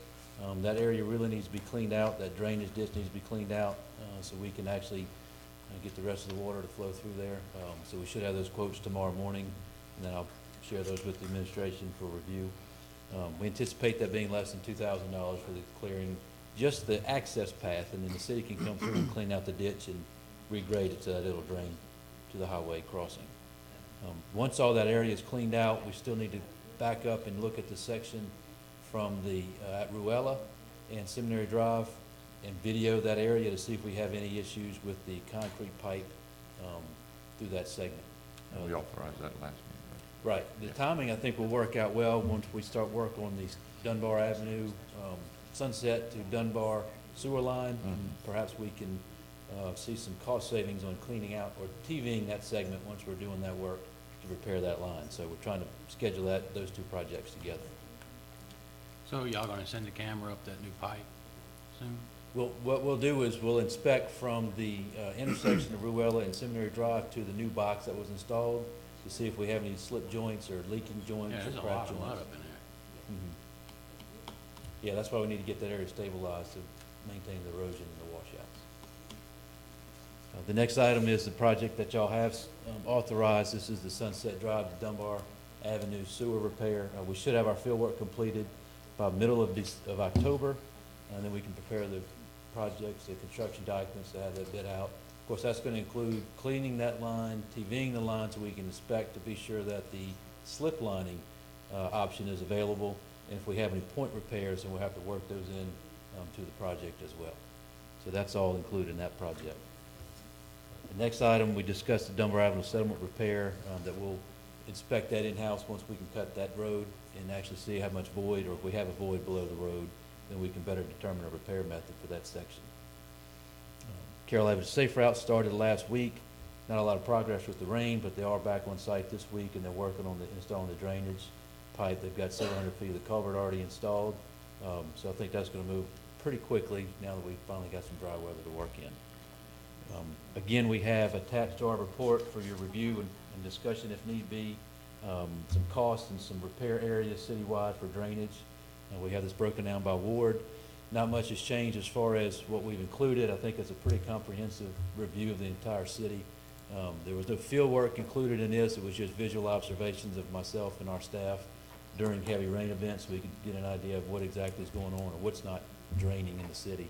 That area really needs to be cleaned out. That drainage ditch needs to be cleaned out so we can actually get the rest of the water to flow through there. So we should have those quotes tomorrow morning, and then I'll share those with the administration for review. We anticipate that being less than $2,000 for the clearing, just the access path, and then the city can come through and clean out the ditch and regrade it so that it'll drain to the highway crossing. Once all that area is cleaned out, we still need to back up and look at the section from the at Ruella and Seminary Drive and video that area to see if we have any issues with the concrete pipe through that segment. We authorized that last meeting. Right. The timing, I think, will work out well once we start work on these Dunbar Avenue, Sunset to Dunbar sewer line. Perhaps we can see some cost savings on cleaning out or TVing that segment once we're doing that work to repair that line. So we're trying to schedule those two projects together. So y'all gonna send the camera up that new pipe soon? Well, what we'll do is we'll inspect from the intersection of Ruella and Seminary Drive to the new box that was installed to see if we have any slip joints or leaking joints Yeah, or there's a crack lot of joints. mud up in there. Yeah, that's why we need to get that area stabilized to maintain the erosion and the washouts. The next item is the project that y'all have authorized. This is the Sunset Drive to Dunbar Avenue sewer repair. We should have our field work completed by middle of October, and then we can prepare the projects, the construction documents to have that bid out. Of course, that's going to include cleaning that line, TVing the line so we can inspect to be sure that the slip lining option is available. And if we have any point repairs, then we'll have to work those in to the project as well. So that's all included in that project. The next item, we discussed the Dunbar Avenue settlement repair, that we'll inspect that in-house once we can cut that road and actually see how much void, or if we have a void below the road, then we can better determine a repair method for that section. Carroll Avenue Safe Route started last week. Not a lot of progress with the rain, but they are back on site this week and they're working on installing the drainage pipe. They've got 700 feet of the culvert already installed. So I think that's going to move pretty quickly now that we've finally got some dry weather to work in. Again, we have attached to our report for your review and discussion if need be, some costs and some repair areas citywide for drainage. We have this broken down by ward. Not much has changed as far as what we've included. I think it's a pretty comprehensive review of the entire city. There was no field work included in this. It was just visual observations of myself and our staff during heavy rain events so we could get an idea of what exactly is going on or what's not draining in the city.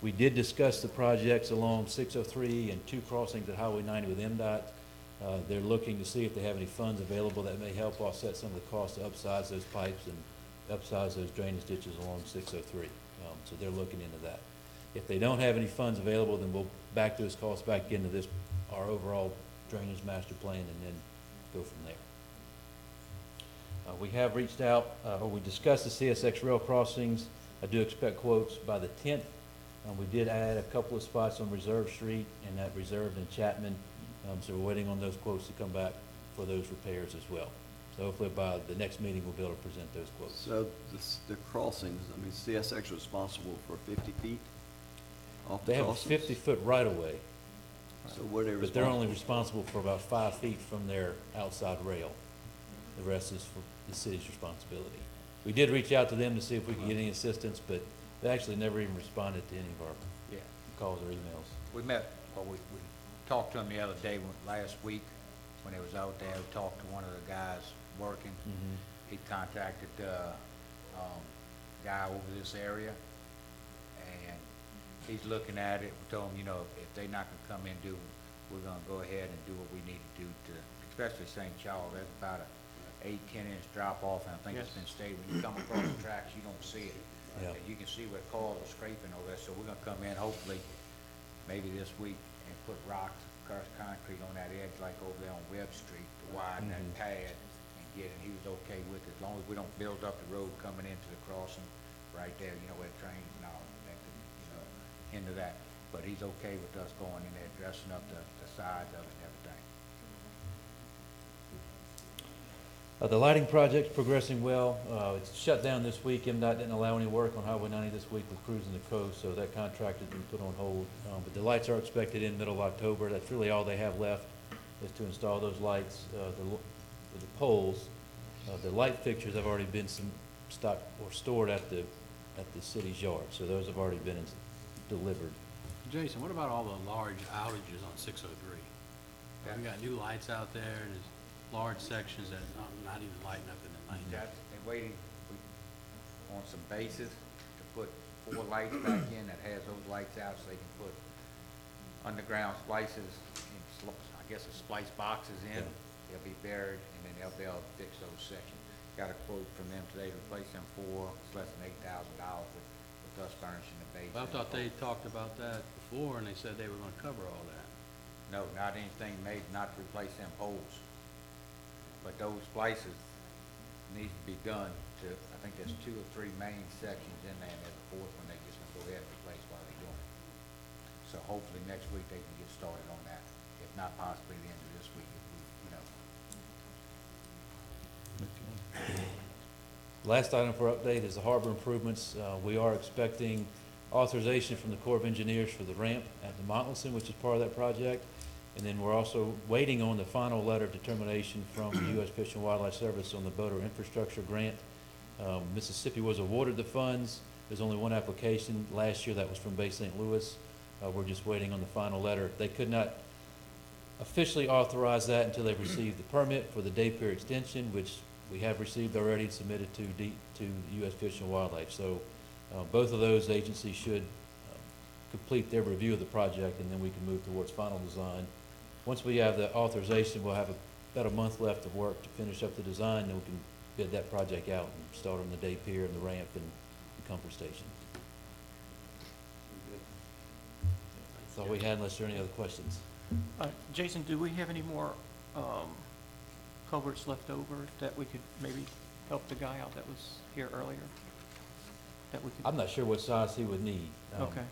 We did discuss the projects along 603 and two crossings at Highway 90 with MDOT. They're looking to see if they have any funds available that may help offset some of the costs to upsize those pipes and upsize those drainage ditches along 603. So they're looking into that. If they don't have any funds available, then we'll back those costs back into this, our overall drainage master plan, and then go from there. We have reached out, or we discussed the CSX rail crossings. I do expect quotes by the 10th. We did add a couple of spots on Reserve Street and that Reserve in Chapman. So we're waiting on those quotes to come back for those repairs as well. So hopefully by the next meeting, we'll be able to present those quotes. So the crossings, I mean, CSX responsible for 50 feet off the They have a crossings? 50-foot right-of-way. So what are they But they're only responsible responsible for about 5 feet from their outside rail. The rest is for the city's responsibility. We did reach out to them to see if we could get any assistance, but they actually never even responded to any of our calls or emails. We met, well, we talked to them the other day, last week, when they was out there. We talked to one of the guys working. He contacted guy over this area, and he's looking at it. We told him, you know, if they not gonna come in and do, we're gonna go ahead and do what we need to do to, especially St. Charles. That's about a 8-10 inch drop off, and I think it's been stayed. When you come across the tracks, you don't see it. Yeah. And you can see where cars are scraping over there. So we're gonna come in, hopefully, maybe this week, and put rocks, crushed concrete on that edge, like over there on Webb Street, to widen that pad and get it. He was okay with it, as long as we don't build up the road coming into the crossing right there, you know, where trains and all that could, you know, into that. But he's okay with us going in there, dressing up the sides of it and everything. The lighting project's progressing well. It's shut down this week. MDOT didn't allow any work on Highway 90 this week with Cruising the Coast, so that contract has been put on hold. But the lights are expected in middle of October. That's really all they have left, is to install those lights. The poles, the light fixtures have already been stocked or stored at the city's yard, so those have already been delivered. Jason, what about all the large outages on 603? We got new lights out there, and there's large sections that are not even lighting up in the night. They're waiting on some bases to put 4 lights back in that has those lights out, so they can put underground splices, I guess the splice boxes in. They'll be buried, and then they'll be able to fix those sections. Got a quote from them today to replace them 4. It's less than $8,000 with us furnishing the base. Well, I thought they talked about that before, and they said they were gonna cover all that. No, not anything made, not to replace them poles. But those splices, needs to be done to, I think there's 2 or 3 main sections in there, and there's a 4th one they're just gonna go ahead and replace while they're doing it. So hopefully next week they can get started on that, if not possibly the end of this week, if we, you know. Last item for update is the harbor improvements. We are expecting authorization from the Corps of Engineers for the ramp at the Montlinson, which is part of that project. And then we're also waiting on the final letter of determination from the U.S. Fish and Wildlife Service on the boater infrastructure grant. Mississippi was awarded the funds. There's only one application. Last year that was from Bay St. Louis. We're just waiting on the final letter. They could not officially authorize that until they received the permit for the day pier extension, which we have received already and submitted to the U.S. Fish and Wildlife. So both of those agencies should complete their review of the project, and then we can move towards final design. Once we have the authorization, we'll have about a month left of work to finish up the design, then we can bid that project out and start on the day pier and the ramp and the comfort station. That's all we had, unless there are any other questions. Jason, do we have any more culverts left over that we could maybe help the guy out that was here earlier? That we could. I'm not sure what size he would need. Okay.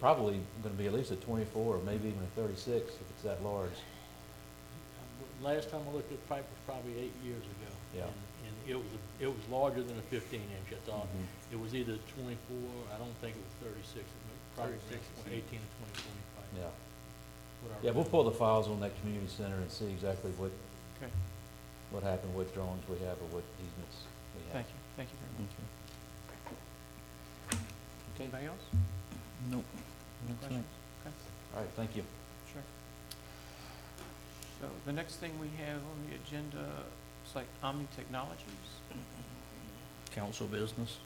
Probably gonna be at least a 24 or maybe even a 36 if it's that large. Last time I looked at the pipe was probably 8 years ago. Yeah. And it was larger than a 15-inch, I thought. Mhm. It was either 24, I don't think it was 36, it was probably 18 or 24 inch pipe. Yeah. What I Yeah, we'll remember. pull the files on that community center and see exactly what Okay. what happened, what drawings we have, or what easements we have. Thank you very much. Okay. Anybody else? Nope. Any questions? Okay. All right, thank you. Sure. So the next thing we have on the agenda is like Omni Technologies. Council business.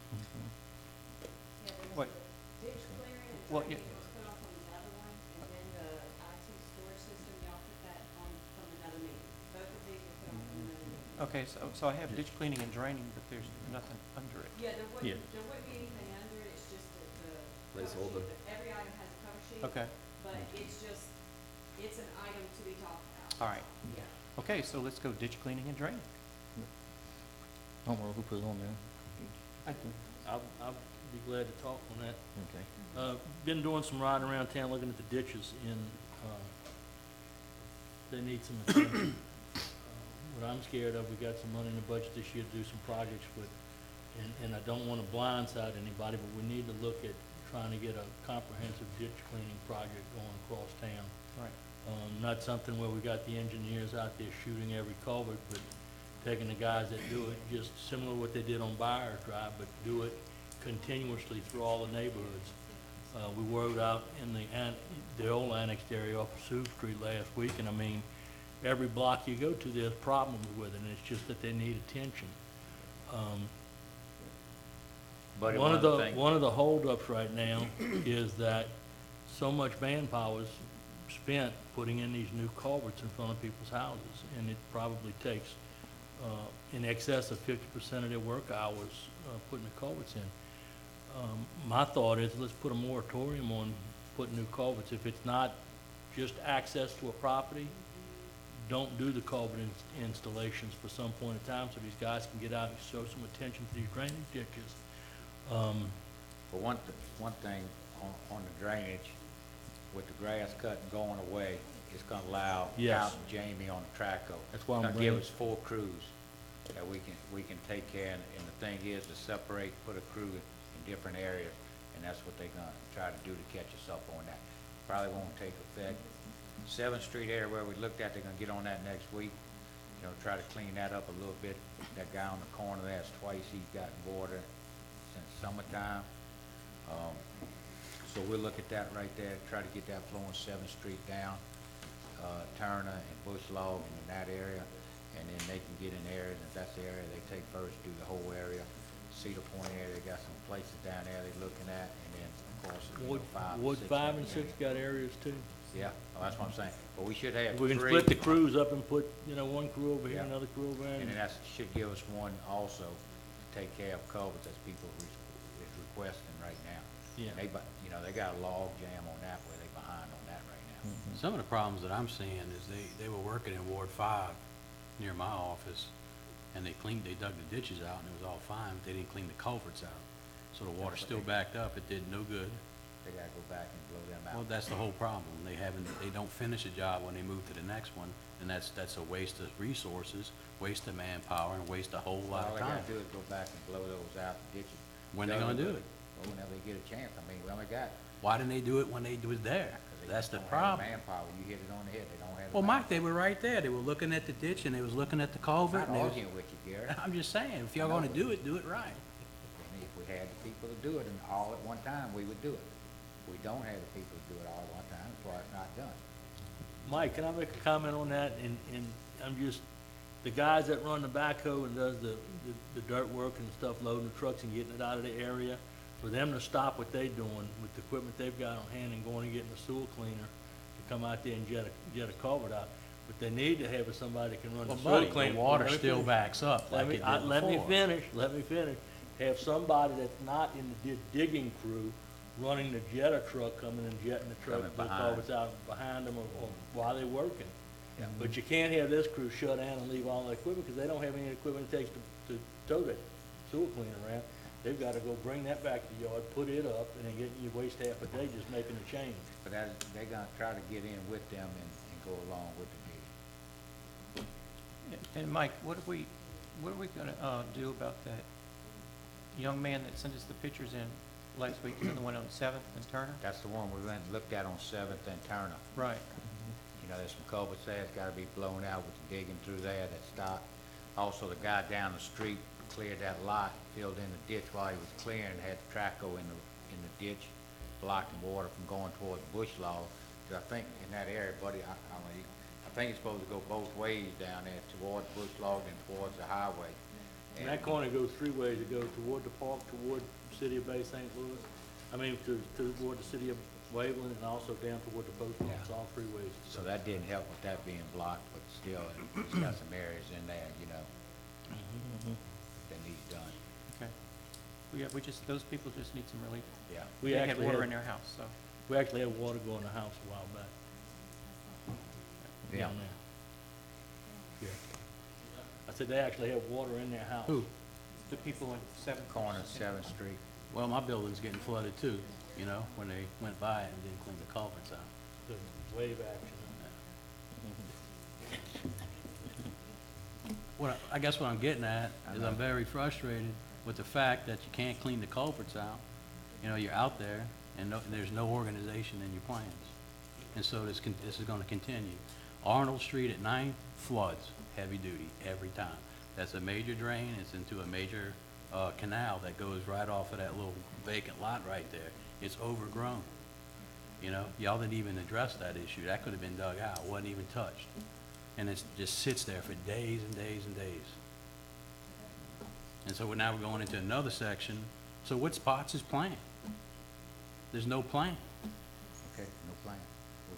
What? Well, yeah. Okay, so I have ditch cleaning and draining, but there's nothing under it. Yeah, there Yeah. wouldn't be anything under it, it's just that the cover Placeholder. sheet, every item has a cover sheet. Okay. But it's just, it's an item to be talked about. All right. Yeah. Okay, so let's go ditch cleaning and draining. I don't know who put it on there. I'll be glad to talk on that. Okay. Been doing some riding around town looking at the ditches and, they need some attention. What I'm scared of, we got some money in the budget this year to do some projects with, and I don't wanna blindside anybody, but we need to look at trying to get a comprehensive ditch cleaning project going across town. Right. Not something where we got the engineers out there shooting every culvert, but taking the guys that do it, just similar to what they did on Byers Drive, but do it continuously through all the neighborhoods. We rode out in the old annexed area off of Sioux Street last week, and I mean, every block you go to, there's problems with it, and it's just that they need attention. Buddy, One of the holdups right now is that so much manpower is spent putting in these new culverts in front of people's houses, and it probably takes, in excess of 50% of their work hours, putting the culverts in. My thought is, let's put a moratorium on putting new culverts. If it's not just access to a property, don't do the culvert installations for some point in time, so these guys can get out and show some attention to these drainage ditches. For one thing, on the drainage, with the grass cutting going away, it's gonna allow Yes. Count and Jamie on the track That's why I'm It's gonna give bringing- us 4 crews that we can take care of, and the thing is to separate, put a crew in different areas, and that's what they're gonna try to do to catch us up on that. Probably won't take effect. 7th Street area where we looked at, they're gonna get on that next week, you know, try to clean that up a little bit. That guy on the corner there's twice he's gotten water since summertime. So we'll look at that right there, try to get that flowing 7th Street down, Turner and Bush Log in that area, and then they can get in areas, if that's the area they take first, do the whole area. Cedar Point area, they got some places down there they're looking at, and then, of course, you know, Wood 5 5 and and 6 got areas too. Yeah, well, that's what I'm saying, but we should have We can 3. split the crews up and put, one crew over here, Yeah. another crew over there. And then that should give us one also to take care of culverts as people is requesting right now. Yeah. They got a log jam on that where they behind on that right now. Some of the problems that I'm seeing is they were working in Ward 5 near my office, and they dug the ditches out, and it was all fine, but they didn't clean the culverts out. So the water still backed up, it did no good. They gotta go back and blow them out. Well, that's the whole problem. They don't finish a job when they move to the next one, and that's a waste of resources, waste of manpower, and waste a whole lot All of they time. gotta do is go back and blow those out, the ditches. When they gonna do it? Well, whenever they get a chance. I mean, we only got. Why didn't they do it when they was there? 'Cause they That's just the don't have problem. Manpower, you hit it on the head, they don't have the Well, Mike, they manpower. were right there. They were looking at the ditch, and they was looking at the culvert. Not and they was- arguing with you, Gary. I'm just saying, if y'all gonna do it right. And if we had the people to do it and all at one time, we would do it. We don't have the people to do it all at one time, that's why it's not done. Mike, can I make a comment on that? And I'm just, the guys that run the backhoe and does the dirt work and stuff, loading the trucks and getting it out of the area, for them to stop what they doing with the equipment they've got on hand and going and getting a sewer cleaner to come out there and jet a culvert out. What they need to have is somebody that can run the Well, sewer buddy, cleaner. the water Let me still finish. backs up like it did Let me before. finish. Have somebody that's not in the digging crew running the jetter truck, coming and jetting the truck, Coming the behind. culverts out behind them or while they're working. But you can't have this crew shut down and leave all the equipment, because they don't have any equipment it takes to tow that sewer cleaner around. They've gotta go bring that back to the yard, put it up, and then you waste half a day just making a change. But they're gonna try to get in with them and go along with the meeting. And Mike, what are we gonna do about that young man that sent us the pictures in last week, the one on Seventh and Turner? That's the one we went and looked at on Seventh and Turner. Right. You know, there's some culverts there that's gotta be blown out with the digging through there that stopped. Also, the guy down the street cleared that lot, filled in the ditch while he was clearing, had the track go in the ditch, blocking water from going toward the bush log. 'Cause I think in that area, buddy, I think it's supposed to go both ways down there, towards bush log and towards the highway. And that corner goes three ways. It goes toward the park, toward the city of Bay St. Louis. I mean, toward the city of Waveland, and also down toward the post office, all three ways. So that didn't help with that being blocked, but still, it's got some areas in there, you know, that needs done. Okay. Those people just need some relief. Yeah. We They had actually water had- in their house, so. We actually had water go in the house a while back. Yeah. Down there. Yeah. I said they actually have water in their house. Who? The people in Seventh. Corner of Seventh Street. Well, my building's getting flooded too, you know, when they went by it and didn't clean the culverts out. The wave action on that. I guess what I'm getting at is I'm very frustrated with the fact that you can't clean the culverts out. You know, you're out there and there's no organization in your plans. And so this is gonna continue. Arnold Street at 9 floods, heavy duty, every time. That's a major drain, it's into a major, canal that goes right off of that little vacant lot right there. It's overgrown. You know, y'all didn't even address that issue. That could have been dug out, wasn't even touched. And it just sits there for days and days and days. And so now we're going into another section. So what's Potts' plan? There's no plan. Okay, no plan.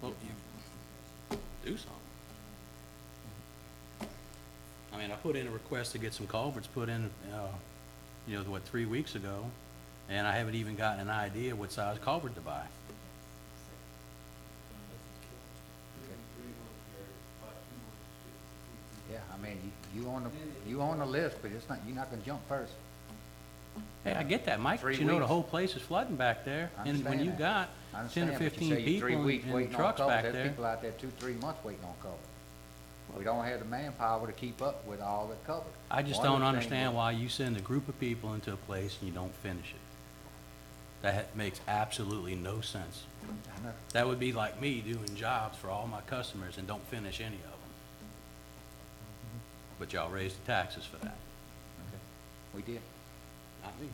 Well, you do something. I mean, I put in a request to get some culverts put in, 3 weeks ago, and I haven't even gotten an idea what size culvert to buy. Yeah, I mean, you on the list, but you're not gonna jump first. Hey, I get that, Mike, but 3 you know the weeks. whole place is flooding back there. I And when understand you that. got I 10 understand, or but you 15 say you're 3 people weeks and waiting on trucks culvert. back There's there. people out there 2-3 months waiting on culvert. We don't have the manpower to keep up with all the culvert. I just One of don't the things understand is- why you send a group of people into a place and you don't finish it. That makes absolutely no sense. I know. That would be like me doing jobs for all my customers and don't finish any of them. But y'all raised the taxes for that. Okay. We did. Not me.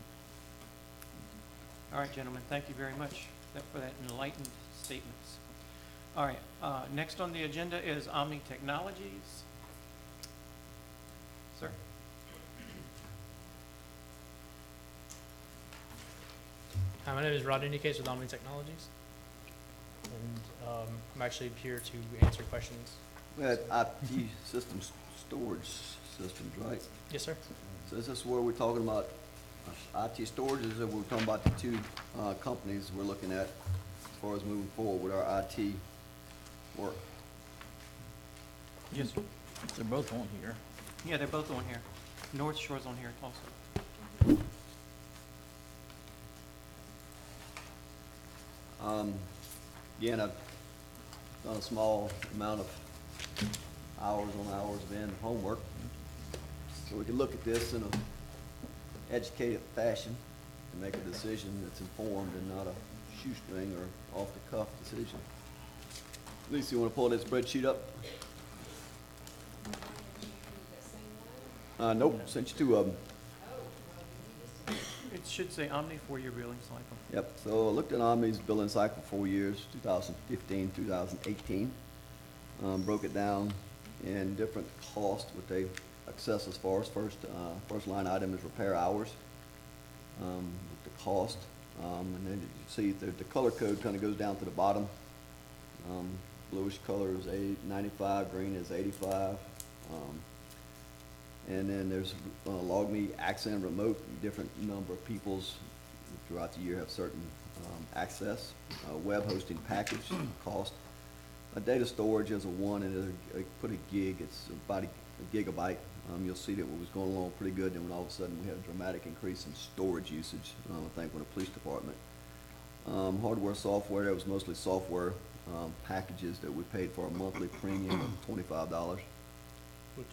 All right, gentlemen, thank you very much for that enlightened statements. All right, next on the agenda is Omni Technologies. Sir? Hi, my name is Rod Indicase with Omni Technologies, and I'm actually here to answer questions. We had IT systems, storage systems, right? Yes, sir. So is this where we're talking about IT storage, is it we're talking about the two companies we're looking at as far as moving forward with our IT work? Yes, sir. They're both on here. Yeah, they're both on here. North Shore's on here also. Again, I've done a small amount of hours on hours of in homework. So we can look at this in a educated fashion and make a decision that's informed and not a shoestring or off-the-cuff decision. Lisa, you want to pull this spreadsheet up? Nope, sent you two of them. It should say Omni four-year billing cycle. Yep, so I looked at Omni's billing cycle 4 years, 2015, 2018. Broke it down in different costs, what they assess as far as first line item is repair hours. The cost, and then you see the color code kind of goes down to the bottom. Bluish color is 95, green is 85. And then there's LogMe, Accent, Remote, different number of peoples throughout the year have certain access. Web hosting package cost. Data storage is a 1, and I put a gig, it's about a gigabyte. You'll see that it was going along pretty good, and then all of a sudden we had a dramatic increase in storage usage, I think, with the police department. Hardware, software, that was mostly software packages that we paid for a monthly premium of $25. Which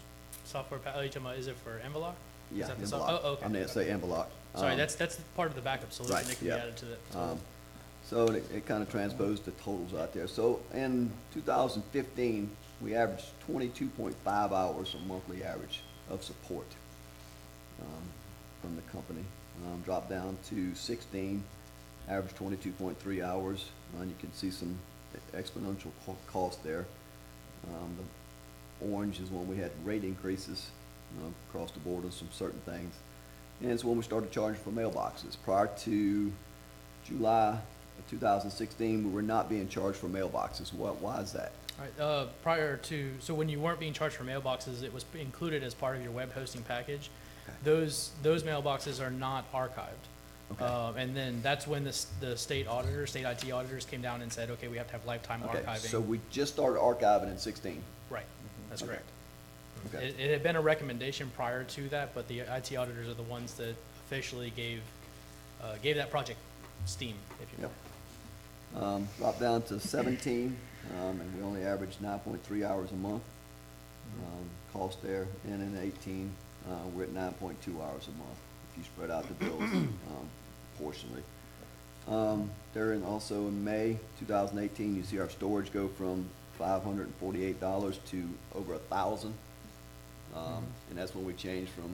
software, are you talking about, is it for Envelope? Yeah, Is that the Envelope. oh, okay. I mean, say Envelope. Sorry, that's part of the backup solution right, that can yeah. be added to the. So it kind of transposed the totals out there. So in 2015, we averaged 22.5 hours a monthly average of support from the company. Dropped down to 16, averaged 22.3 hours. You can see some exponential cost there. The orange is when we had rate increases across the board on some certain things. And it's when we started charging for mailboxes. Prior to July of 2016, we were not being charged for mailboxes. Why is that? All right, prior to, so when you weren't being charged for mailboxes, it was included as part of your web hosting package. Okay. Those mailboxes are not archived. Okay. And then that's when the state auditors, state IT auditors came down and said, okay, we have to have lifetime Okay, archiving. so we just started archiving in 16. Right, that's Okay. correct. Okay. It had been a recommendation prior to that, but the IT auditors are the ones that officially gave that project steam, if you will. Dropped down to 17, and we only averaged 9.3 hours a month. Cost there, and in 18, we're at 9.2 hours a month, if you spread out the bills proportionally. During also in May 2018, you see our storage go from $548 to over $1,000. And that's when we changed from,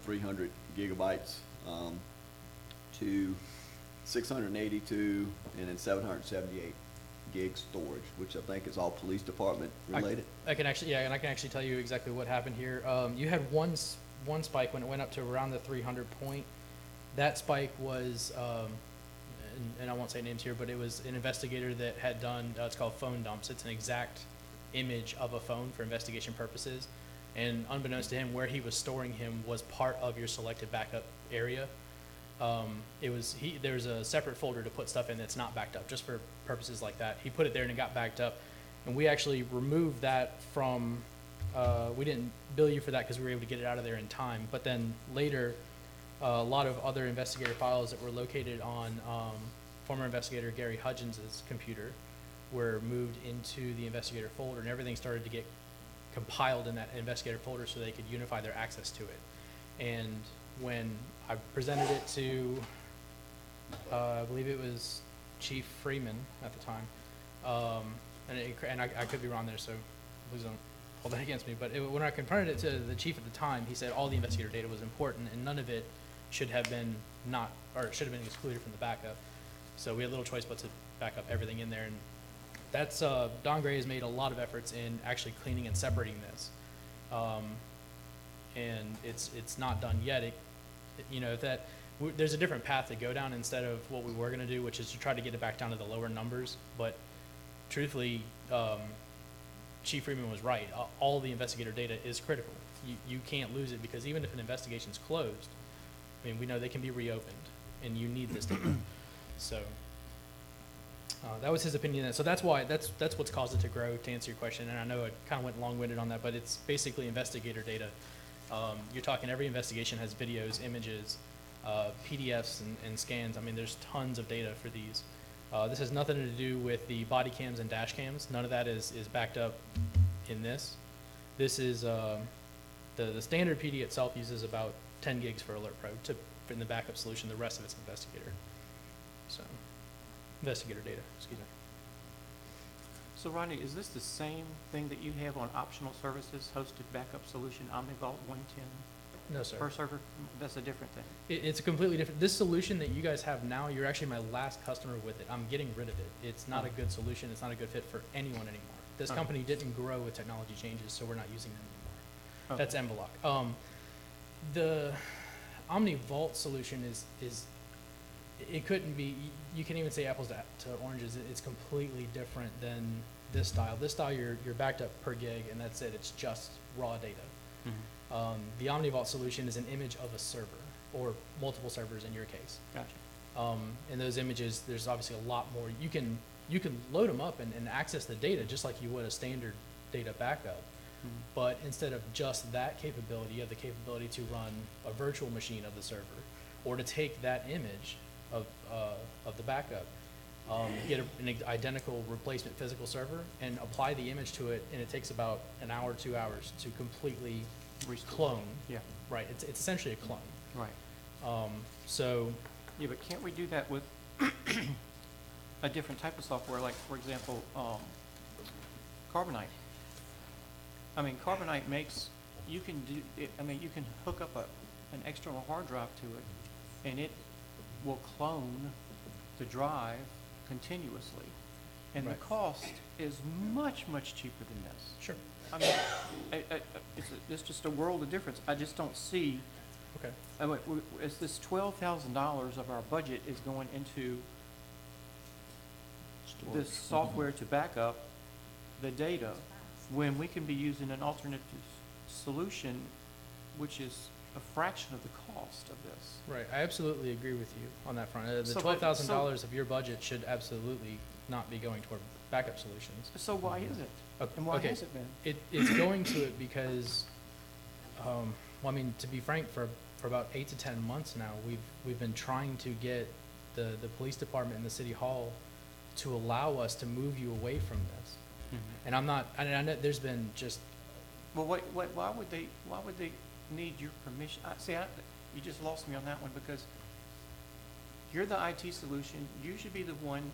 300 gigabytes to 682 and then 778 gig storage, which I think is all police department related. I can actually, yeah, and I can actually tell you exactly what happened here. You had one spike when it went up to around the 300 point. That spike was, and I won't say names here, but it was an investigator that had done, it's called phone dumps. It's an exact image of a phone for investigation purposes. And unbeknownst to him, where he was storing him was part of your selected backup area. There's a separate folder to put stuff in that's not backed up, just for purposes like that. He put it there and it got backed up. And we actually removed that from, we didn't bill you for that because we were able to get it out of there in time. But then later, a lot of other investigator files that were located on former investigator Gary Hudgens' computer were moved into the investigator folder, and everything started to get compiled in that investigator folder so they could unify their access to it. And when I presented it to, I believe it was Chief Freeman at the time, and I could be wrong there, so please don't hold that against me, but when I confronted it to the chief at the time, he said all the investigator data was important and none of it should have been should have been excluded from the backup. So we had little choice but to back up everything in there, and that's, Don Gray has made a lot of efforts in actually cleaning and separating this. And it's not done yet. There's a different path to go down instead of what we were gonna do, which is to try to get it back down to the lower numbers. But truthfully, Chief Freeman was right. All the investigator data is critical. You can't lose it, because even if an investigation's closed, I mean, we know they can be reopened, and you need this data. So that was his opinion. So that's why, that's what's caused it to grow, to answer your question. And I know I kind of went long-winded on that, but it's basically investigator data You're talking every investigation has videos, images, PDFs and scans. I mean, there's tons of data for these. This has nothing to do with the body cams and dash cams. None of that is backed up in this. This is, the standard PD itself uses about 10 gigs for Alert Pro in the backup solution. The rest of it's investigator. So, investigator data, excuse me. So Rodney, is this the same thing that you have on optional services, hosted backup solution, OmniVault 110? No, sir. Per server? That's a different thing. It's a completely different, this solution that you guys have now, you're actually my last customer with it. I'm getting rid of it. It's not a good solution. It's not a good fit for anyone anymore. This company didn't grow with technology changes, so we're not using them anymore. That's Enveloc. The OmniVault solution is it couldn't be, you can even say apples to oranges. It's completely different than this style. This style, you're backed up per gig, and that's it. It's just raw data. The OmniVault solution is an image of a server, or multiple servers in your case. Gotcha. And those images, there's obviously a lot more. You can load them up and access the data just like you would a standard data backup. But instead of just that capability, you have the capability to run a virtual machine of the server, or to take that image of the backup, get an identical replacement physical server, and apply the image to it, and it takes about an hour, 2 hours to completely clone. Yeah. Right. It's essentially a clone. Right. So. Yeah, but can't we do that with a different type of software, like, for example, Carbonite? I mean, Carbonite makes, you can do it, I mean, you can hook up an external hard drive to it, and it will clone the drive continuously. And the cost is much, much cheaper than this. Sure. I mean, it's just a world of difference. I just don't see. Okay. I mean, it's this $12,000 of our budget is going into this software to back up the data, when we can be using an alternative solution, which is a fraction of the cost of this. Right, I absolutely agree with you on that front. The So, $12,000 of your budget should absolutely not be going toward backup solutions. So why is it? And why has it been? It's going to it because, well, I mean, to be frank, for about 8 to 10 months now, we've been trying to get the police department and the city hall to allow us to move you away from this. And I know there's been just. Well, why would they need your permission? You just lost me on that one, because you're the IT solution. You should be the one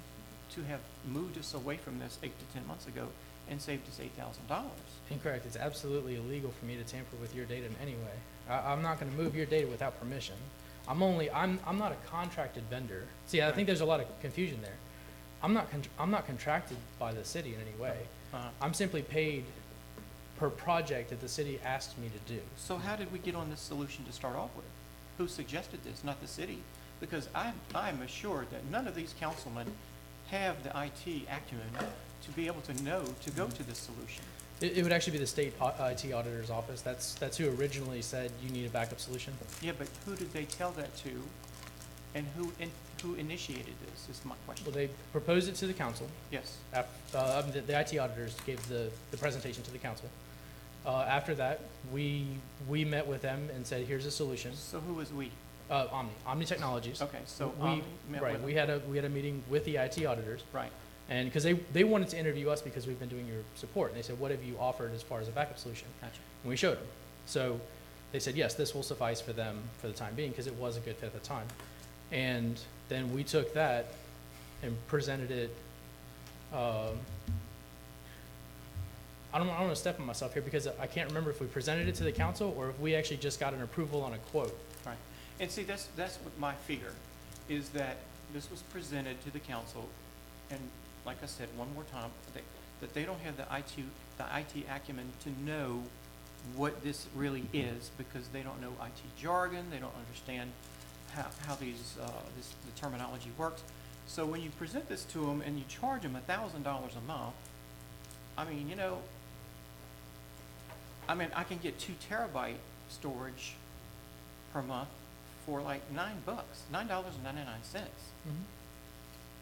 to have moved us away from this 8 to 10 months ago and saved us $8,000. Incorrect. It's absolutely illegal for me to tamper with your data in any way. I'm not going to move your data without permission. I'm not a contracted vendor. See, I think there's a lot of confusion there. I'm not contracted by the city in any way. I'm simply paid per project that the city asked me to do. So how did we get on this solution to start off with? Who suggested this? Not the city. Because I'm assured that none of these councilmen have the IT acumen to be able to know to go to this solution. It would actually be the state IT auditor's office. That's who originally said you need a backup solution. Yeah, but who did they tell that to, and who initiated this, is my question. Well, they proposed it to the council. Yes. The IT auditors gave the presentation to the council. After that, we met with them and said, here's a solution. So who was we? Omni Technologies. Okay, so Omni met with them. We had a meeting with the IT auditors. Right. And because they wanted to interview us because we've been doing your support. And they said, what have you offered as far as a backup solution? Gotcha. And we showed them. So they said, yes, this will suffice for them for the time being, because it was a good fit at the time. And then we took that and presented it. I don't want to step on myself here, because I can't remember if we presented it to the council or if we actually just got an approval on a quote. Right. And see, that's what my fear is, that this was presented to the council, and like I said, one more time, that they don't have the IT acumen to know what this really is, because they don't know IT jargon, they don't understand how the terminology works. So when you present this to them and you charge them $1,000 a month, I mean, I can get 2 terabyte storage per month for like $9, $9.99.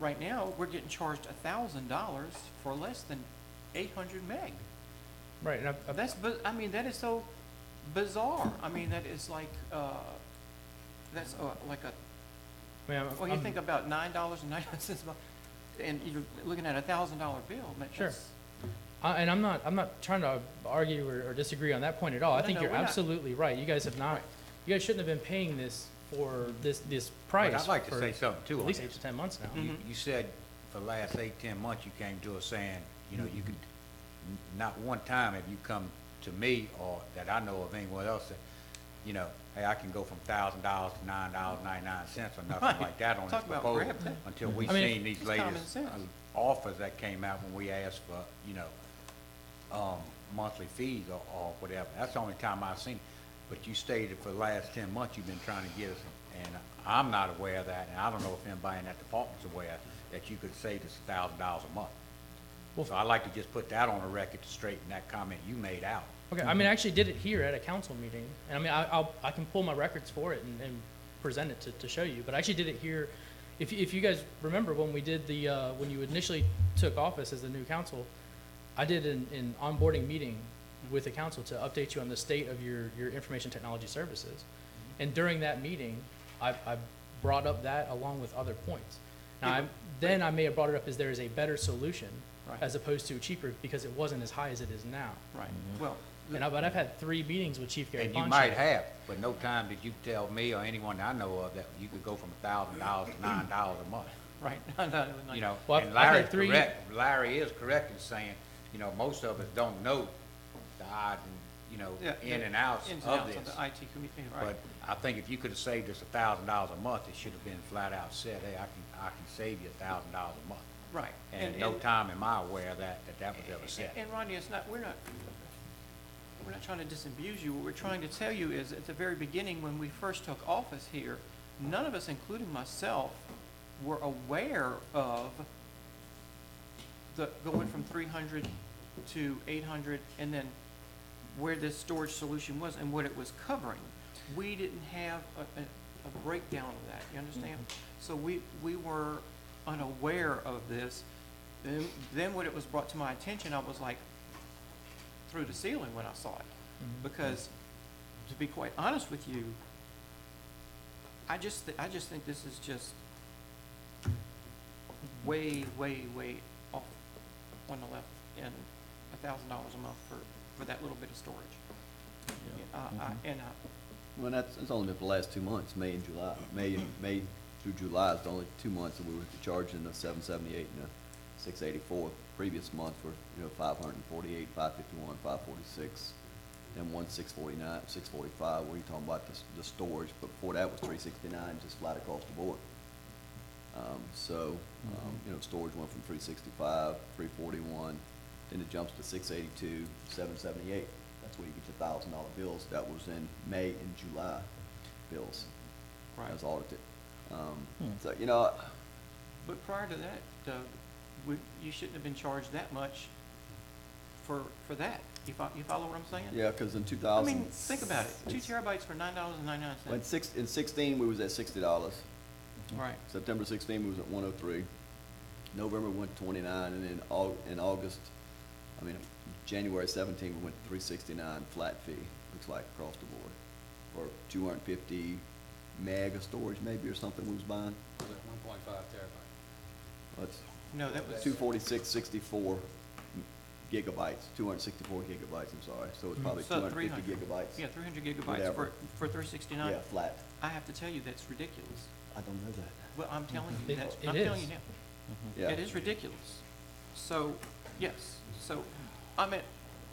Right now, we're getting charged $1,000 for less than 800 meg. Right. That is so bizarre. I mean, that is like, that's like a, I mean, well, you think about $9.99 a month, and you're looking at $1,000 bill. Man, Sure. that's- And I'm not trying to argue or disagree on that point at all. I No, think no, you're we're not. absolutely right. You guys have not, you guys shouldn't have been paying this for this price. But I'd like to for say something too At on least this. 8 to 10 months now. You said for the last 8, 10 months, you came to us saying, you know, you could, not one time have you come to me or that I know of anyone else that, you know, hey, I can go from $1,000 to $9.99 or nothing Right. like that on this Talk about proposal grab. until we I mean, seen these it's common latest sense. offers that came out when we asked for, you know, monthly fees or whatever. That's the only time I've seen it. But you stated for the last 10 months, you've been trying to get us, and I'm not aware of that, and I don't know if anybody in that department's aware that you could save us $1,000 a month. So I'd like to just put that on the record to straighten that comment you made out. Okay, I mean, I actually did it here at a council meeting, and I mean, I can pull my records for it and present it to show you, but I actually did it here. If you guys remember when we did the, when you initially took office as the new council, I did an onboarding meeting with the council to update you on the state of your information technology services. And during that meeting, I brought up that along with other points. Now, then I may have brought it up as there is a better solution Right. as opposed to cheaper because it wasn't as high as it is now. Right, well, But I've had 3 meetings with Chief Gary And you Poncho. might have, but no time did you tell me or anyone I know of that you could go from $1,000 to $9 a month. right, no, You know, Well, and I've Larry's had 3 correct, Larry is correct in saying, you know, most of us don't know the odds and, you know, yeah, in the and outs ins and of outs this. of the IT community, right. But I think if you could have saved us $1,000 a month, it should have been flat out said, hey, I can save you $1,000 a month. Right. And no time am I aware that was ever said. And Rodney, it's not, we're not trying to disabuse you. What we're trying to tell you is at the very beginning, when we first took office here, none of us, including myself, were aware of the going from 300 to 800 and then where this storage solution was and what it was covering. We didn't have a breakdown of that, you understand? So we were unaware of this. Then when it was brought to my attention, I was like through the ceiling when I saw it. Because to be quite honest with you, I just think this is just way off on the left and $1,000 a month for that little bit of storage. Well, it's only been for the last 2 months, May and July. May through July is the only 2 months that we were charging the 778 and the 684. Previous months were, 548, 551, 546, then 649, 645, where you're talking about the storage, but before that was 369, just flat across the board. Storage went from 365, 341, then it jumps to 682, 778. That's where you get your $1,000 bills. That was in May and July bills. Right. As audited. But prior to that, you shouldn't have been charged that much for that. You follow what I'm saying? Yeah, because in I 2000. mean, think about it. 2 terabytes for $9.99. In 16, we was at $60. Right. September 16, we was at 103. November we went to 29, and then in January 17, we went to 369 flat fee. Looks like across the board for 250 meg of storage, maybe, or something we was buying. Was it 1.5 terabytes? No, that was 246.64 gigabytes, 264 gigabytes. I'm sorry. So it's probably 250 gigabytes. Yeah, 300 gigabytes Whatever. for 369. Yeah, flat. I have to tell you, that's ridiculous. I don't know that. Well, I'm telling you, It I'm is. telling you now. Yeah. It is ridiculous. So, yes, so, I mean,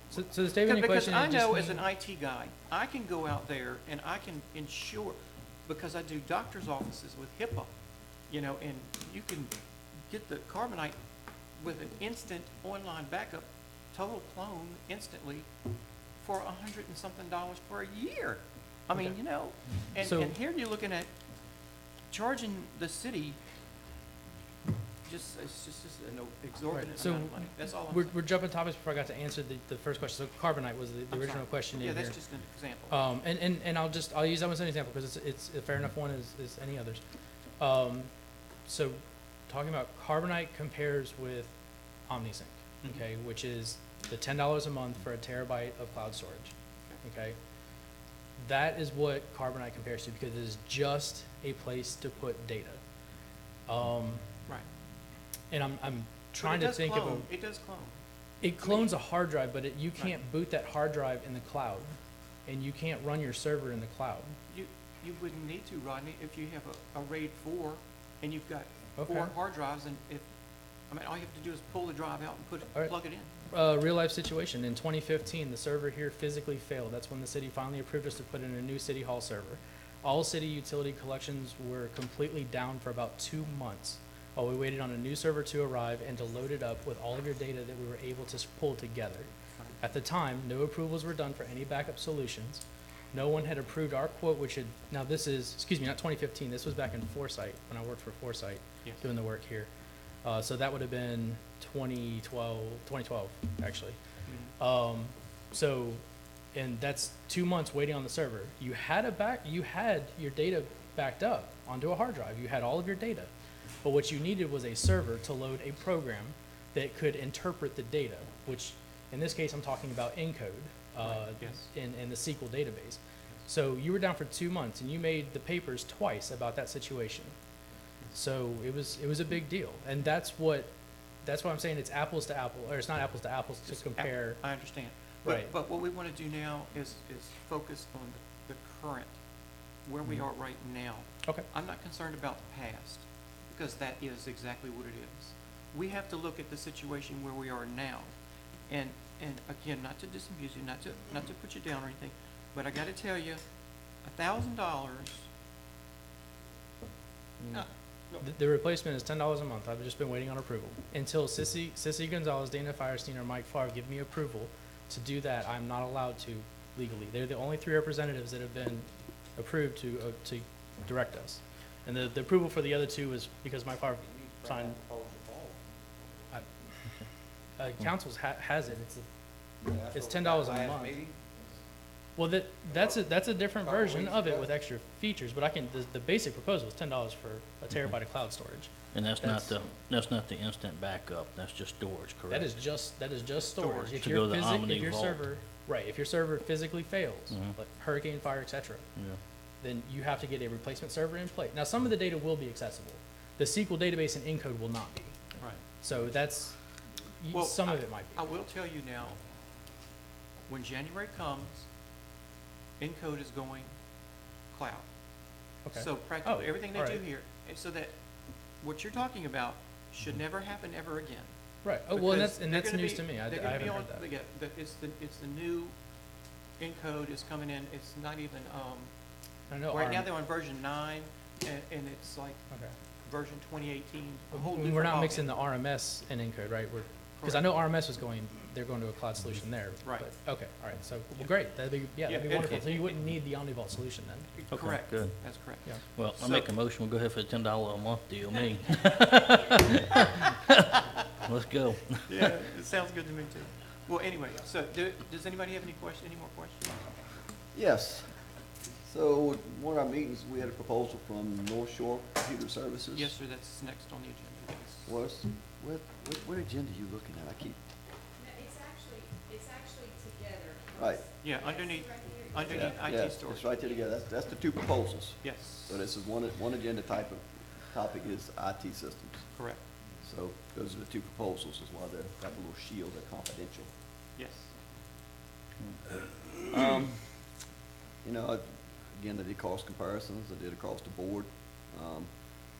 So the statement in because question I is know just as an IT guy, I can go out there and I can ensure, because I do doctor's offices with HIPAA, and you can get the Carbonite with an instant online backup, total clone instantly for $100 and something for a year. I mean, Okay. and here you're looking at charging the city it's just an exorbitant Right, so amount of money. That's all I'm we're saying. jumping topics before I got to answer the first question. So Carbonite was the I'm original sorry. question Yeah, in here. that's just an example. And I'll use that one as an example because it's a fair enough one as any others. So talking about Carbonite compares with OmniSync, okay, which is the $10 a month for a terabyte of cloud storage, okay? That is what Carbonite compares to, because it is just a place to put data. Right. And I'm But trying it to does think clone. of It does clone. it clones a hard drive, but you can't boot that hard drive in the cloud, and you can't run your server in the cloud. You wouldn't need to, Rodney, if you have a RAID 4 and you've got Okay. 4 hard drives, and all you have to do is pull the drive out and All right. plug it in. Real life situation. In 2015, the server here physically failed. That's when the city finally approved us to put in a new city hall server. All city utility collections were completely down for about 2 months while we waited on a new server to arrive and to load it up with all of your data that we were able to pull together. At the time, no approvals were done for any backup solutions. No one had approved our quote, which had, now this is, excuse me, not 2015, this was back in Foresight, when I worked for Foresight, Yes. doing the work here. So that would have been 2012, actually. So, and that's 2 months waiting on the server. You had your data backed up onto a hard drive. You had all of your data. But what you needed was a server to load a program that could interpret the data, which in this case, I'm talking about ENCODE in the SQL database. So you were down for 2 months, and you made the papers twice about that situation. So it was a big deal, and that's what I'm saying. It's apples to apples, or it's not apples to apples to compare. I understand. Right. But what we want to do now is focus on the current, where we are right now. Okay. I'm not concerned about the past, because that is exactly what it is. We have to look at the situation where we are now. And again, not to disabuse you, not to put you down or anything, but I gotta tell you, $1,000. The replacement is $10 a month. I've just been waiting on approval. Until Sissy Gonzalez, Dana Firestein, or Mike Favre give me approval to do that, I'm not allowed to legally. They're the only 3 representatives that have been approved to direct us. And the approval for the other 2 is because Mike Favre signed. Council's has it. It's $10 a month. Well, that's a different version of it with extra features, but the basic proposal is $10 for a terabyte of cloud storage. And that's not the instant backup, that's just storage, correct? That is just storage. If To go to the Omni if your Vault. server, right, if your server physically fails, Mhm. like hurricane, fire, et cetera, Yeah. then you have to get a replacement server in place. Now, some of the data will be accessible. The SQL database and ENCODE will not be. Right. So that's, Well, some of it might be. I will tell you now, when January comes, ENCODE is going cloud. Okay. So practically Oh, everything they all do right. here, and so that what you're talking about should never happen ever again. Right. Oh, well, Because and they're that's gonna news be- to me. I they're gonna haven't be heard on- that. yeah, it's the new ENCODE is coming in. It's not even, I know right now ARM they're on version 9, and it's like Okay. version 2018. a whole We're different not ballgame. mixing the RMS and ENCODE, right? Because I know RMS they're going to a cloud solution there. Right. But, okay, all right, so, well, great, that'd be wonderful. So you wouldn't need the OmniVault solution then? Okay, Correct. good. That's correct. Yeah. Well, I'll So- make a motion, we'll go ahead for the $10 a month deal, me. Let's go. Yeah, it sounds good to me too. Well, anyway, so does anybody have any more questions? Yes. So, one of our meetings, we had a proposal from North Shore Computer Services. Yes, sir, that's next on the agenda, yes. What agenda are you looking at? I keep, It's actually together. right. Yeah, underneath Yeah, IT storage. it's right there together. That's the 2 proposals. Yes, So this is one agenda topic is IT systems. correct, So those are the 2 proposals, is why they've got a little shield, they're confidential. yes. You know, again, I did cost comparisons, I did across the board.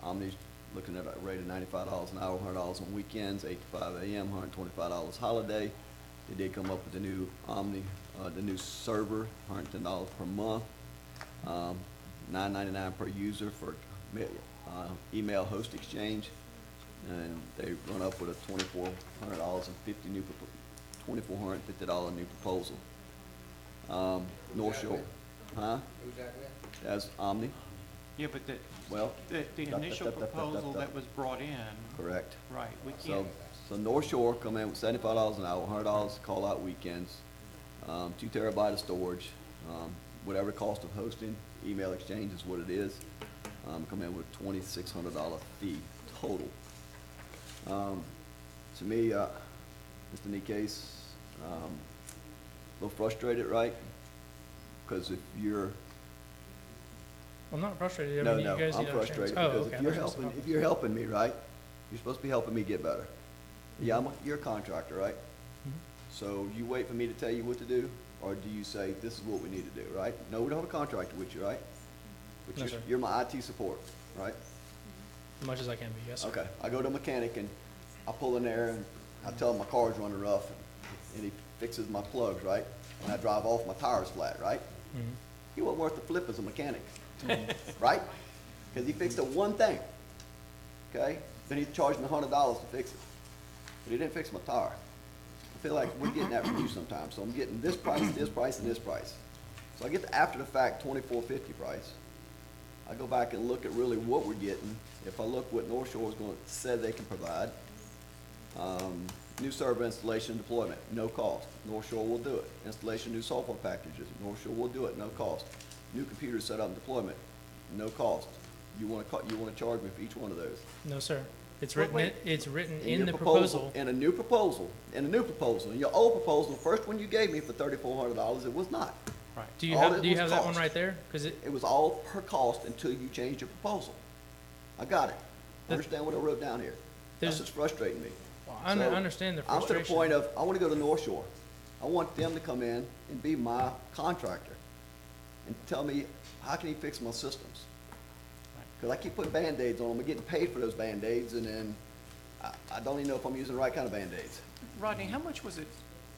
Omni's looking at a rate of $95 an hour, $100 on weekends, 8 to 5 a.m., $125 holiday. They did come up with the new Omni, the new server, $110 per month, $9.99 per user for email host exchange. And they run up with a $2,450 new proposal. North Shore, huh? Who's that with? That's Omni, Yeah, but well. the initial proposal that was brought in, Correct. right, we So, can't, so North Shore come in with $75 an hour, $100 call out weekends, 2 terabyte of storage, whatever cost of hosting, email exchange is what it is. Come in with $2,600 fee total. To me, Mr. Nikes, a little frustrated, right? because if you're, I'm not frustrated. I no, mean, no, you guys I'm need to understand. frustrated, Oh, because okay. if you're I thought you said helping, if you're helping me, right, you're supposed to be helping me get better. Yeah, you're a contractor, right? Mhm. So you wait for me to tell you what to do, or do you say, this is what we need to do, right? No, we don't have a contractor with you, right? But No, you're, sir. you're my IT support, right? As much as I can be, yes, sir. Okay, I go to a mechanic and I pull in there and I tell him my car's running rough and he fixes my plugs, right? And I drive off, my tire's flat, right? Mhm. He wasn't worth the flip as a mechanic, right? Because he fixed the one thing, okay? Then he's charging $100 to fix it, but he didn't fix my tire. I feel like we're getting that from you sometimes, so I'm getting this price, and this price. So I get the after-the-fact $24.50 price. I go back and look at really what we're getting. If I look what North Shore said they can provide, new server installation and deployment, no cost. North Shore will do it. Installation new software packages, North Shore will do it, no cost. New computers set up and deployment, no cost. You want to charge me for each one of those? No, sir. It's Wait, written, it's written in your the proposal. In a new proposal, in your old proposal, the first one you gave me for $3,400, it was not. Right. Do you All have, it do you was have that one cost. right there? Because It was all per cost until you changed your proposal. I got it. The- Understand what I wrote down here? That's There's- what's frustrating me. I So, understand the I'm to the frustration. point of, I want to go to North Shore. I want them to come in and be my contractor and tell me, how can he fix my systems? Because I keep putting Band-Aids on them, I'm getting paid for those Band-Aids, and then I don't even know if I'm using the right kind of Band-Aids. Rodney, how much was it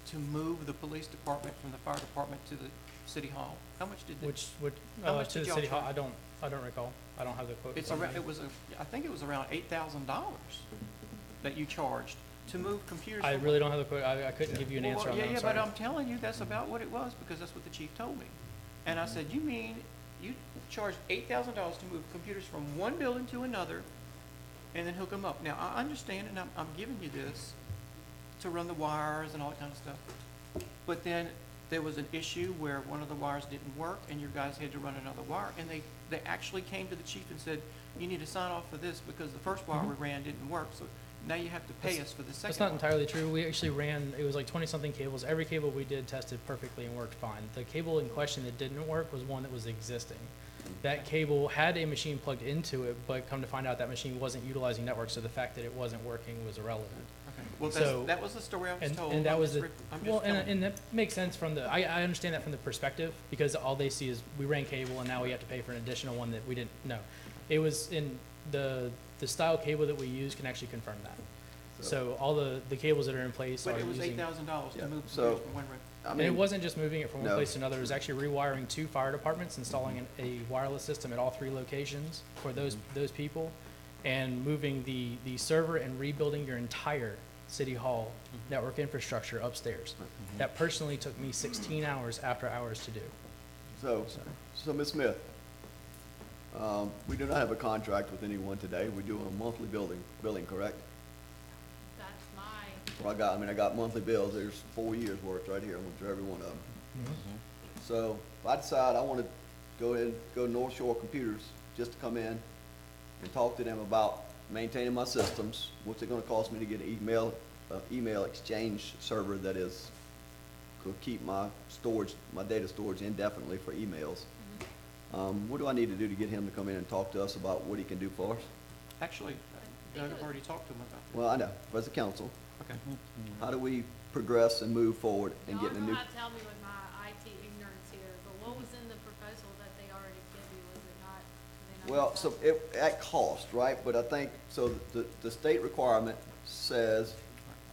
to move the police department from the fire department to the city hall? How much did they? How much To did the y'all city hall, charge? I don't recall. I don't have the quote. in It's front of around, me. I think it was around $8,000 that you charged to move computers. I from- really don't have the quote. I couldn't give you an Well, answer on that, I'm Yeah, sorry. but I'm telling you, that's about what it was, because that's what the chief told me. And I said, you mean you charge $8,000 to move computers from one building to another and then hook them up? Now, I understand, and I'm giving you this to run the wires and all that kind of stuff. But then there was an issue where one of the wires didn't work and your guys had to run another wire. And they actually came to the chief and said, you need to sign off for this because the first wire we ran didn't work. So now you have to pay us for the second That's not one. entirely true. We actually ran, it was like 20-something cables. Every cable we did tested perfectly and worked fine. The cable in question that didn't work was one that was existing. That cable had a machine plugged into it, but come to find out that machine wasn't utilizing network, so the fact that it wasn't working was irrelevant. Okay. Well, So- that was the story I was told. And that I'm was just the, I'm well, just telling you. and that makes sense from the, I understand that from the perspective, because all they see is we ran cable and now we have to pay for an additional one that we didn't know. It was in, the style cable that we use can actually confirm that. So all the cables that are in place are But it was using. $8,000 Yeah, to move so- computers from one room. I And it mean, wasn't just moving it from one no. place to another, it was actually rewiring 2 fire departments, installing a wireless system at all 3 locations for those people, and moving the server and rebuilding your entire city hall network infrastructure upstairs. That personally took me 16 hours after hours to do. So Ms. Smith, we do not have a contract with anyone today. We're doing a monthly billing, correct? That's my, Well, I got monthly bills. There's 4 years' worth right here. I went through every one of them. So if I decide I want to go to North Shore Computers just to come in and talk to them about maintaining my systems, what's it going to cost me to get an email exchange server that is could keep my data storage indefinitely for emails. What do I need to do to get him to come in and talk to us about what he can do for us? Actually, Doug, I've already talked to him about that. Well, I know, but as a council, Okay. how do we progress and move forward and y'all get a know new? how to tell me with my IT ignorance here, but what was in the proposal that they already gave you, was it not? did they not Well, have so that? at cost, right? But I think, so the state requirement says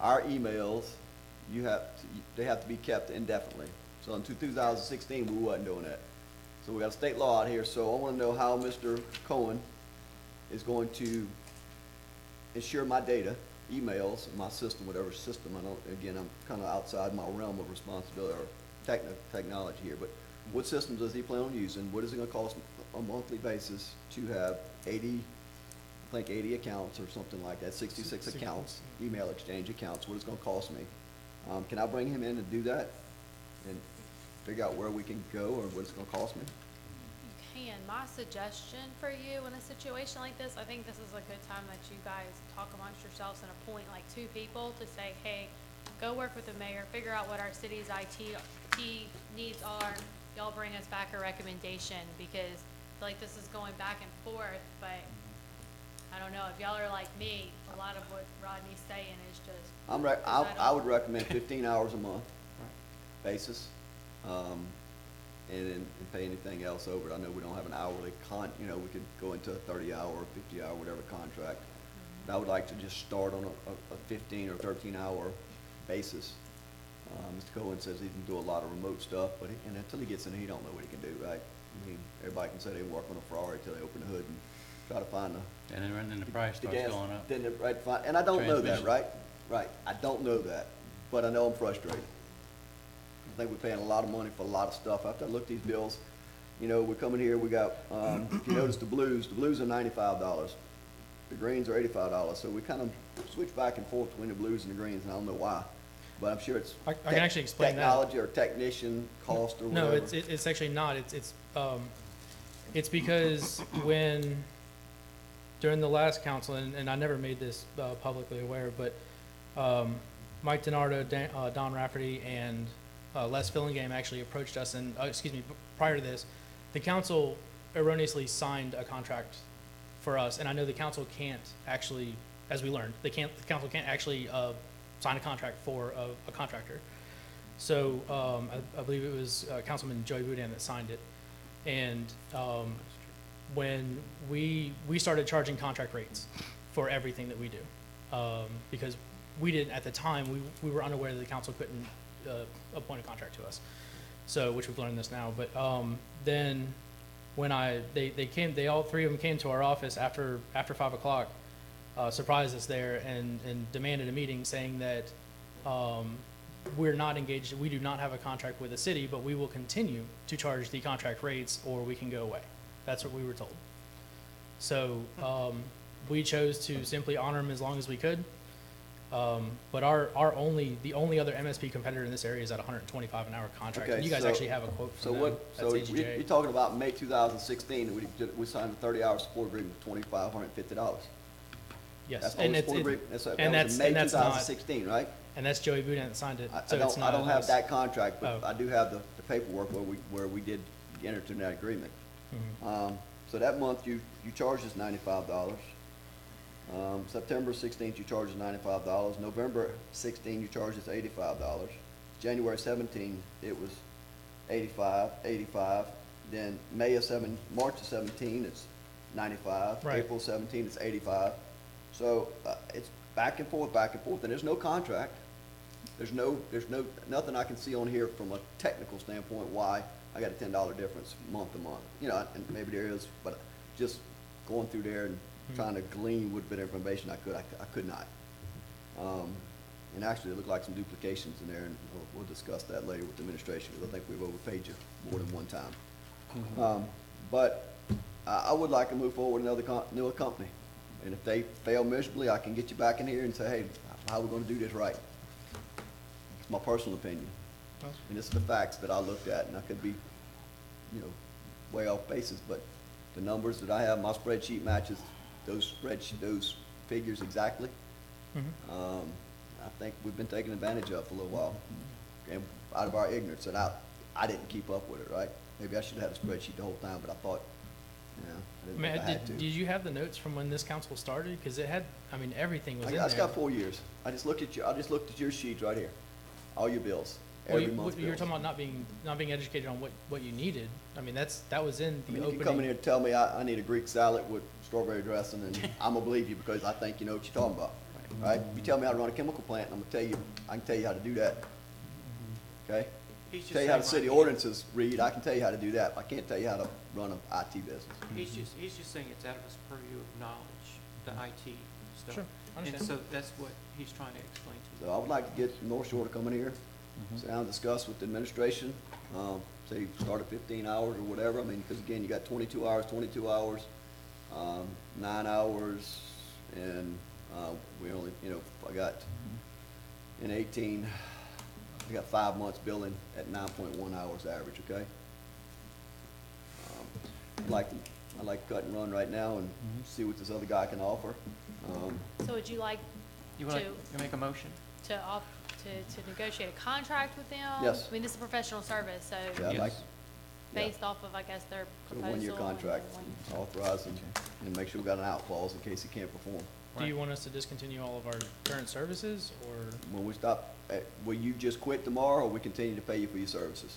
our emails, they have to be kept indefinitely. So in 2016, we wasn't doing that. So we got a state law out here, so I want to know how Mr. Cohen is going to ensure my data, emails, my system, whatever system, again, I'm kind of outside my realm of responsibility or technology here, but what systems does he plan on using? What is it gonna cost on a monthly basis to have 80 accounts or something like that, 66 accounts, email exchange accounts, what it's gonna cost me? Can I bring him in and do that and figure out where we can go or what it's gonna cost me? You can. My suggestion for you in a situation like this, I think this is a good time that you guys talk amongst yourselves and appoint like 2 people to say, hey, go work with the mayor, figure out what our city's IT needs are, y'all bring us back a recommendation, because I feel like this is going back and forth, but I don't know, if y'all are like me, a lot of what Rodney's saying is just. I would recommend 15 hours a month basis, and pay anything else over it. I know we don't have an hourly we could go into a 30-hour, 50-hour, whatever contract. But I would like to just start on a 15 or 13-hour basis. Mr. Cohen says he can do a lot of remote stuff, but until he gets in, he don't know what he can do, right? I mean, everybody can say they work on a Ferrari till they open the hood and try to find And then the price starts gas, going up. and I don't know that, Transmission. right? I don't know that, but I know I'm frustrated. I think we're paying a lot of money for a lot of stuff. After I look at these bills, we're coming here, we got, if you notice the blues are $95. The greens are $85, so we kind of switch back and forth between the blues and the greens, and I don't know why. But I'm sure it's I can actually explain that. technology or technician cost or whatever. No, it's actually not. It's because during the last council, and I never made this publicly aware, but Mike DiNardo, Don Rafferty, and Les Fillingame actually approached us, and prior to this, the council erroneously signed a contract for us, and I know the council can't actually, as we learned, the council can't actually sign a contract for a contractor. So I believe it was Councilman Joey Boudin that signed it, and when we started charging contract rates for everything that we do, because we didn't at the time, we were unaware that the council couldn't appoint a contract to us. So, which we've learned this now, but then when they all three of them came to our office after 5 o'clock, surprised us there and demanded a meeting, saying that we're not engaged, we do not have a contract with the city, but we will continue to charge the contract rates or we can go away. That's what we were told. So we chose to simply honor them as long as we could. But the only other MSP competitor in this area is at $125 an hour contract. Okay, And you guys so- actually have a quote from them. So That's you're AGJ. talking about May 2016, we signed a 30-hour support agreement for $2,550. Yes, That's and the it's, support it- agreement. That and was that's, in May and that's not, 2016, right? and that's Joey Boudin that signed it, I so it's not. don't have us. that contract, but Oh. I do have the paperwork where we did enter into that agreement. Mhm. So that month, you charged us $95. September 16th, you charged us $95. November 16, you charged us $85. January 17, it was $85. Then March of 17, it's $95. Right. April 17, it's $85. So it's back and forth, and there's no contract. There's nothing I can see on here from a technical standpoint why I got a $10 difference month to month. And maybe there is, but just going through there and trying to glean what bit of information I could not. And actually, it looked like some duplications in there, and we'll discuss that later with the administration, because I think we've overpaid you more than one time. But I would like to move forward with another company. And if they fail miserably, I can get you back in here and say, hey, how are we gonna do this right? It's my personal opinion. And this is the facts that I looked at, and I could be, way off basis, but the numbers that I have, my spreadsheet matches those figures exactly. Mhm. I think we've been taken advantage of for a little while, and out of our ignorance, and I didn't keep up with it, right? Maybe I should have had a spreadsheet the whole time, but I thought, I didn't think I had to. Did you have the notes from when this council started? Because it had, everything was in It's there. got 4 years. I just looked at your sheets right here, all your bills, Well, every month's you were bills. talking about not being educated on what you needed. that was in the You opening. can come in here and tell me I need a Greek salad with strawberry dressing, and I'm gonna believe you because I think you know what you're talking about, right? You tell me how to run a chemical plant, and I can tell you how to do that, okay? He's just Tell you how the saying, city Rodney, ordinances read, I can tell you how to do that, I can't tell you how to run an IT business. He's just saying it's out of his purview of knowledge, the IT stuff. Sure, I And understand. so that's what he's trying to explain to you. So I would like to get North Shore to come in here, sit down and discuss with the administration, say start at 15 hours or whatever, because again, you got 22 hours, 9 hours, and we only, I got, in 18, I got 5 months billing at 9.1 hours average, okay? I like to cut and run right now and see what this other guy can offer. So would you like You want to, to make a motion? to negotiate a contract with them? Yes. This is professional service, so. Yeah, I'd like, based off of, I guess, their It's a proposal. one-year and contract, their one- authorize and make sure we got an out clause in case he can't perform. Do you want us to discontinue all of our current services, or, When we stop, will you just quit tomorrow, or we continue to pay you for your services?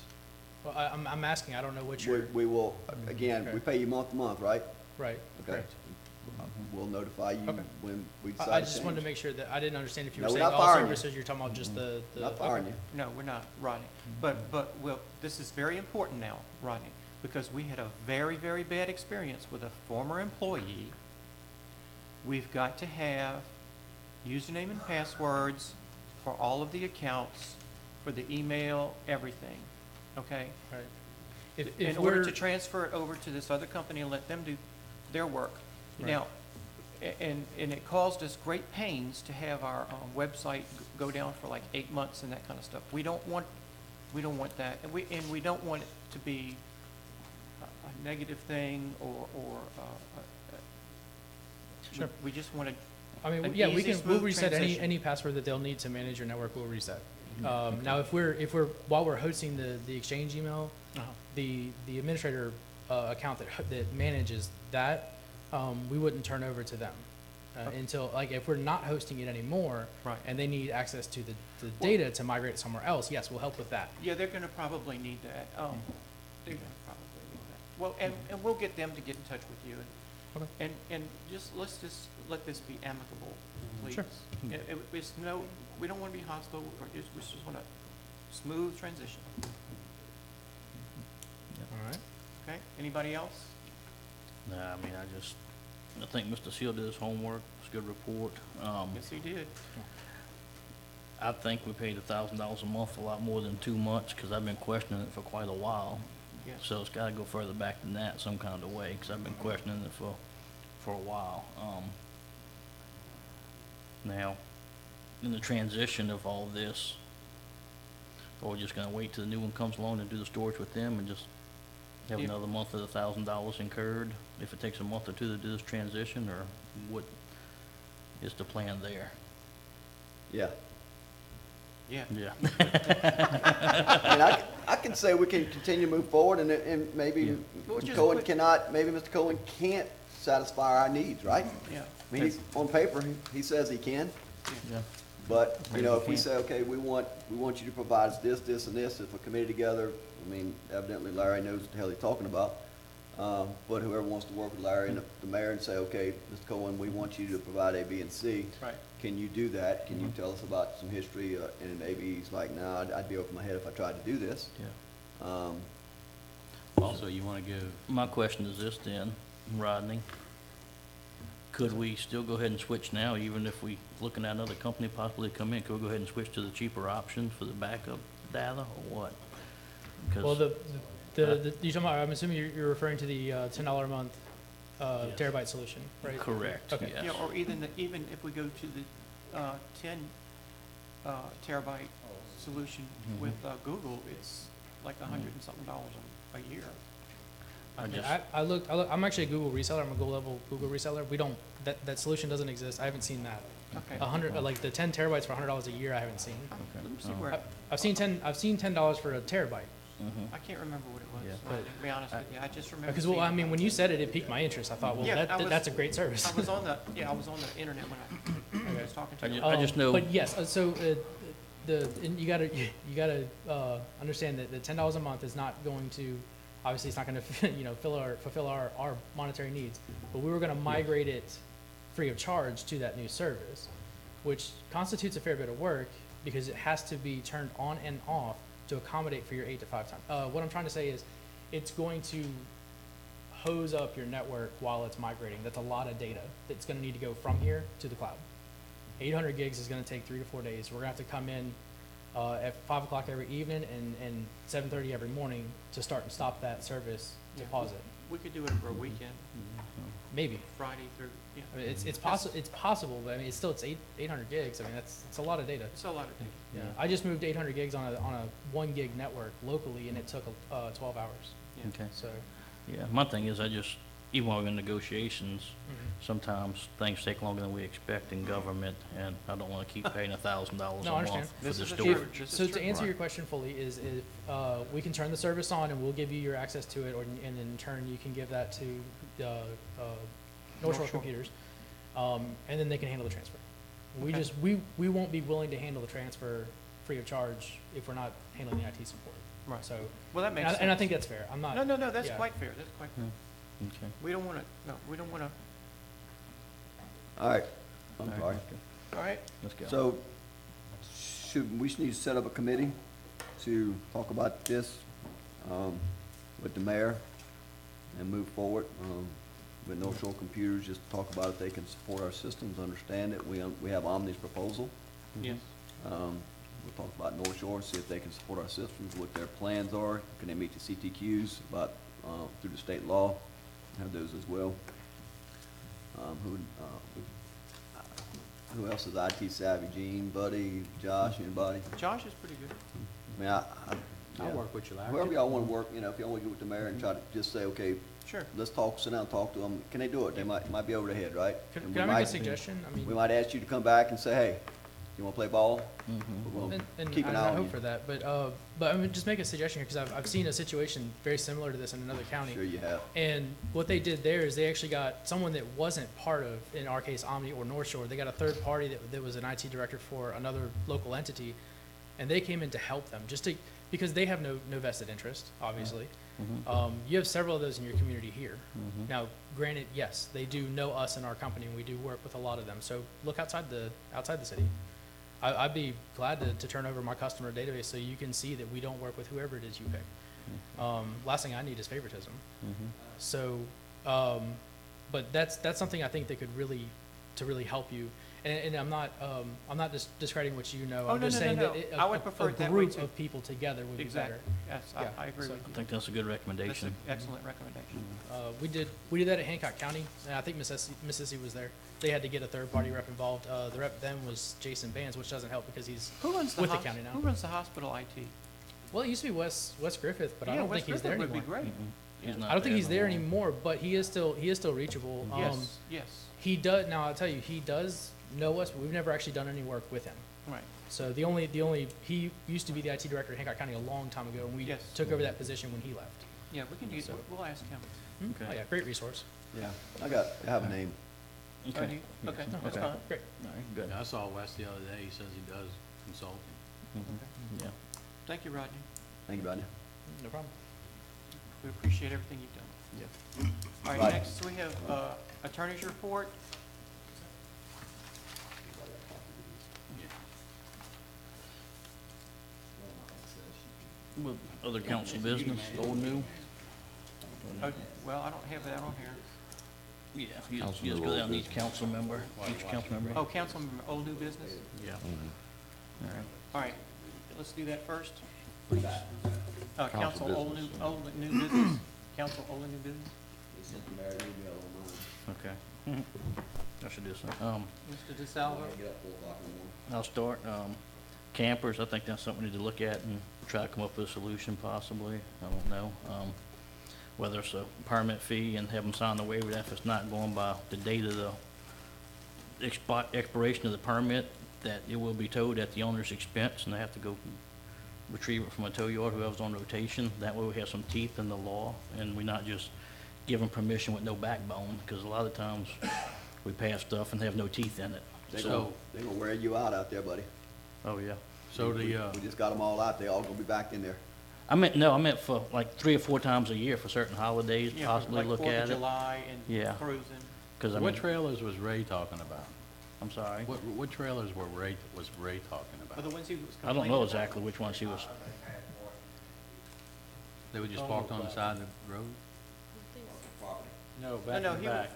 well, I'm asking, I don't know what your, We will, again, Okay. we pay you month to month, right? right, Okay. correct. We'll notify you Okay. when we decide to I just wanted to change. make sure that, I didn't understand if you were No, we're saying not all firing you. services, you're talking about just the. Not firing okay. you. No, we're not, Rodney. But, well, this is very important now, Rodney, because we had a very, very bad experience with a former employee. We've got to have username and passwords for all of the accounts, for the email, everything, okay? Right. If In order we're, to transfer it over to this other company and let them do their work. Right. Now, and it caused us great pains to have our website go down for like 8 months and that kind of stuff. We don't want that, and we don't want it to be a negative thing or Sure. we just want to. I mean, an yeah, easy, we'll smooth reset transition. any password that they'll need to manage your network, we'll reset. Now, if we're, while we're hosting the Exchange email, the administrator, account that manages that, we wouldn't turn over to them. Until, like, if we're not hosting it anymore. Right. And they need access to the data to migrate it somewhere else, yes, we'll help with that. Yeah, they're going to probably need that. They're going to probably need that. Well, and we'll get them to get in touch with you. Okay. And let's just let this be amicable, please. Sure. It's no, we don't want to be hostile, we just want a smooth transition. All right. Okay, anybody else? Nah, I mean, I think Mr. Seal did his homework. It's a good report. Yes, he did. I think we paid $1,000 a month, a lot more than 2 months, because I've been questioning it for quite a while. Yes. So it's gotta go further back than that some kind of way, because I've been questioning it for a while. Now, in the transition of all this, are we just gonna wait till the new one comes along and do the storage with them and just have Yeah. another month of the $1,000 incurred if it takes a month or two to do this transition, or what is the plan there? Yeah. Yeah. Yeah. And I can say we can continue to move forward, and maybe Well, Mr. just Cohen put- cannot, maybe Mr. Cohen can't satisfy our needs, right? Yeah. I mean, on paper, he says he can, Yeah. but, you Maybe know, we if we can't. say, okay, we want you to provide us this, this, and this, if a committee together, I mean, evidently Larry knows what the hell he's talking about. But whoever wants to work with Larry and the mayor and say, okay, Mr. Cohen, we want you to provide A, B, and C. Right. Can you do that? Can you tell us about some history? And maybe he's like, no, I'd be over my head if I tried to do this. Yeah. Also, you want to give, My question is this then, Rodney. Could we still go ahead and switch now, even if we looking at another company possibly come in? Could we go ahead and switch to the cheaper option for the backup data, or what? 'Cause- Well, you talking about, I'm assuming you're referring to the $10 a month Yes. terabyte solution, right? Correct, Okay. yes. Yeah, or even if we go to the 10 terabyte solution Mhm. with Google, it's like $100 and something a year. I Yeah, just, I looked, I'm actually a Google reseller, I'm a Gold-level Google reseller, we don't, that solution doesn't exist, I haven't seen that. Okay. Like the 10 terabytes for $100 a year, I haven't seen. Let me see Oh. where, I've seen $10 for a terabyte. mhm. I can't remember what it Yeah. was, Rodney, to be honest with you. I just remember Because, well, seeing I mean, when you said it, it piqued my interest, I thought, well, Yeah, that's a great service. I was on the internet when I was talking to you. I just know. But yes, so, and you gotta understand that the $10 a month is not going to, obviously, it's not gonna, fulfill our monetary needs. But we were gonna migrate it free of charge to that new service, which constitutes a fair bit of work because it has to be turned on and off to accommodate for your 8 to 5 time. What I'm trying to say is, it's going to hose up your network while it's migrating. That's a lot of data that's gonna need to go from here to the cloud. 800 gigs is gonna take 3 to 4 days. We're gonna have to come in at 5 o'clock every evening and 7:30 every morning to start and stop that service to Yeah. pause it. We could do it for a weekend, Maybe. Friday through, yeah. I mean, it's possible, but I mean, it's 800 gigs. I mean, it's a lot of data. It's a lot of data. Yeah. I just moved 800 gigs on a 1 gig network locally, and it took 12 hours. Yeah. Okay. So, Yeah, my thing is, I just even while we're in negotiations, Mhm. sometimes things take longer than we expect in government, and I don't want to keep paying $1,000 No, a I understand. month for This the is a storage. true- this is So true. to answer Right. your question fully is if, we can turn the service on and we'll give you your access to it, or, and in turn, you can give that to, North Shore North Shore. Computers, and then they can handle the transfer. We Okay. just, we won't be willing to handle the transfer free of charge if we're not handling the IT support. Right. So, Well, that makes and I, sense. and I think that's fair. I'm not. No, that's yeah. quite fair, that's quite fair. Okay. We don't wanna, no, we don't wanna, All right, I'm All right, sorry. all right? Let's go. So, we should need to set up a committee to talk about this, with the mayor and move forward, with North Shore Computers, just talk about if they can support our systems, understand it. We have Omni's proposal. Yes. We'll talk about North Shore, see if they can support our systems, what their plans are. Can they meet the CTQs about, through the state law? Have those as well. Who else is IT savvy? Gene, Buddy, Josh, anybody? Josh is pretty good. I mean, I'll yeah. work with you, Larry. Whoever y'all wanna work, you know, if y'all wanna get with the mayor and try to just say, okay, Sure. let's talk, sit down and talk to them. Can they do it? They might be over their head, right? Can, And can we I make a might- suggestion? I mean. We might ask you to come back and say, hey, you wanna play ball? Mhm. We'll And keep an I eye on hope you. for that, but I mean, just make a suggestion here, because I've seen a situation very similar to this in another county. Sure you have. And what they did there is they actually got someone that wasn't part of, in our case, Omni or North Shore. They got a third party that was an IT director for another local entity, and they came in to help them, just to, because they have no vested interest, obviously. Mhm. You have several of those in your community here. Mhm. Now, granted, yes, they do know us and our company, and we do work with a lot of them, so look outside the city. I'd be glad to turn over my customer database so you can see that we don't work with whoever it is you pick. Last thing I need is favoritism. Mhm. So, but that's something I think that could really help you. And I'm not just discrediting what you know. Oh, I'm no, just no, saying no, that no. I would prefer it that way, a too. group of people together would be better. Exactly. Yes, Yeah, I agree so- with I you. think that's a good That's recommendation. an excellent recommendation. We did that at Hancock County, and I think Miss Sissy was there. They had to get a third-party rep involved. The rep then was Jason Bands, which doesn't help because he's Who runs the with the county now. Who runs the hospital IT? Well, it used to be Wes Griffith, but I Yeah, don't Wes think he's there Griffith anymore. would be great. He's not I don't think he's there no more. anymore, but he is still reachable. Yes, yes, He does, now I'll tell you, he does know us, but we've never actually done any work with him. right. So he used to be the IT director at Hancock County a long time ago, and we Yes. took over that position when he left. Yeah, we can use, So- we'll ask him. Oh, Okay. yeah, great resource. Yeah, I have a name. Oh, do you? Okay, that's Okay. fine. Great. All right, good. I saw Wes the other day, he says he does consulting. Mhm. Yeah. Thank you, Rodney. Thank you, Rodney. No problem. We appreciate everything you've done. All right, Right. next we have attorney's report. Well, other council business, old, new? Oh, well, I don't have that on here. Yeah, you just go down each council member, Oh, council member, old new business? Yeah. Mm-hmm. All right. All right, let's do that first. Council Council old business. new business. Council old and new business. Okay. I should do some. Mr. DeSalvo? I'll start. Campers, I think that's something we need to look at and try to come up with a solution possibly. I don't know. Whether it's a permit fee and have them sign the waiver, if it's not going by the date of the expiration of the permit, that it will be towed at the owner's expense and they have to go retrieve it from a tow yard, whoever's on rotation. That way we have some teeth in the law and we not just give them permission with no backbone, because a lot of times we pass stuff and have no teeth in it. They're So, gonna wear you out out there, buddy. oh yeah. So We just got them all out there, all gonna be back in there. I meant for like 3 or 4 times a year for certain holidays, Yeah, possibly like look 4th of at it. July and Yeah. cruising. Because I What mean, trailers was Ray talking about? I'm sorry. What trailers was Ray talking Are about? the ones he was I don't complaining know about? exactly which one she was. They were just parked on the side of the road? No, back in the back.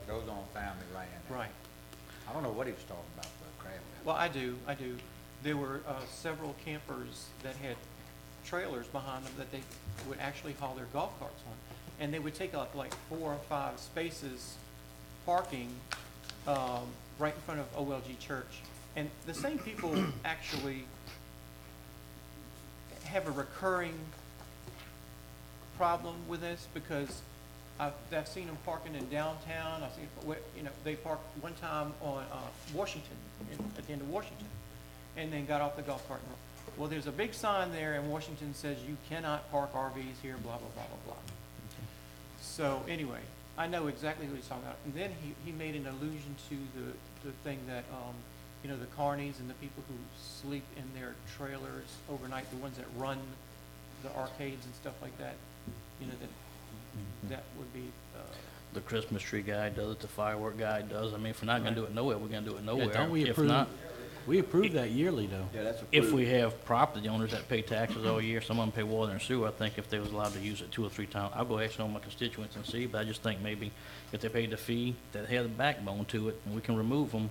Goes on family land. Right. I don't know what he was talking about for a crab. Well, I do. There were several campers that had trailers behind them that they would actually haul their golf carts on. And they would take up like 4 or 5 spaces parking right in front of OLG Church. And the same people actually have a recurring problem with this because I've seen them parking in downtown. I've seen, you know, they parked one time on Washington, at the end of Washington, and then got off the golf cart. Well, there's a big sign there in Washington says you cannot park RVs here, blah, blah, blah, blah, blah. So anyway, I know exactly what he's talking about. And then he made an allusion to the thing that, you know, the carnies and the people who sleep in their trailers overnight, the ones that run the arcades and stuff like that, you know, that would be, The Christmas tree guy does it, the firework guy does. I mean, if we're not gonna do it nowhere, we're gonna do it nowhere. Don't we If approve, not, we approve that yearly, though. Yeah, that's if approved. we have property owners that pay taxes all year, some of them pay water and sewer, I think if they was allowed to use it 2 or 3 times, I'll go ask all my constituents and see, but I just think maybe if they paid the fee, that had a backbone to it, and we can remove them,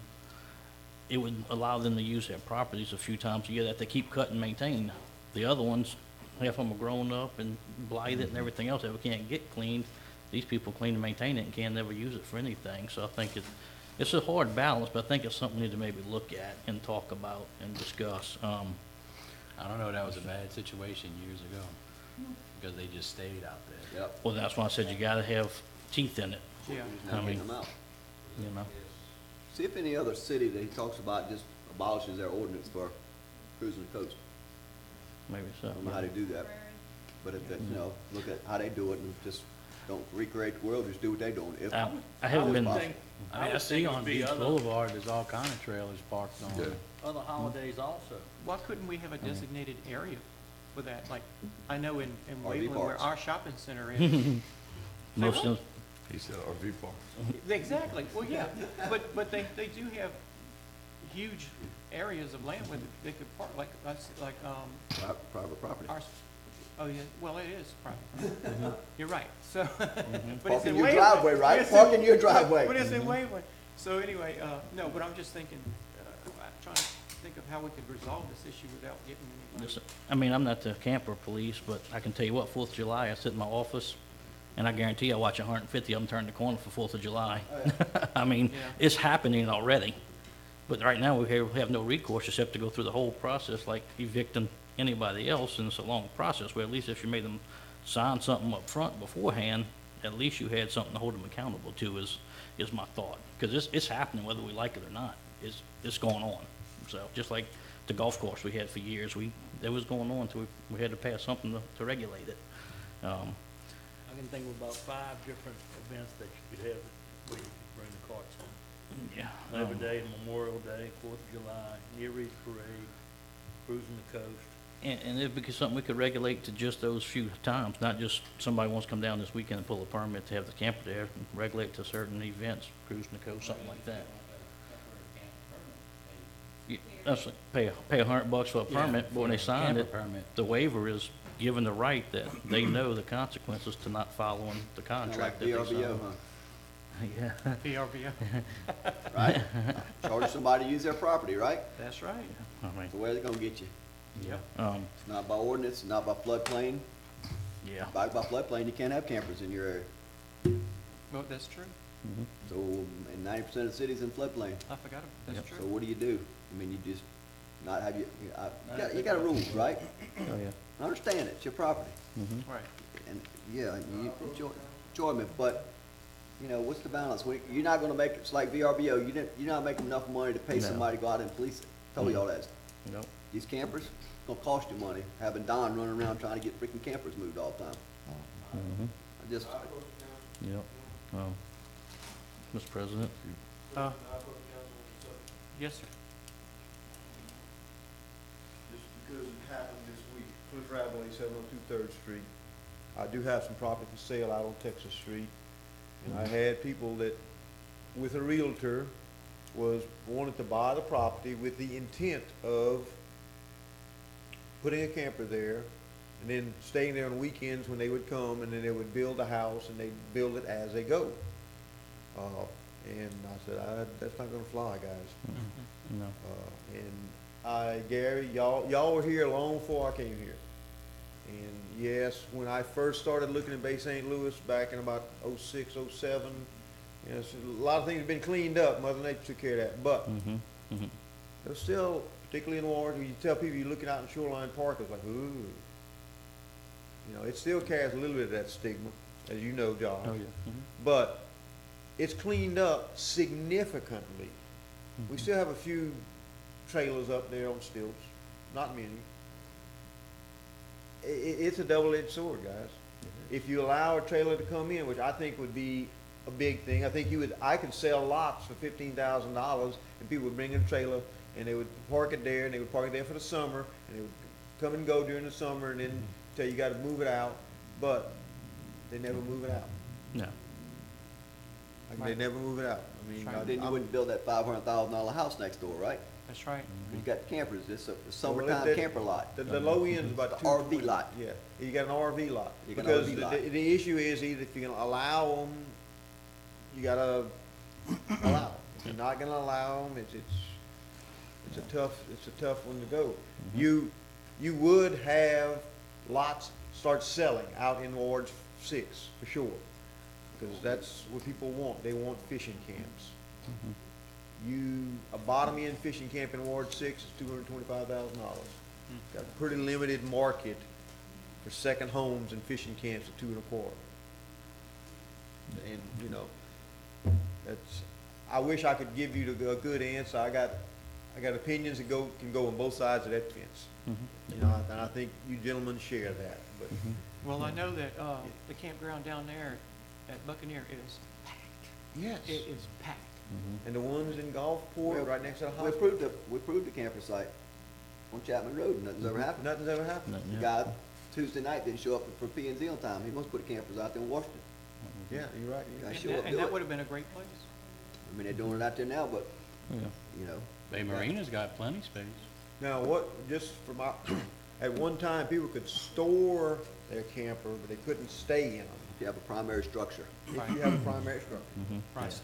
it would allow them to use their properties a few times a year that they keep cut and maintain. The other ones, half of them are grown up and blighted and everything else that we can't get cleaned. These people clean and maintain it and can never use it for anything, so I think it's a hard balance, but I think it's something we need to maybe look at and talk about and discuss. I don't know, that was a bad situation years ago, because they just stayed out there. Yep. Well, that's why I said you gotta have teeth in it. yeah. I Not mean, getting them out. you know. See if any other city that he talks about just abolishes their ordinance for cruising the coast. Maybe I so. don't know how they do that, but if, you know, look at how they do it and just don't recreate the world, just do what they're doing. If I haven't been, possible. I mean, I see on Beach Boulevard, there's all kind of trailers parked on Yeah. it. other holidays also. Why couldn't we have a designated area for that? Like, I know in RV Waveland where parks. our shopping center is. Most of, He said RV park. Exactly, well, yeah, but they do have huge areas of land where they could park, like, Private property. ours. Oh, yeah, well, it is private. You're right, so. but it's Park in in your Waveland. driveway, right? It's Park in your driveway. But it's in Waveland. So anyway, no, but I'm just thinking, trying to think of how we could resolve this issue without getting anybody. just, I mean, I'm not the camper police, but I can tell you what, 4th of July, I sit in my office, and I guarantee I watch 150 of them turn the corner for 4th of July. I mean, Yeah. it's happening already. But right now, we have no recourse except to go through the whole process like evicting anybody else, and it's a long process, where at least if you made them sign something up front beforehand, at least you had something to hold them accountable to, is my thought. Because it's happening whether we like it or not. It's going on. So, just like the golf course we had for years, that was going on until we had to pass something to regulate it. I can think of about 5 different events that you could have where you could bring the carts on. Yeah. Labor Day, Memorial Day, 4th of July, Near East Parade, cruising the coast. And it'd be something we could regulate to just those few times, not just somebody wants to come down this weekend and pull a permit to have the camper there, and regulate to certain events, cruising the coast, something like that. Yeah, that's like, pay $100 for a Yeah, permit, but when they for a sign camper it, permit. the waiver is given the right that they know the consequences to not following the Kind of contract like that they VRBO, sign. huh? Yeah. VRBO. Right? Charge somebody to use their property, right? That's right. I mean, So where's it gonna get you? Yep. It's not by ordinance, not by floodplain. Yeah. By floodplain, you can't have campers in your area. Well, that's true. So, and 90% of the city's in floodplain. I forgot, that's Yep. So true. what do? I mean, you just not have you got rules, right? Oh, yeah. I understand it, it's your property. Right. And, yeah, you enjoyment, but, you know, what's the balance? You're not gonna make, it's like VRBO, you're not making enough money to pay No. somebody to go out and police it. Tell y'all that. Nope. These campers, it's gonna cost you money, having Don running around trying to get freaking campers moved all the time. I just, Yep. Mr. President? Yes, sir. Just because it happened this week, Cliff Ravelli, 702 3rd Street. I do have some property for sale out on Texas Street. And I had people that, with a realtor, wanted to buy the property with the intent of putting a camper there and then staying there on weekends when they would come, and then they would build a house and they'd build it as they go. And I said, that's not gonna fly, guys. No. Gary, y'all were here long before I came here. And yes, when I first started looking at Bay St. Louis back in about '06, '07, you know, so a lot of things have been cleaned up. Mother Nature took care of that. But there's still, particularly in Warren, when you tell people you're looking out in Shoreline Park, it's like, ooh. You know, it still carries a little bit of that stigma, as you know, Josh. Oh, yeah. But it's cleaned up significantly. We still have a few trailers up there on stilts, not many. It's a double-edged sword, guys. If you allow a trailer to come in, which I think would be a big thing, I could sell lots for $15,000, and people would bring in a trailer, and they would park it there, and they would park it there for the summer, and they would come and go during the summer, and then tell you gotta move it out, but they never move it out. No. They never move it out. I mean, Then you wouldn't build that $500,000 house next door, right? That's right. You got campers, it's a Well, summertime that- camper lot. The low end is about The RV lot. Yeah, you got an RV lot. You got an Because RV lot. the issue is either if you're gonna allow them, you gotta allow them. If you're not gonna allow them, it's a tough one to go. You would have lots start selling out in Ward 6, for sure. Because that's what people want. They want fishing camps. A bottom end fishing camp in Ward 6 is $225,000. Got a pretty limited market for second homes and fishing camps at 2 1/4. And, you know, I wish I could give you a good answer. I got opinions that can go on both sides of that fence. You know, and I think you gentlemen share that, but. Well, I know that, the campground down there at Buccaneer is packed. Yes. It is packed. And the ones in Gulfport, right next to the We hospital. approved the camper site on Chapman Road, and nothing's ever happened. Nothing's ever happened. The guy Tuesday night didn't show up for P and Z on time. He must put campers out there in Washington. Yeah, you're right. Guy And show up, that- and do that it. would have been a great place. I mean, they're doing it out there now, but, Yeah. you know. Bay Marina's got plenty space. Now, just for my, at one time, people could store their camper, but they couldn't stay in them. If you have a primary structure. If you have a primary structure. Right.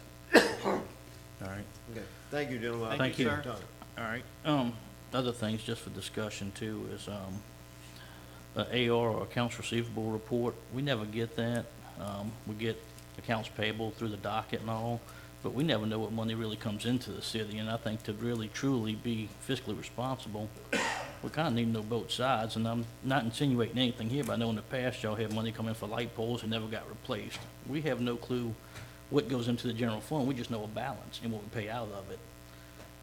All right. Okay, thank you, gentlemen. I Thank you, appreciate sir. your time. All right. Other things just for discussion too is, a AR or accounts receivable report. We never get that. We get accounts payable through the docket and all, but we never know what money really comes into the city. And I think to really truly be fiscally responsible, we kind of need to know both sides. And I'm not insinuating anything here, but I know in the past y'all had money come in for light poles that never got replaced. We have no clue what goes into the general fund. We just know a balance and what we pay out of it.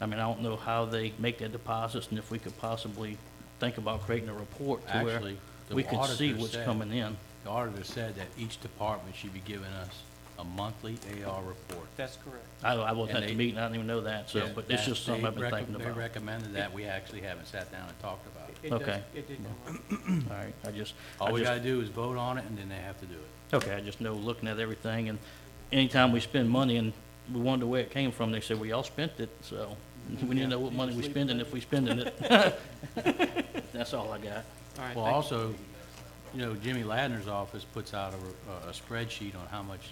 I mean, I don't know how they make their deposits and if we could possibly think about creating a report to where Actually, the we could see auditor what's said- coming in. The auditor said that each department should be giving us a monthly AR report. That's correct. I wasn't at And the they- meeting, I didn't even know that, so, Yeah, but it's that- just something they I've been thinking They about. recommended that, we actually haven't sat down and talked about it. It does- Okay. It did come up. All right, I just. All we gotta do is vote on it, and then they have to do it. Okay, I just know looking at everything, and anytime we spend money and we wonder where it came from, they say, well, y'all spent it, so we need to know what money we spending if we spending it. That's all I got. All right, Well, thank you. also, you know, Jimmy Ladner's office puts out a spreadsheet on how much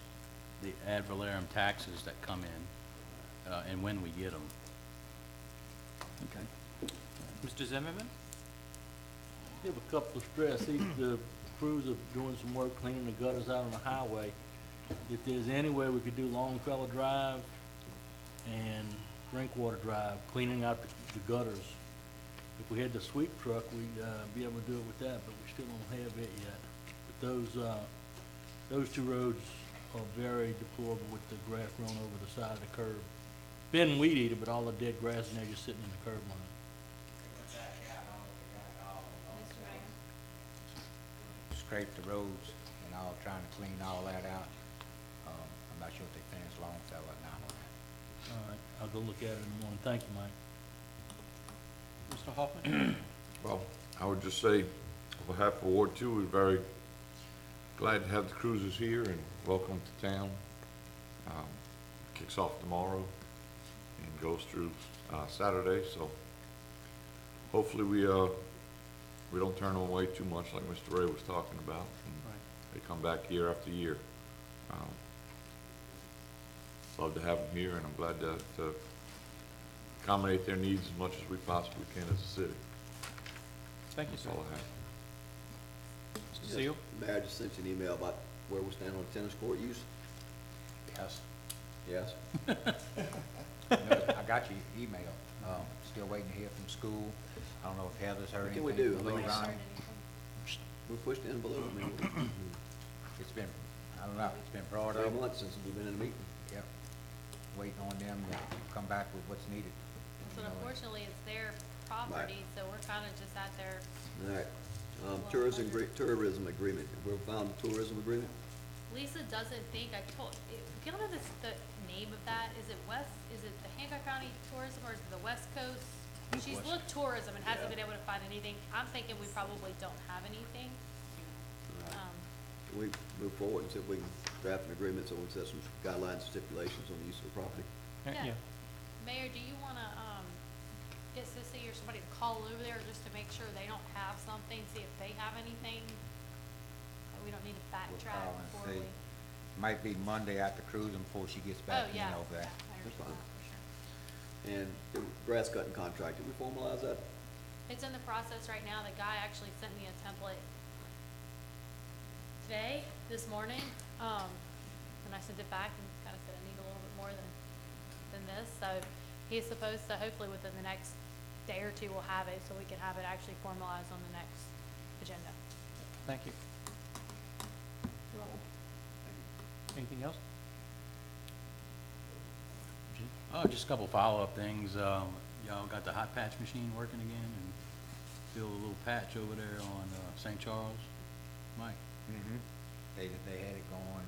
the ad valorem taxes that come in, and when we get them. Okay. Mr. Zimmerman? Have a couple of stress. The crews are doing some work cleaning the gutters out on the highway. If there's any way we could do Longfellow Drive and Drinkwater Drive, cleaning out the gutters. If we had the sweep truck, we'd be able to do it with that, but we still don't have it yet. But those two roads are very deplorable with the grass growing over the side of the curb. Been weed eater, but all the dead grass in there just sitting in the curb line. Scrape the roads and all, trying to clean all that out. I'm not sure if they finished Longfellow or not on that. All right, I'll go look at it in the morning. Thank you, Mike. Mr. Hoffman? Well, I would just say, on behalf of Ward 2, we're very glad to have the cruisers here and welcome to town. Kicks off tomorrow and goes through Saturday, so hopefully we don't turn them away too much like Mr. Ray was talking about. And they come back year after year. Love to have them here, and I'm glad to accommodate their needs as much as we possibly can as a city. Thank you, That's sir. all I have. Mr. Seal? Mayor, I just sent you an email about where we stand on tennis court use. Yes. Yes. I got your email. Still waiting to hear from school. I don't know if Heather's heard What anything. can we do? from I mean, Ronnie. We pushed the envelope, I mean, It's been, I don't know, it's been brought up. 3 months since we've been in a meeting. Yep. Waiting on them to come back with what's needed. So unfortunately, it's their property, so we're kind of just out there. All right, tourism agreement, we found a tourism agreement? Lisa doesn't think, I told, you don't know the name of that, is it the Hancock County Tourism or is it the West Coast? She's looked tourism and hasn't been able to find anything. I'm thinking we probably don't have anything. We move forward and see if we can draft an agreement so we set some guidelines, stipulations on the use of the property. Yeah. Mayor, do you wanna, get Sissy or somebody to call over there just to make sure they don't have something, see if they have anything? That we don't need to We'll backtrack call and before see. we. Might be Monday after cruising before she gets Oh, back in yeah. over there. Yeah, I That's understand fine. that for sure. And the grass cutting contract, did we formalize that? It's in the process right now. The guy actually sent me a template today, this morning, and I sent it back and kind of said I need a little bit more than this. So he's supposed to, hopefully within the next day or two, we'll have it, so we can have it actually formalized on the next agenda. Thank you. You're welcome. Anything else? Just a couple follow-up things. Y'all got the hot patch machine working again and filled a little patch over there on St. Charles, Mike? Mm-hmm. They had it going,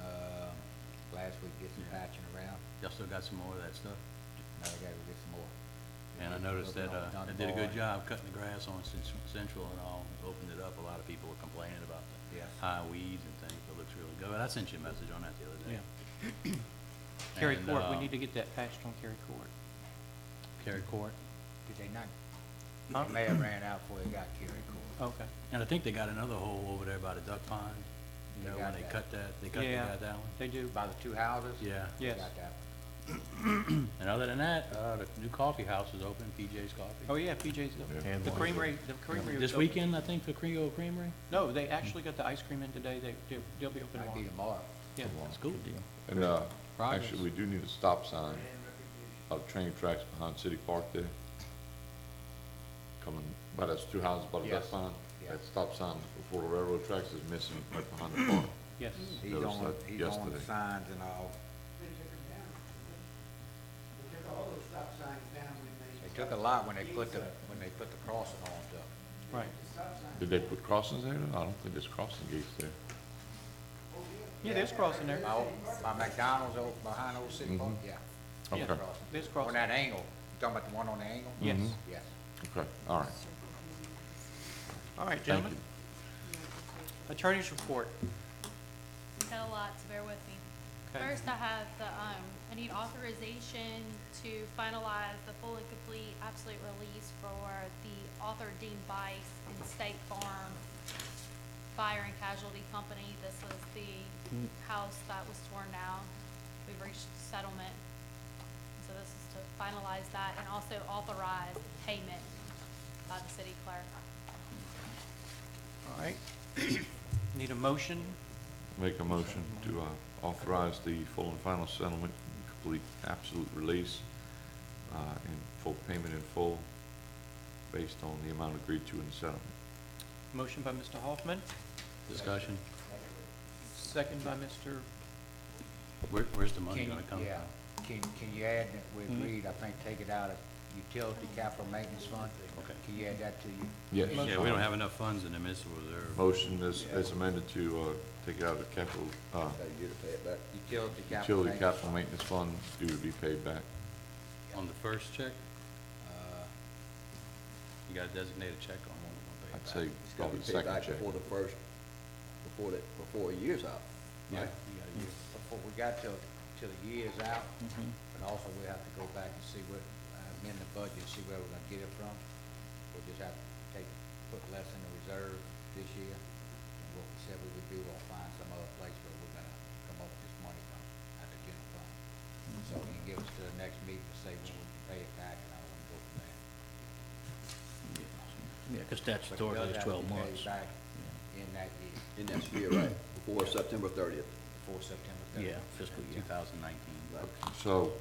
last week, get some patching around. Y'all still got some more of that stuff? Now they gotta go get some more. And I noticed that, they did a good job cutting the grass on Central and all, opened it up. A lot of people were complaining about the Yes. high weeds and things. It looks really good. I sent you a message on that the other day. Yeah. Cary And, Court, we need to get that patched on Cary Court. Cary Court. Did they not? Huh? They may have ran out before they got Cary Court. Okay. And I think they got another hole over there by the duck pond. You They know, got when they that. cut that, they Yeah. got that one. They do. By the two houses? Yeah. They Yes. got that. And other than that, the new coffee house is open, PJ's Coffee. Oh, yeah, PJ's, Yeah. the creamery was This open. weekend, I think, for Creo Creamery? No, they actually got the ice cream in today. They'll be open Might be tomorrow. tomorrow. Yeah. That's cool. And, Progress. actually, we do need a stop sign of train tracks behind City Park there. Coming, by those two houses by the Yes. duck pond. Yeah. That stop sign before the railroad tracks is missing right behind the park. Yes. He's Noticed on, that he's on yesterday. the signs and all. They took a lot when they put the crossing on stuff. Right. Did they put crossings there? I don't think there's crossing gates there. Yeah, there's crossing there. By McDonald's, behind Old City Park, yeah. Okay. Yeah. There's On crossing. that angle, you talking about the one on the angle? Yes. Mhm. Yes. Okay, all right. All right, Thank gentlemen. you. Attorney's report. Got a lot, so bear with me. Okay. First, I have I need authorization to finalize the full and complete absolute release for the author Dean Bice and State Farm Fire and Casualty Company. This was the house that was torn down. We've reached settlement. So this is to finalize that and also authorize payment by the city clerk. All right. Need a motion? Make a motion to authorize the full and final settlement, complete absolute release, and full payment in full, based on the amount agreed to in the settlement. Motion by Mr. Hoffman, Discussion. second by Mr. Where's the money Can gonna you- come yeah. from? Can you add that we agreed, I think, take it out of utility capital maintenance fund? Okay. Can you add that to you? Yes. Yeah, we don't have enough funds in the municipal reserve. Motion as amended to take it out of the capital, Got a year to pay it back. Utility capital utility maintenance capital maintenance fund due to be paid back. On the first check, Uh, you gotta designate a check on one of them. I'd say It's gotta probably be the paid second back check. before the first, before a year's out. Yeah, Right. you gotta use. Before we got till the year's out, but also we have to go back and see what, amend the budget, see where we're gonna get it from. We'll just have to put less in the reserve this year. And what we said we would do, we'll find some other place where we're gonna come up with this money from, out of the general fund. So we can give us to the next meeting to say when we can pay it back, and I want to go from there. Yeah, because But it statutorily does it's have to 12 be paid months. back in that year, In that year, right, before September 30th. before September 30th. Yeah, fiscal year. 2019. So,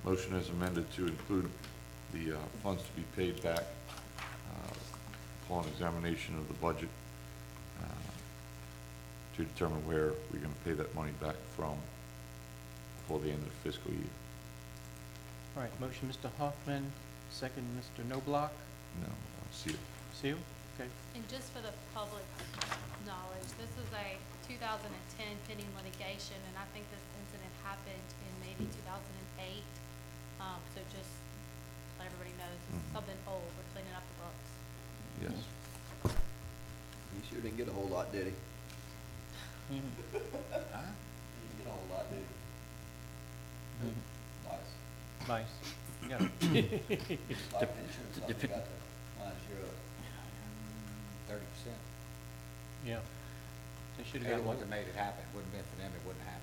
motion is amended to include the funds to be paid back upon examination of the budget to determine where we're gonna pay that money back from before the end of the fiscal year. All right, motion, Mr. Hoffman, second, Mr. Noblock. No, see it. Seal? Okay. And just for the public knowledge, this is a 2010 pending litigation, and I think this incident happened in maybe 2008. So just let everybody know, this is something old, we're cleaning up the books. Yes. He sure didn't get a whole lot, did he? Huh? He didn't get a whole lot, did he? Nice. Vice. You got it. Life insurance, I Dep- got the lines you're up. 30%. Yeah. They should They have got wouldn't one. have made it happen. Wouldn't have been for them, it wouldn't happen.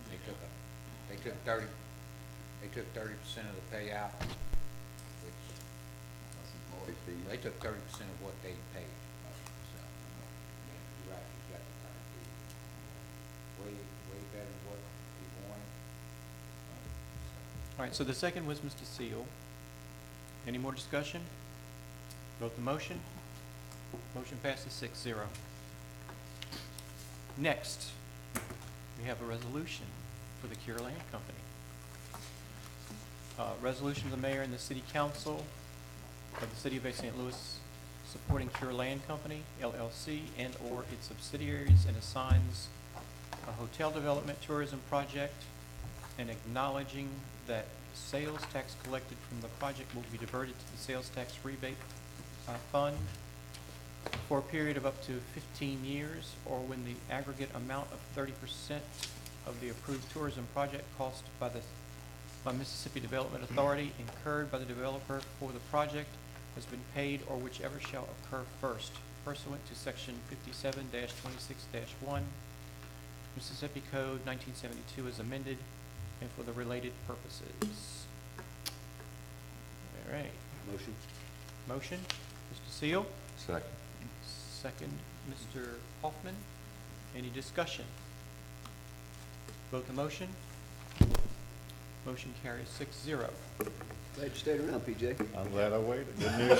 They took 30% of the payout, which, That's employee fees. they took 30% of what they paid. So, yeah, you're right, you got the way better than what we wanted. All right, so the second was Mr. Seal. Any more discussion? Vote the motion. Motion passes 6-0. Next, we have a resolution for the Cure Land Company. Resolution of the mayor and the city council of the city of Bay St. Louis supporting Cure Land Company, LLC, and/or its subsidiaries, and assigns a hotel development tourism project, and acknowledging that sales tax collected from the project will be diverted to the sales tax rebate fund for a period of up to 15 years, or when the aggregate amount of 30% of the approved tourism project cost by Mississippi Development Authority incurred by the developer for the project has been paid, or whichever shall occur first, pursuant to section 57-26-1, Mississippi Code 1972 as amended, and for the related purposes. All right. Motion. Motion, Mr. Seal. Second. Second, Mr. Hoffman. Any discussion? Vote the motion. Motion carries 6-0. Glad you stayed around, PJ. I'm glad I waited. Good news.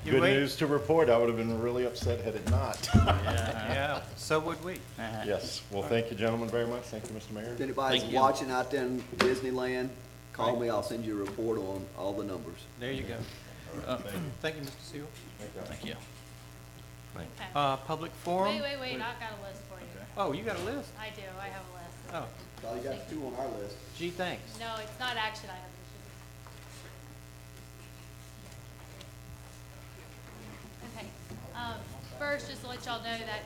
You Good wait? news to report. I would have been really upset had it not. Yeah, so would we. Yes. Well, thank you, gentlemen, very much. Thank you, Mr. Mayor. If anybody's Thank you. watching out there in Disneyland, call me, I'll send you a report on all the numbers. There you go. Thank you, Mr. Seal. Thank you. Public forum? Wait, I got a list for you. Oh, you got a list? I do, I have a list. Oh, All you got two on our list. gee, thanks. No, it's not action items, it should be. Okay, first, just to let y'all know that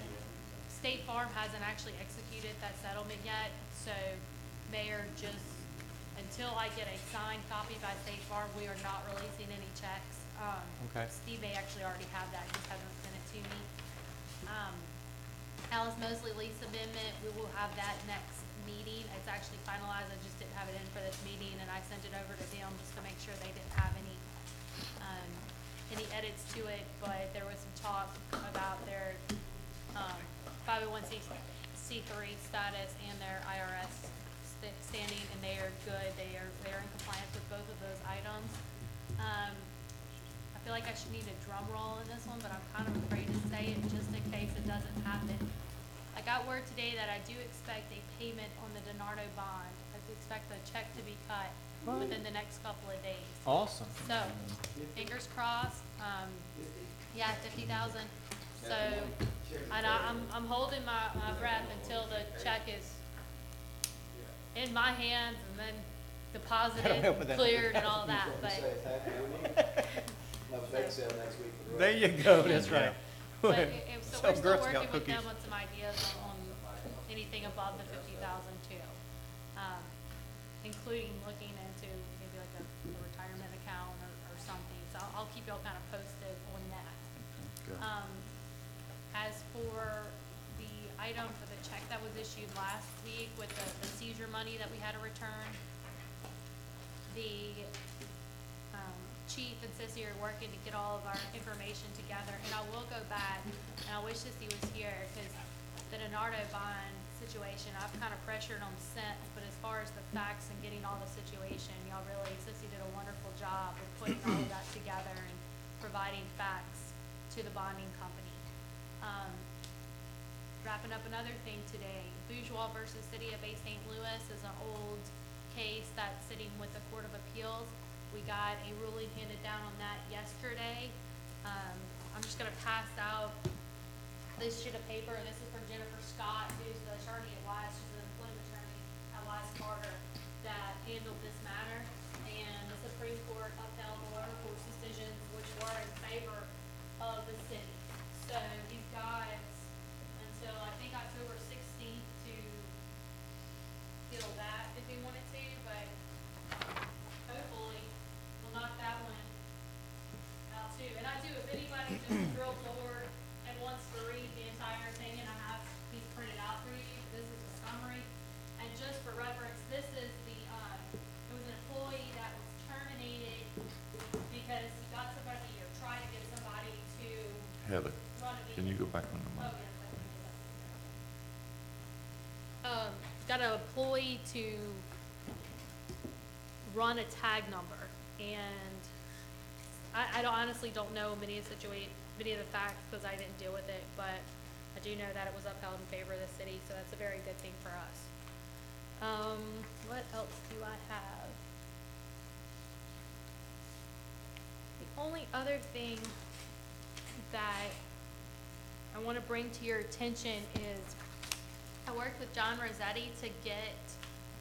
State Farm hasn't actually executed that settlement yet, so Mayor, just until I get a signed copy by State Farm, we are not releasing any checks. Okay. Steve may actually already have that, he just hasn't sent it to me. Alice Mosley lease amendment, we will have that next meeting. It's actually finalized, I just didn't have it in for this meeting, and I sent it over to them just to make sure they didn't have any edits to it, but there was some talk about their 501c3 status and their IRS standing, and they are good. They are in compliance with both of those items. I feel like I should need a drum roll in this one, but I'm kind of afraid to say it just in case it doesn't happen. I got word today that I do expect a payment on the DiNardo bond. I do expect the check to be cut within the next couple of days. Awesome. So, fingers crossed, yeah, 50,000. So, and I'm holding my breath until the check is in my hands and then deposited, cleared and all that, but. Have a bake sale next week. There you go, that's right. But so we're still Girl working Scout with them cookies. on some ideas on anything above the 50,000 too. Including looking into maybe like a retirement account or something. So I'll keep y'all kind of posted on that. As for the item for the check that was issued last week with the seizure money that we had to return, the chief and Sissy are working to get all of our information together, and I will go back, and I wish Sissy was here, because the DiNardo bond situation, I've kind of pressured them since, but as far as the facts and getting all the situation, y'all really, Sissy did a wonderful job with putting all of that together and providing facts to the bonding company. wrapping up another thing today. Bourgeois versus City of Bay St. Louis is an old case that's sitting with the Court of Appeals. We got a ruling handed down on that yesterday. I'm just gonna pass out this sheet of paper. This is from Jennifer Scott, who's the attorney at Wise. She's an employment attorney at Wise Carter that handled this matter. And the Supreme Court upheld the lower court's decisions, which were in favor of the city. So you've got until, I think, October 16th to deal that if you wanted to, but hopefully we'll knock that one out too. And I do, if anybody just real bored and wants to read the entire thing, and I have these printed out for you, this is a summary. And just for reference, this is the, it was an employee that was terminated because he got somebody or tried to get somebody to Heather, run a can you go back on the Oh, mic? yes, got an employee to run a tag number, and I honestly don't know many of the facts because I didn't deal with it, but I do know that it was upheld in favor of the city, so that's a very good thing for us. What else do I have? The only other thing that I want to bring to your attention is I worked with John Rossetti to get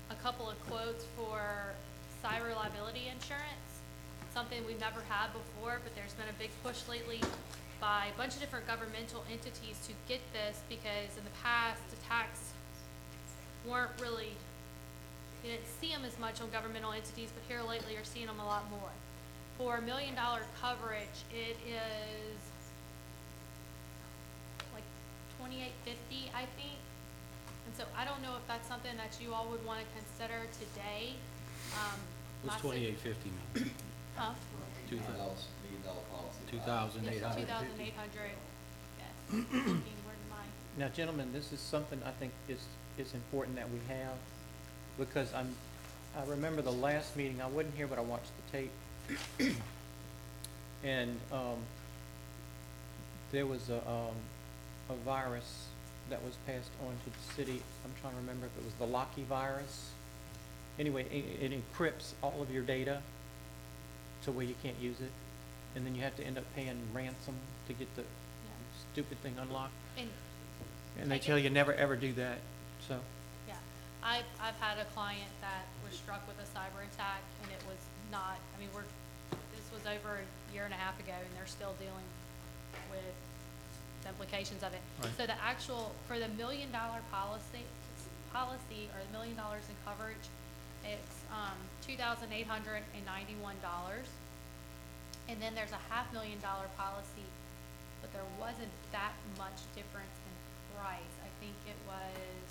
a couple of quotes for cyber liability insurance, something we've never had before, but there's been a big push lately by a bunch of different governmental entities to get this because in the past, attacks weren't really, you didn't see them as much on governmental entities, but here lately you're seeing them a lot more. For $1 million coverage, it is like $28.50, I think. And so I don't know if that's something that you all would want to consider today. What's my city- $28.50 mean? Huh? $2,000. Yes, $2,800. 2,800, yes. Where'd mine? Now, gentlemen, this is something I think is important that we have, because I remember the last meeting, I wasn't here, but I watched the tape. And, there was a virus that was passed on to the city. I'm trying to remember if it was the Locky virus. Anyway, it encrypts all of your data to where you can't use it. And then you have to end up paying ransom to get the stupid thing unlocked. And they tell you never, ever do that, so. Yeah, I've had a client that was struck with a cyber attack, and it was not, I mean, this was over a year and a half ago, and they're still dealing with the implications of it. Right. So the actual, for the $1 million policy, or $1 million in coverage, it's $2,891. And then there's a $500,000 policy, but there wasn't that much difference in price. I think it was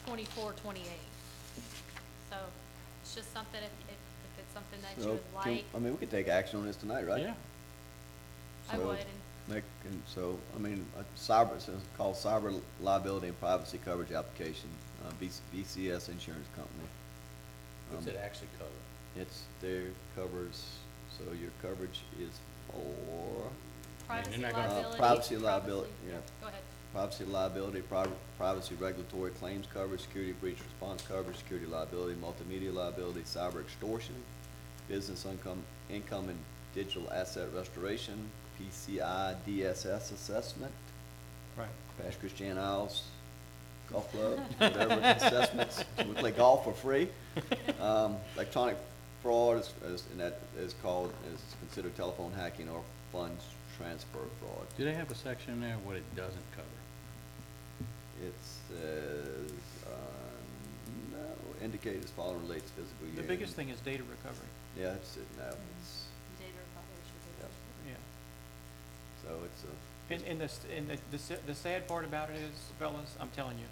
$24.28. So it's just something, if it's something that you So, would like, I mean, we could take action on this tonight, right? Yeah. I So, would. It's called Cyber Liability and Privacy Coverage Application, BCS Insurance Company. What's it actually cover? So your coverage is for Privacy you're not gonna- liability. privacy liability, yeah. Go ahead. Privacy liability, privacy regulatory claims coverage, security breach response coverage, security liability, multimedia liability, cyber extortion, business income and digital asset restoration, PCI DSS assessment, Right. Pass Christian Isles Golf Club, whatever assessments. We play golf for free. Electronic fraud is considered telephone hacking or funds transfer fraud. Do they have a section in there what it doesn't cover? It says, no, indicate as following relates to physical The use. biggest thing is data recovery. Yeah, it's, it's, Data recovery should yep. Yeah. So it's a, And the sad part about it is, fellas, I'm telling you,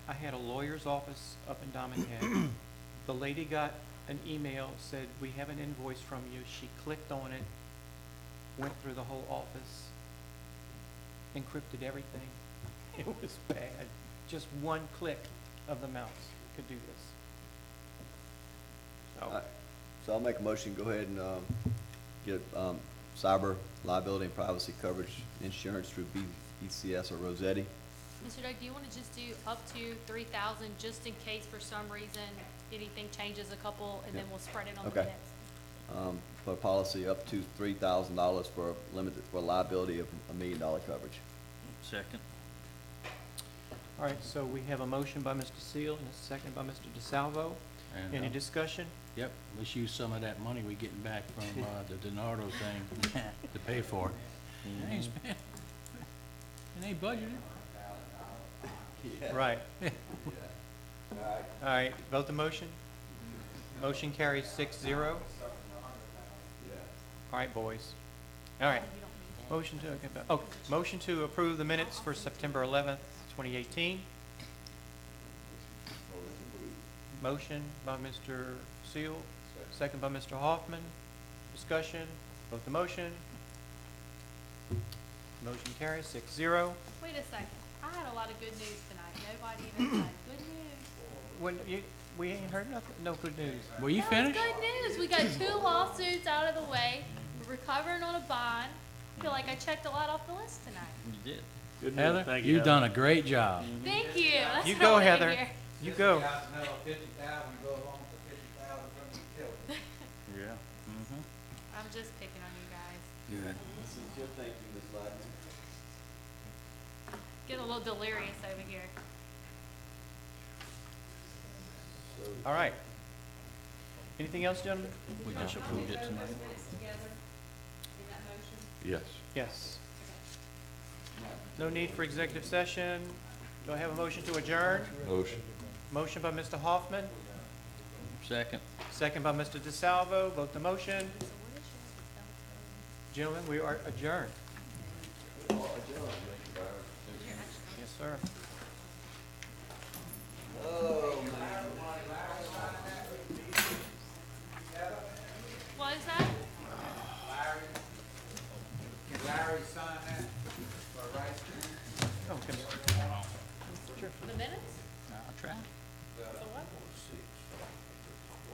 I had a lawyer's office up in Diamond Head. The lady got an email, said, we have an invoice from you. She clicked on it, went through the whole office, encrypted everything. It was bad. Just one click of the mouse could do this. So, so I'll make a motion, go ahead and, get, cyber liability and privacy coverage insurance through BCS or Rosetti. Mr. Doug, do you want to just do up to 3,000 just in case for some reason anything changes a couple, and then we'll spread it on the Okay. next? For a policy up to $3,000 for limited, for liability of $1 million coverage. Second. All right, so we have a motion by Mr. Seal and a second by Mr. DeSalvo. And, Any discussion? Yep, let's use some of that money we're getting back from, the DiNardo thing to pay for it. It ain't spent, it ain't budgeted. Right. All right, vote the motion. Motion carries 6-0. All right, boys. All right. Motion to, motion to approve the minutes for September 11th, 2018. Motion by Mr. Seal, second by Mr. Hoffman. Discussion, vote the motion. Motion carries 6-0. Wait a second. I had a lot of good news tonight. Nobody even said good news. When we ain't heard nothing, no good news. Were you That was finished? good news. We got 2 lawsuits out of the way. We're recovering on a bond. I feel like I checked a lot off the list tonight. You did. Good news. Heather, Thank you, you've done a great job. Thank you. That's You what go, I wanted to Heather. hear. You go. $50,000 go along to $50,000 from the utility. Yeah. Mm-hmm. I'm just picking on you guys. Good. This is your thank you, Ms. Lyden. Getting a little delirious over here. All right. Anything else, gentlemen? We just approved it tonight. Yes. Yes. No need for executive session. Do I have a motion to adjourn? Motion. Motion by Mr. Hoffman, Second. second by Mr. DeSalvo. Vote the motion. Gentlemen, we are adjourned. Yes, sir. What is that? Can Larry sign that for rights? Oh, can- The minutes? I'll try. For what?